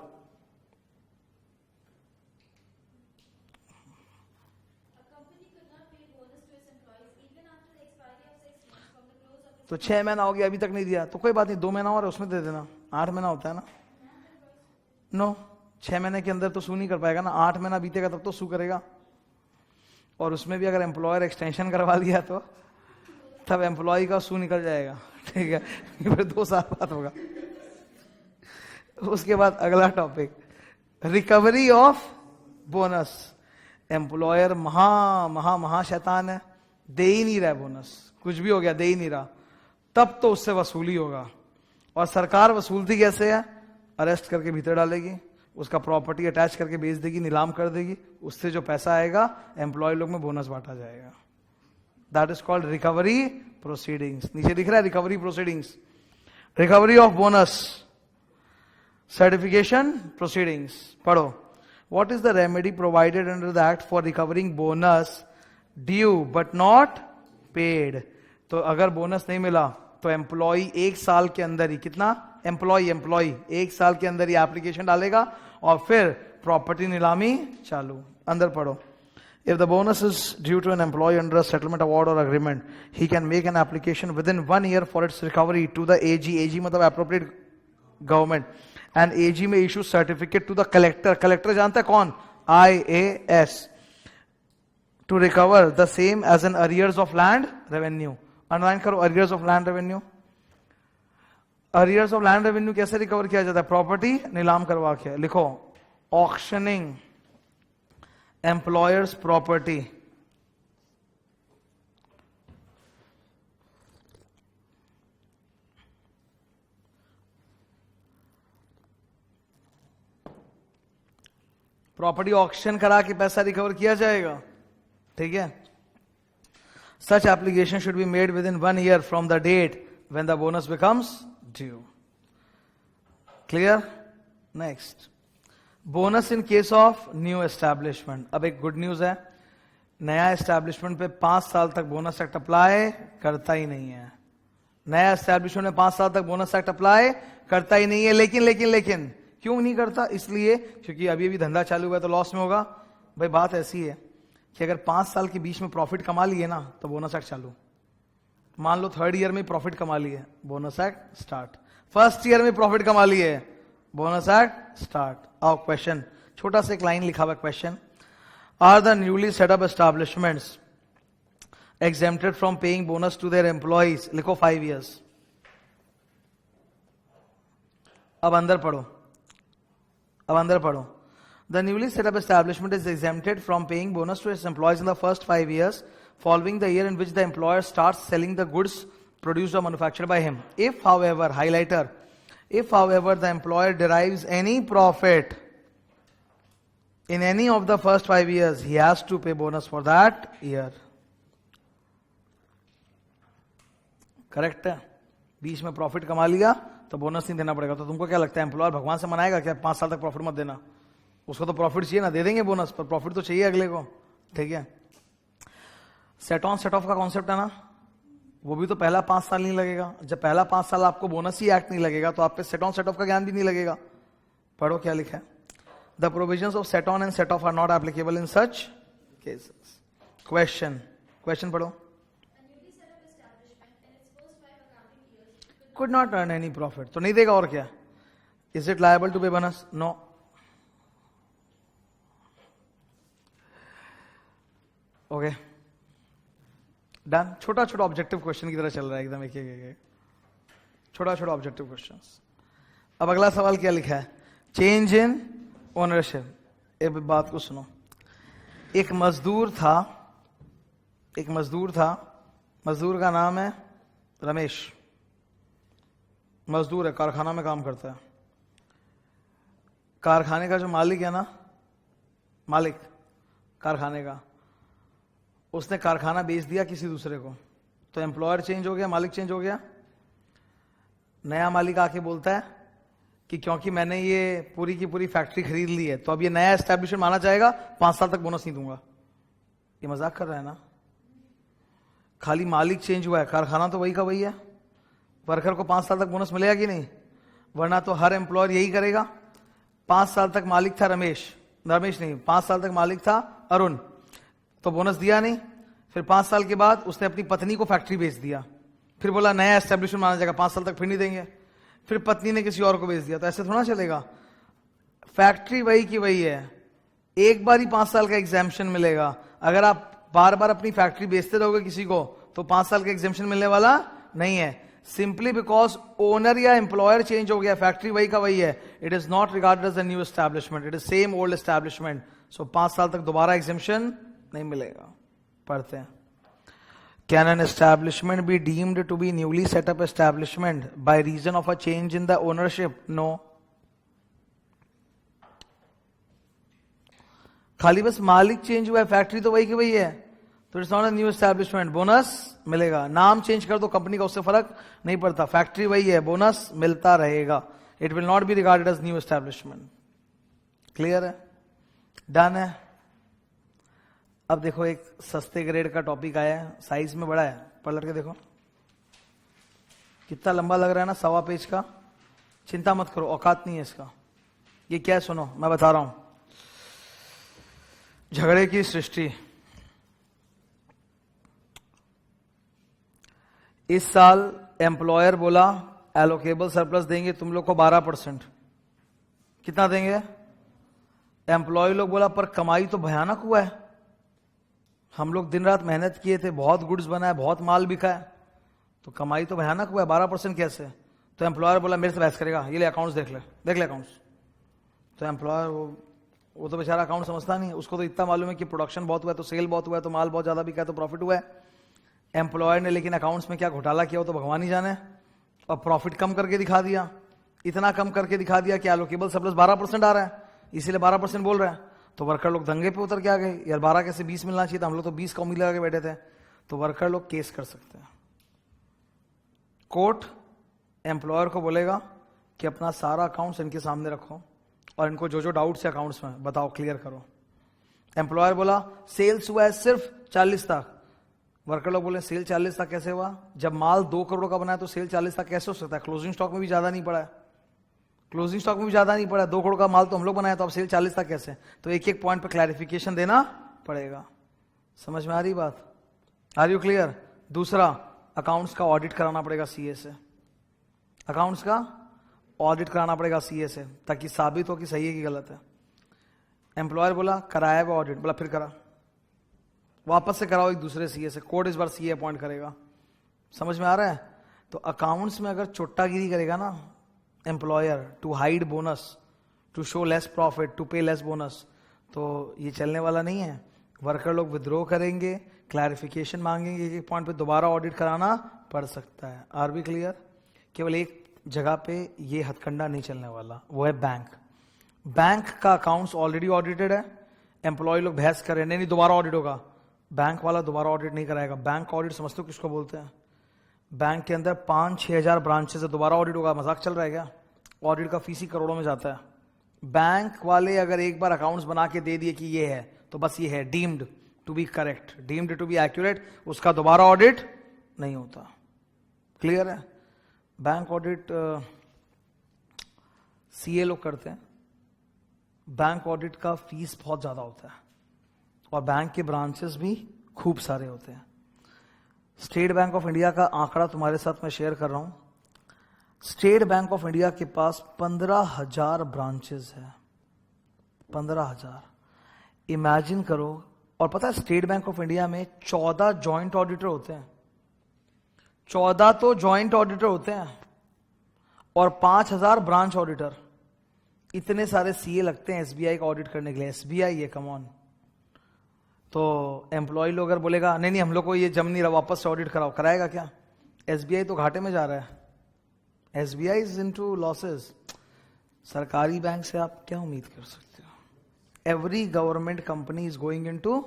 तो 6 महीना हो गया अभी तक नहीं दिया, तो कोई बात नहीं, 2 महीना और है उसमें दे देना, 8 महीना होता है ना। नो, 6 महीने के अंदर तो सू नहीं कर पाएगा ना, 8 महीना बीतेगा तब तो सू करेगा। और उसमें भी अगर एम्प्लॉयर एक्सटेंशन करवा लिया तो तब एम्प्लॉय का सू निकल जाएगा, ठीक है, फिर 2 साल बाद होगा। उसके बाद अगला topic, recovery of bonus. Employer महा शैतान है, दे ही नहीं रहा है बोनस, कुछ भी हो गया दे ही नहीं रहा, तब तो उससे वसूली होगा। और सरकार वसूलती कैसे है, अरेस्ट करके भीतर डालेगी, उसका प्रॉपर्टी अटैच करके बेच देगी, नीलाम कर देगी, उससे जो पैसा आएगा एम्प्लॉय लोग में बोनस बांटा जाएगा। That is called recovery proceedings. नीचे दिख रहा है recovery proceedings, recovery of bonus, certification proceedings. पढ़ो, what is the remedy provided under the act for recovering bonus due but not paid. तो अगर बोनस नहीं मिला तो एम्प्लॉय 1 साल के अंदर ही, कितना, एम्प्लॉय 1 साल के अंदर ही एप्लीकेशन डालेगा और फिर प्रॉपर्टी नीलामी चालू। अंदर पढ़ो, if the bonus is due to an employee under a settlement, award or agreement, he can make an application within 1 year for its recovery to the AG, AG मतलब appropriate government, and AG may issue certificate to the collector, collector जानता है कौन, IAS, to recover the same as an arrears of land revenue। underline करो, arrears of land revenue। arrears of land revenue कैसे recover किया जाता है, property नीलाम करवा के। लिखो, auctioning employer's property, property auction करा के पैसा रिकवर किया जाएगा, ठीक है। Such application should be made within 1 year from the date when the bonus becomes due. Clear. Next, bonus in case of new establishment. अब एक गुड न्यूज है, नया एस्टैब्लिशमेंट पे 5 साल तक बोनस एक्ट अप्लाई करता ही नहीं है। नया एस्टैब्लिशमेंट में 5 साल तक बोनस एक्ट अप्लाई करता ही नहीं है। लेकिन क्यों नहीं करता, इसलिए क्योंकि अभी अभी धंधा चालू हुआ है तो लॉस में होगा। भाई बात ऐसी है कि अगर 5 साल के बीच में प्रॉफिट कमा लिए ना तो बोनस एक्ट चालू। मान लो 3rd ईयर में प्रॉफिट कमा लिए, bonus act start. 1st year में प्रॉफिट कमा लिए, बोनस एक्ट स्टार्ट। आओ क्वेश्चन, छोटा सा एक लाइन लिखा हुआ question, are the newly set up establishments exempted from paying bonus to their employees। लिखो 5 years। अब अंदर पढ़ो, the newly set up establishment is exempted from paying bonus to its employees in the first 5 years following the year in which the employer starts selling the goods produced or manufactured by him. If however, highlighter, if however the employer derives any profit in any of the first 5 years, he has to pay bonus for that year। Correct है, बीच में profit कमा लिया तो bonus नहीं देना पड़ेगा। तो तुमको क्या लगता है एम्प्लॉयर भगवान से मनाएगा क्या 5 साल तक प्रॉफिट मत देना? उसको तो प्रॉफिट चाहिए ना, दे देंगे बोनस, पर प्रॉफिट तो चाहिए अगले को, ठीक है। सेट ऑन सेट ऑफ का कॉन्सेप्ट है ना, वो भी तो पहला 5 साल नहीं लगेगा। जब पहला 5 साल आपको बोनस ही एक्ट नहीं लगेगा तो आप पे सेट ऑन सेट ऑफ का ज्ञान भी नहीं लगेगा। पढ़ो क्या लिखा है, the provisions of set on and set off are not applicable in such cases. Question पढ़ो, could not earn any profit, तो नहीं देगा और क्या। Is it liable to pay bonus? No। Okay done. छोटा छोटा ऑब्जेक्टिव क्वेश्चन की तरह चल रहा है एकदम, एक छोटा छोटा ऑब्जेक्टिव क्वेश्चंस। अब अगला सवाल क्या लिखा है, चेंज इन ओनरशिप। एक बात को सुनो, एक मजदूर था, मजदूर का नाम है रमेश, मजदूर है, कारखाना में काम करता है। कारखाने का जो मालिक है ना, कारखाने का, उसने कारखाना बेच दिया किसी दूसरे को, तो एम्प्लॉयर चेंज हो गया, मालिक चेंज हो गया। नया मालिक आके बोलता है कि क्योंकि मैंने ये पूरी की पूरी फैक्ट्री खरीद ली है तो अब ये नया एस्टैब्लिशमेंट माना जाएगा, 5 साल तक बोनस नहीं दूंगा। ये मजाक कर रहा है ना? खाली मालिक चेंज हुआ है, कारखाना तो वही का वही है। वर्कर को 5 साल तक बोनस मिलेगा कि नहीं? वरना तो हर एम्प्लॉयर यही करेगा। 5 साल तक मालिक था रमेश नहीं, 5 साल तक मालिक था अरुण, तो बोनस दिया नहीं। फिर 5 साल के बाद उसने अपनी पत्नी को फैक्ट्री बेच दिया, फिर बोला नया एस्टेब्लिशमेंट माना जाएगा, 5 साल तक फिर नहीं देंगे। फिर पत्नी ने किसी और को बेच दिया, तो ऐसे थोड़ा चलेगा। फैक्ट्री वही की वही है, एक बार ही 5 साल का एग्जाम्पशन मिलेगा। अगर आप बार बार अपनी फैक्ट्री बेचते रहोगे किसी को तो 5 साल का एग्जाम्पशन मिलने वाला नहीं है। सिंपली बिकॉज ओनर या एम्प्लॉयर चेंज हो गया, फैक्ट्री वही का वही है। It is not regarded as a new establishment, it is same old establishment. So 5 साल तक दोबारा एग्जाम्पशन नहीं मिलेगा। पढ़ते हैं। Can an establishment be deemed to be newly set up establishment by reason of a change in the ownership? No. खाली बस मालिक चेंज हुआ है, फैक्ट्री तो वही की वही है, तो it's not a new establishment. Bonus मिलेगा, नाम चेंज कर दो कंपनी का, उससे फर्क नहीं पड़ता, फैक्ट्री वही है, बोनस मिलता रहेगा। It will not be regarded as new establishment. Clear है? डन है। अब देखो एक सस्ते ग्रेड का टॉपिक आया है, साइज में बड़ा है, पलट के देखो कितना लंबा लग रहा है ना, 1.25 पेज का। चिंता मत करो, औकात नहीं है इसका। ये क्या है सुनो, मैं बता रहा हूं। झगड़े की सृष्टि। इस साल एम्प्लॉयर बोला एलोकेबल सरप्लस देंगे तुम लोग को 12%। कितना देंगे? एम्प्लॉय लोग बोला पर कमाई तो भयानक हुआ है, हम लोग दिन रात मेहनत किए थे, बहुत गुड्स बना है, बहुत माल बिका है, तो कमाई तो भयानक हुआ है, 12% कैसे? तो एम्प्लॉयर बोला मेरे से बहस करेगा, ये ले अकाउंट्स देख ले अकाउंट्स। तो एम्प्लॉयर वो तो बेचारा अकाउंट समझता नहीं है, उसको तो इतना मालूम है कि प्रोडक्शन बहुत हुआ है तो सेल बहुत हुआ है, तो माल बहुत ज्यादा बिका है तो प्रॉफिट हुआ है। एम्प्लॉयर ने लेकिन अकाउंट्स में क्या घोटाला किया वो तो भगवान ही जाने, और प्रॉफिट कम करके दिखा दिया, इतना कम करके दिखा दिया कि एलोकेबल सरप्लस 12% आ रहा है, इसीलिए 12% बोल रहा है। तो वर्कर लोग दंगे पे उतर के आ गए, यार 12 कैसे 20 मिलना चाहिए था, हम लोग तो 20 का उम्मीद लगा के बैठे थे। तो वर्कर लोग केस कर सकते हैं। कोर्ट एम्प्लॉयर को बोलेगा कि अपना सारा अकाउंट्स इनके सामने रखो और इनको जो जो डाउट्स है अकाउंट्स में बताओ, क्लियर करो। एम्प्लॉयर बोला सेल्स हुआ है सिर्फ 40 तक, वर्कर लोग बोले सेल 40 तक कैसे हुआ, जब माल 2 करोड़ का बना है तो सेल 40 तक कैसे हो सकता है, क्लोजिंग स्टॉक में भी ज्यादा नहीं पड़ा है, क्लोजिंग स्टॉक में भी ज्यादा नहीं पड़ा, 2 करोड़ का माल तो हम लोग बनाया, तो अब सेल 40 तक कैसे? तो एक एक पॉइंट पे क्लैरिफिकेशन देना पड़ेगा। समझ में आ रही बात? Are you clear? दूसरा, अकाउंट्स का ऑडिट कराना पड़ेगा सीए से, अकाउंट्स का ऑडिट कराना पड़ेगा सीए से, ताकि साबित हो कि सही है कि गलत है। एम्प्लॉयर बोला कराया वो ऑडिट, बोला फिर करा, वापस से कराओ एक दूसरे सीए से, कोर्ट इस बार सीए अपॉइंट करेगा। समझ में आ रहा है? तो अकाउंट्स में अगर चोट्टागिरी करेगा ना employer to hide bonus, to show less profit, to pay less bonus, तो ये चलने वाला नहीं है। वर्कर लोग विद्रोह करेंगे, क्लैरिफिकेशन मांगेंगे, एक पॉइंट पे दोबारा ऑडिट कराना पड़ सकता है। Are we clear? केवल एक जगह पे ये हथकंडा नहीं चलने वाला, वो है बैंक। बैंक का अकाउंट्स ऑलरेडी ऑडिटेड है, एम्प्लॉय लोग बहस कर रहे हैं नहीं दोबारा ऑडिट होगा, बैंक वाला दोबारा ऑडिट नहीं कराएगा। बैंक ऑडिट समझते हो किसको बोलते हैं? बैंक के अंदर 5-6 हजार ब्रांचेस है, दोबारा ऑडिट होगा, मजाक चल रहा है क्या? ऑडिट का फीस ही करोड़ों में जाता है। बैंक वाले अगर एक बार अकाउंट्स बना के दे दिए कि ये है तो बस ये है, deemed to be correct, deemed to be accurate, उसका दोबारा ऑडिट नहीं होता। क्लियर है? बैंक ऑडिट सीए लोग करते हैं, बैंक ऑडिट का फीस बहुत ज्यादा होता है और बैंक के ब्रांचेस भी खूब सारे होते हैं। स्टेट बैंक ऑफ इंडिया का आंकड़ा तुम्हारे साथ मैं शेयर कर रहा हूं। स्टेट बैंक ऑफ इंडिया के पास 15,000 ब्रांचेस है, 15,000। इमेजिन करो, और पता है स्टेट बैंक ऑफ इंडिया में 14 जॉइंट ऑडिटर होते हैं, 14 तो जॉइंट ऑडिटर होते हैं और 5,000 ब्रांच ऑडिटर। इतने सारे सीए लगते हैं एसबीआई का ऑडिट करने के लिए, एसबीआई है, कम ऑन। तो एम्प्लॉय लोग अगर बोलेगा नहीं हम लोग को ये जम नहीं रहा, वापस से ऑडिट कराओ, कराएगा क्या? एसबीआई तो घाटे में जा रहा है, एसबीआई इज इनटू लॉसेस। सरकारी बैंक से आप क्या उम्मीद कर सकते हो? Every government company is going into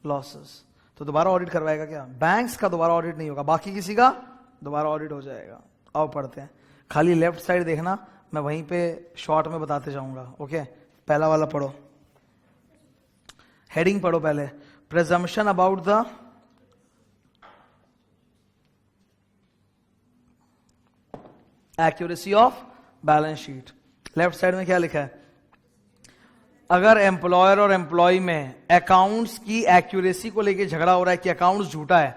losses, तो दोबारा ऑडिट करवाएगा क्या? बैंक्स का दोबारा ऑडिट नहीं होगा, बाकी किसी का दोबारा ऑडिट हो जाएगा। आओ पढ़ते हैं, खाली लेफ्ट साइड देखना, मैं वहीं पे शॉर्ट में बताते जाऊंगा। ओके, पहला वाला पढ़ो, हेडिंग पढ़ो पहले, presumption about the accuracy of balance sheet. Left side में क्या लिखा है? अगर एम्प्लॉयर और एम्प्लॉय में अकाउंट्स की एक्यूरेसी को लेकर झगड़ा हो रहा है कि अकाउंट्स झूठा है,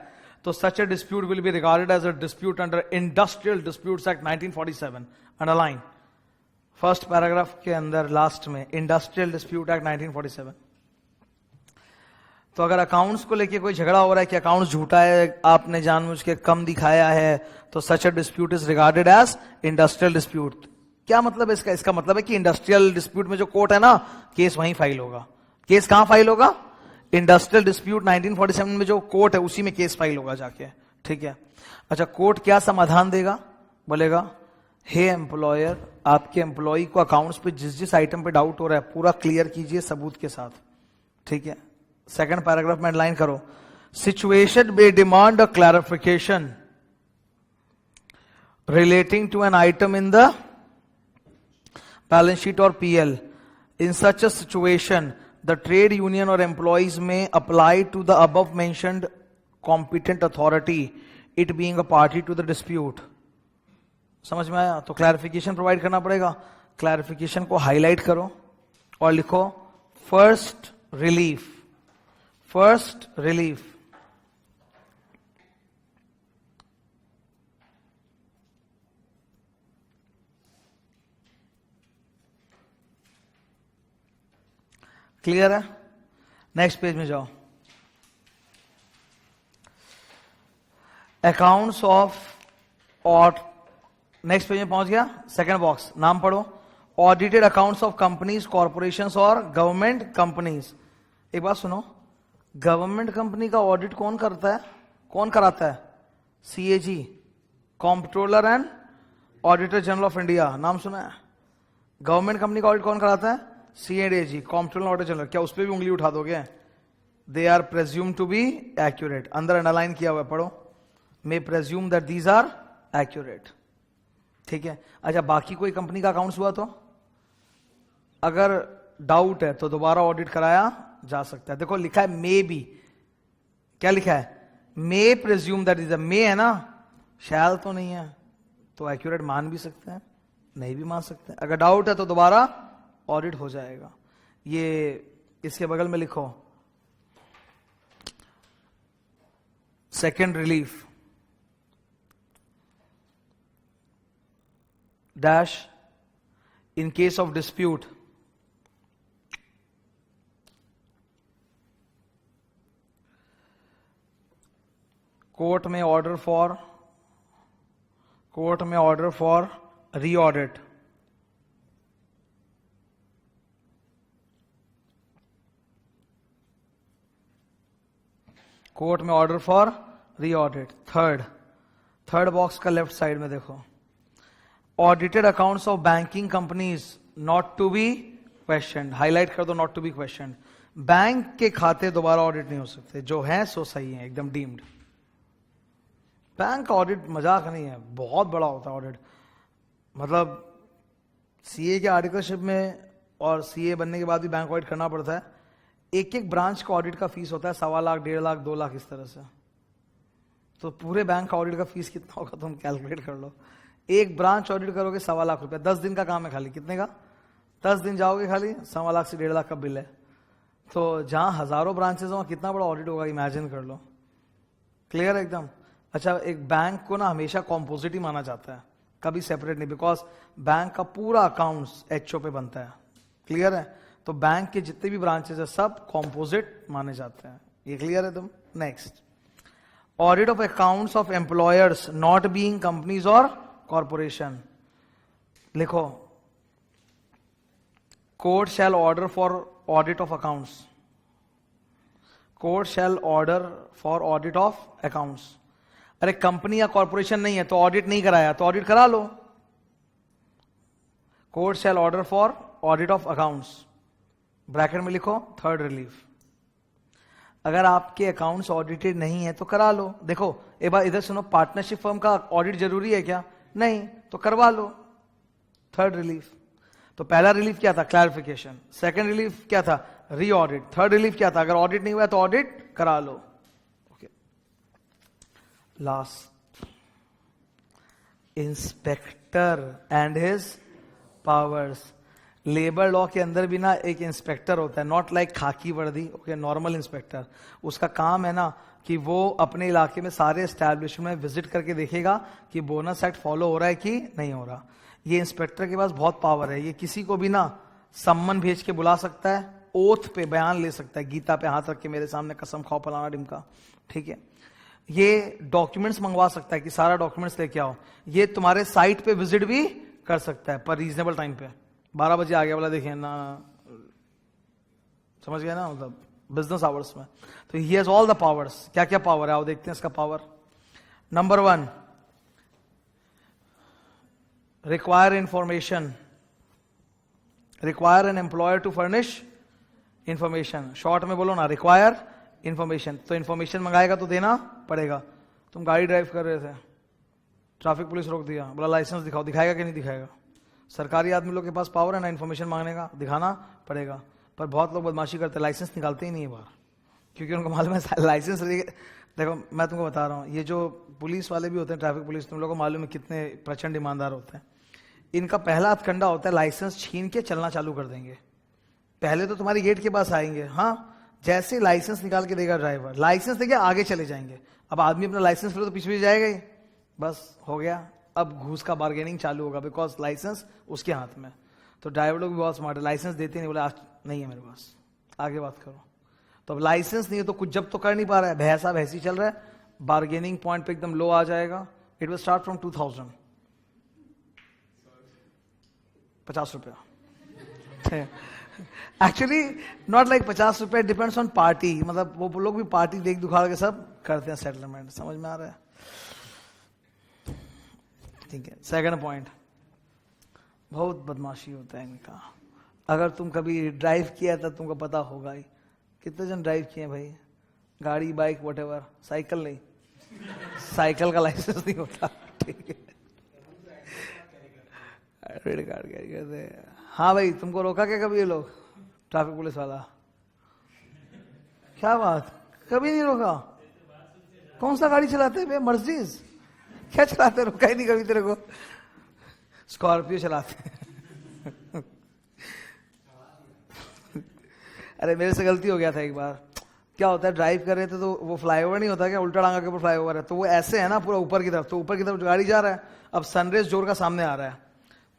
तो such a dispute will be regarded as a dispute under industrial disputes act 1947। Underline first paragraph के अंदर लास्ट में, इंडस्ट्रियल डिस्प्यूट एक्ट 1947। तो अगर अकाउंट्स को लेके कोई झगड़ा हो रहा है कि अकाउंट्स झूठा है, आपने जानबूझ के कम दिखाया है, तो such a dispute is regarded as industrial dispute. क्या मतलब है इसका? इसका मतलब है कि इंडस्ट्रियल डिस्प्यूट में जो कोर्ट है ना, केस वहीं फाइल होगा। केस कहां फाइल होगा? इंडस्ट्रियल डिस्प्यूट 1947 में जो कोर्ट है उसी में केस फाइल होगा जाके। ठीक है, अच्छा, कोर्ट क्या समाधान देगा? बोलेगा, हे एम्प्लॉयर, आपके एम्प्लॉय को अकाउंट्स पे जिस जिस आइटम पे डाउट हो रहा है पूरा क्लियर कीजिए सबूत के साथ। ठीक है, सेकंड पैराग्राफ में लाइन करो, situation may demand a clarification relating to an item in the balance sheet और P L. In such a situation the trade union और employees may apply to the above mentioned competent authority, it being a party to the dispute. समझ में आया? तो clarification provide करना पड़ेगा। Clarification को highlight करो और लिखो first relief. First relief, clear है? नेक्स्ट पेज में जाओ, अकाउंट्स ऑफ, और नेक्स्ट पेज में पहुंच गया, सेकंड बॉक्स, नाम पढ़ो, audited accounts of companies, corporations और गवर्नमेंट कंपनीज। एक बात सुनो, गवर्नमेंट कंपनी का ऑडिट कौन करता है? कौन कराता है? CAG, comptroller and auditor general of India. नाम सुना है? गवर्नमेंट कंपनी का ऑडिट कौन कराता है? CADG, comptroller auditor general. क्या उस पर भी उंगली उठा दोगे? They are presume to be accurate. अंदर अंडरलाइन किया हुआ है, पढ़ो, may presume that these are accurate. ठीक है, अच्छा, बाकी कोई कंपनी का अकाउंट्स हुआ तो अगर डाउट है तो दोबारा ऑडिट कराया जा सकता है। देखो लिखा है मे बी, क्या लिखा है? मे प्रेज्यूम दैट इज, मे है ना, शैल तो नहीं है, तो एक्यूरेट मान भी सकते हैं, नहीं भी मान सकते हैं। अगर डाउट है तो दोबारा ऑडिट हो जाएगा। ये इसके बगल में लिखो second relief dash in case of dispute court में ऑर्डर फॉर रीऑडिट। कोर्ट में order for reaudit. Third box का लेफ्ट साइड में देखो, audited accounts of banking companies not to be question. Highlight कर दो, not to be question. Bank के खाते दोबारा ऑडिट नहीं हो सकते, जो है सो सही है, एकदम डीम्ड। बैंक का ऑडिट मजाक नहीं है, बहुत बड़ा होता है ऑडिट। मतलब सीए के आर्टिकलशिप में और सीए बनने के बाद भी बैंक ऑडिट करना पड़ता है। एक एक ब्रांच का ऑडिट का फीस होता है 1.25 लाख, 1.5 लाख, 2 लाख, इस तरह से। तो पूरे बैंक का ऑडिट का फीस कितना होगा तुम कैलकुलेट कर लो। एक ब्रांच ऑडिट करोगे 1.25 लाख रुपए, 10 दिन का काम है खाली। कितने का? 10 दिन जाओगे खाली, 1.25 लाख से 1.5 लाख का बिल है। तो जहां हजारों ब्रांचेस हो कितना बड़ा ऑडिट होगा, इमेजिन कर लो। क्लियर है एकदम? अच्छा, एक बैंक को ना हमेशा कॉम्पोजिट ही माना जाता है, कभी सेपरेट नहीं, बिकॉज बैंक का पूरा अकाउंट्स एचओ पे बनता है। क्लियर है? तो बैंक के जितने भी ब्रांचेस है सब कॉम्पोजिट माने जाते हैं। ये क्लियर है तुम? Next, audit of accounts of employers not being companies और कॉर्पोरेशन। लिखो, court shall order for audit of accounts. Court shall order for audit of accounts. अरे कंपनी या कॉर्पोरेशन नहीं है तो ऑडिट नहीं कराया तो ऑडिट करा लो। Court shall order for audit of accounts. Bracket में लिखो थर्ड रिलीफ। अगर आपके अकाउंट्स ऑडिटेड नहीं है तो करा लो। देखो एक बार इधर सुनो, पार्टनरशिप फर्म का ऑडिट जरूरी है क्या? नहीं, तो करवा लो थर्ड रिलीफ। तो पहला रिलीफ क्या था? क्लैरिफिकेशन। सेकंड रिलीफ क्या था? री ऑडिट। थर्ड रिलीफ क्या था? अगर ऑडिट नहीं हुआ तो ऑडिट करा लो। Okay, last, inspector and his powers. Labour law के अंदर भी ना एक इंस्पेक्टर होता है, नॉट लाइक खाकी वर्दी, ओके, नॉर्मल इंस्पेक्टर। उसका काम है ना कि वो अपने इलाके में सारे एस्टैब्लिशमेंट में विजिट करके देखेगा कि बोनस एक्ट फॉलो हो रहा है कि नहीं हो रहा। ये इंस्पेक्टर के पास बहुत पावर है, ये किसी को भी ना सम्मन भेज के बुला सकता है, ओथ पे बयान ले सकता है, गीता पे हाथ रख के मेरे सामने कसम खाओ फलाना डिमका, ठीक है। ये डॉक्यूमेंट्स मंगवा सकता है कि सारा डॉक्यूमेंट्स लेके आओ। ये तुम्हारे साइट पे विजिट भी कर सकता है पर रीजनेबल टाइम पे। 12 बजे आ गया बोला, देखिए ना, समझ गया ना, मतलब बिजनेस आवर्स में। तो he has all the powers. क्या क्या पावर है आओ देखते हैं इसका power. Number 1, require information, require an employer to furnish information. Short में बोलो ना, रिक्वायर इंफॉर्मेशन। तो इंफॉर्मेशन मंगाएगा तो देना पड़ेगा। तुम गाड़ी ड्राइव कर रहे थे, ट्रैफिक पुलिस रोक दिया, बोला लाइसेंस दिखाओ, दिखाएगा कि नहीं दिखाएगा? सरकारी आदमी लोग के पास पावर है ना इन्फॉर्मेशन मांगने का, दिखाना पड़ेगा। पर बहुत लोग बदमाशी करते हैं, लाइसेंस निकालते ही नहीं है बाहर, क्योंकि उनको मालूम है लाइसेंस। देखो मैं तुमको बता रहा हूँ, ये जो पुलिस वाले भी होते हैं, ट्रैफिक पुलिस, तुम लोगों को मालूम है कितने प्रचंड ईमानदार होते हैं। इनका पहला हथकंडा होता है लाइसेंस छीन के चलना चालू कर देंगे। पहले तो तुम्हारी गेट के पास आएंगे, हाँ, जैसे लाइसेंस निकाल के देगा ड्राइवर, लाइसेंस देके आगे चले जाएंगे। अब आदमी अपना लाइसेंस फिर तो पीछे जाएगा ही, बस हो गया। अब घूस का बार्गेनिंग चालू होगा, बिकॉज लाइसेंस उसके हाथ में। तो ड्राइवर लोग भी बहुत स्मार्ट है, लाइसेंस देते नहीं, बोले आज नहीं है मेरे पास, आगे बात करो। तो अब लाइसेंस नहीं है तो कुछ जब तो कर नहीं पा रहा है, भैंसा भैंसी चल रहा है, बार्गेनिंग पॉइंट पे एकदम लो आ जाएगा। इट विल स्टार्ट फ्रॉम 2000, 50 रुपया। एक्चुअली नॉट लाइक 50 रुपये, डिपेंड्स ऑन पार्टी। मतलब वो लोग भी पार्टी देख दुखा के सब करते हैं सेटलमेंट, समझ में आ रहा है? ठीक है। सेकंड पॉइंट, बहुत बदमाशी होता है इनका। अगर तुम कभी ड्राइव किया था तुमको पता होगा ही। कितने जन ड्राइव किए भाई? गाड़ी, बाइक, व्हाटएवर। साइकिल नहीं, साइकिल का लाइसेंस नहीं होता, ठीक है। क्रेडिट कार्ड कैरी करते हैं। हाँ भाई, तुमको रोका क्या कभी ये लोग, ट्रैफिक पुलिस वाला? क्या बात, कभी नहीं रोका? कौन सा गाड़ी चलाते हैं? मर्सिडीज क्या चलाते? रोका ही नहीं कभी तेरे को? स्कॉर्पियो चलाते हैं। अरे मेरे से गलती हो गया था एक बार। क्या होता है, ड्राइव कर रहे थे तो वो फ्लाईओवर नहीं होता क्या, उल्टा डांगा के ऊपर फ्लाईओवर है, तो वो ऐसे है ना पूरा ऊपर की तरफ, तो ऊपर की तरफ गाड़ी जा रहा है। अब सनरेज जोर का सामने आ रहा है,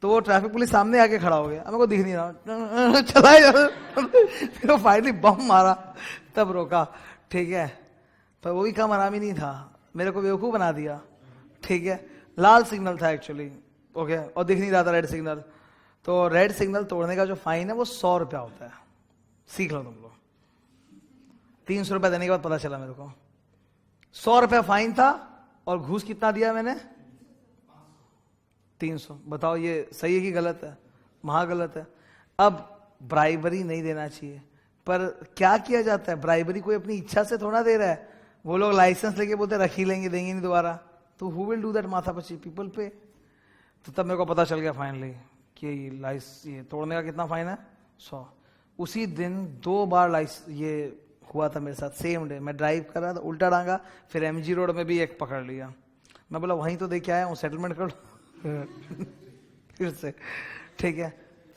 तो वो ट्रैफिक पुलिस सामने आके खड़ा हो गया, मेरे को दिख नहीं रहा, चलाए जा रहा। फिर वो फाइनली बम मारा, तब रोका, ठीक है। पर वो भी काम आराम ही नहीं था, मेरे को बेवकूफ बना दिया, ठीक है। लाल सिग्नल था एक्चुअली, ओके, और दिख नहीं रहा था रेड सिग्नल। तो रेड सिग्नल तोड़ने का जो फाइन है वो 100 रुपया होता है, सीख लो तुम लोग। 300 रुपया देने के बाद पता चला मेरे को 100 रुपया फाइन था, और घूस कितना दिया मैंने? 300। बताओ ये सही है कि गलत है? महा गलत है। अब ब्राइबरी नहीं देना चाहिए, पर क्या किया जाता है, ब्राइबरी कोई अपनी इच्छा से थोड़ा दे रहा है। वो लोग लाइसेंस लेके बोलते रख ही लेंगे, देंगे नहीं दोबारा, तो हु विल डू दैट? माथा पची पीपल पे। तो तब मेरे को पता चल गया फाइनली कि ये तोड़ने का कितना फाइन है, 100। उसी दिन 2 बार ये हुआ था मेरे साथ, सेम डे। मैं ड्राइव कर रहा था, उल्टा डांगा, फिर MG रोड में भी एक पकड़ लिया। मैं बोला वहीं तो देख के आया हूँ, सेटलमेंट कर लो फिर से, ठीक है।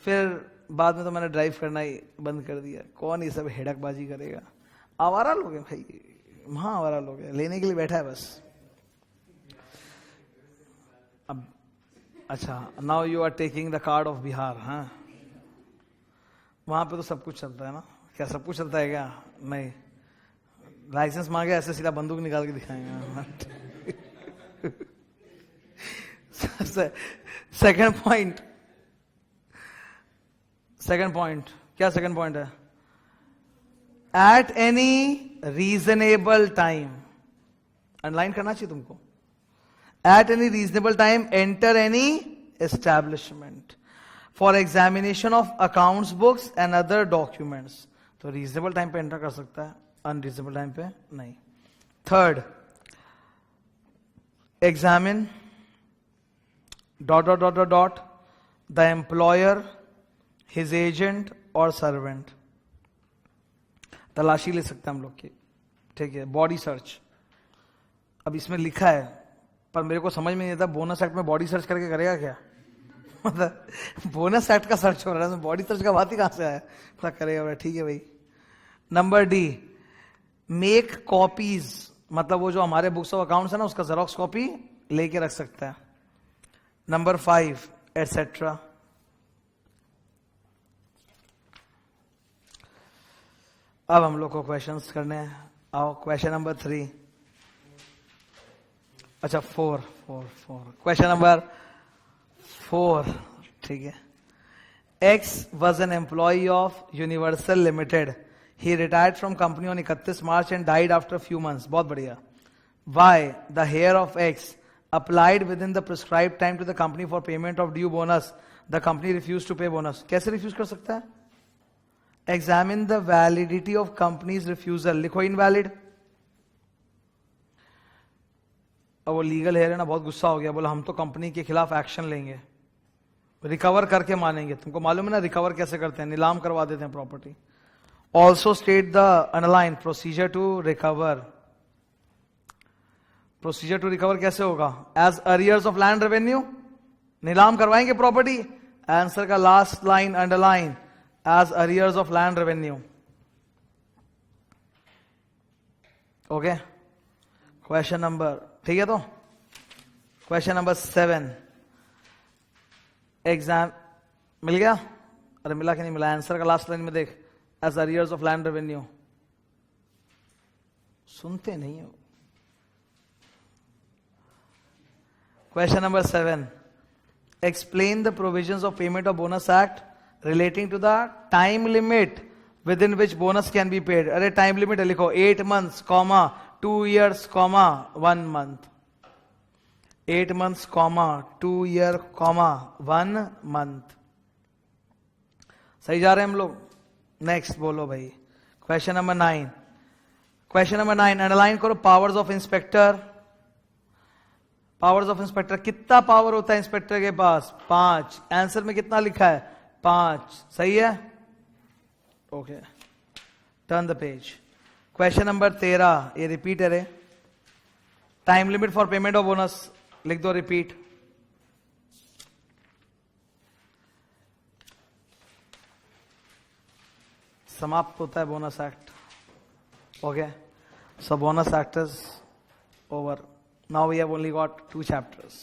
फिर बाद में तो मैंने ड्राइव करना ही बंद कर दिया। कौन ये सब हेडकबाजी करेगा? आवारा लोग हैं भाई, वहां आवारा लोग हैं, लेने के लिए बैठा है बस। अब अच्छा, now you are taking the card of Bihar. हाँ, वहां पे तो सब कुछ चलता है ना? क्या सब कुछ चलता है क्या? नहीं, लाइसेंस मांगे ऐसे सीधा बंदूक निकाल के दिखाएंगे। सेकंड पॉइंट क्या सेकंड पॉइंट है? At any reasonable time, underline करना चाहिए तुमको। At any reasonable time enter any establishment. For examination of accounts books and other documents. तो रीजनेबल टाइम पे एंटर कर सकता है, अनरीजनेबल टाइम पे नहीं। Third, examine dot dot dot dot dot the employer, his agent और servant. तलाशी ले सकते हैं हम लोग की, ठीक है। बॉडी सर्च, अब इसमें लिखा है पर मेरे को समझ में नहीं आता बोनस एक्ट में बॉडी सर्च करके करेगा क्या। मतलब बोनस एक्ट का सर्च हो रहा है, बॉडी सर्च का बात ही कहां से आया, पता करेगा। ठीक है भाई। नंबर डी, मेक कॉपीज, मतलब वो जो हमारे बुक्स ऑफ अकाउंट्स है ना उसका जेरोक्स कॉपी लेके रख सकता है। Number 5 etcetera. अब हम लोग को क्वेश्चंस करने हैं, आओ। क्वेश्चन नंबर 3, अच्छा 4 क्वेश्चन नंबर 4, ठीक है। X was an employee of Universal Limited. He retired from company on 31 March and died after a few months. बहुत बढ़िया। Why the heir of X applied within the prescribed time to the company for payment of due bonus. The company refused to pay bonus. कैसे refuse कर सकता है? Examine the validity of company's refusal. लिखो invalid। अब वो legal hair है ना, बहुत गुस्सा हो गया, बोला हम तो कंपनी के खिलाफ एक्शन लेंगे, रिकवर करके मानेंगे। तुमको मालूम है ना रिकवर कैसे करते हैं, नीलाम करवा देते हैं property. Also state the online procedure to recover. Procedure to recover कैसे होगा? As arrears of land revenue, नीलाम करवाएंगे प्रॉपर्टी। आंसर का last line underline, as arrears of land revenue. Okay, question number, ठीक है। तो क्वेश्चन नंबर 7, एग्जाम मिल गया? अरे मिला कि नहीं मिला? आंसर का लास्ट लाइन में देख, as arrears of land revenue. सुनते नहीं हो। Question number 7, explain the provisions of payment of bonus act relating to the time limit within which bonus can be paid. अरे टाइम लिमिट लिखो 8 months, 2 years, 1 month। 8 months, 2 year, 1 month। सही जा रहे हैं हम लोग? नेक्स्ट बोलो भाई, question number 9। Question number 9 underline करो, powers of inspector. Powers of inspector, कितना पावर होता है इंस्पेक्टर के पास? 5। आंसर में कितना लिखा है? 5। सही है? Okay, turn the page. Question number 13, ये रिपीट है रे। Time limit for payment of bonus लिख दो, रिपीट। समाप्त होता है bonus act. Okay, so bonus act is over. Now we have only got 2 chapters।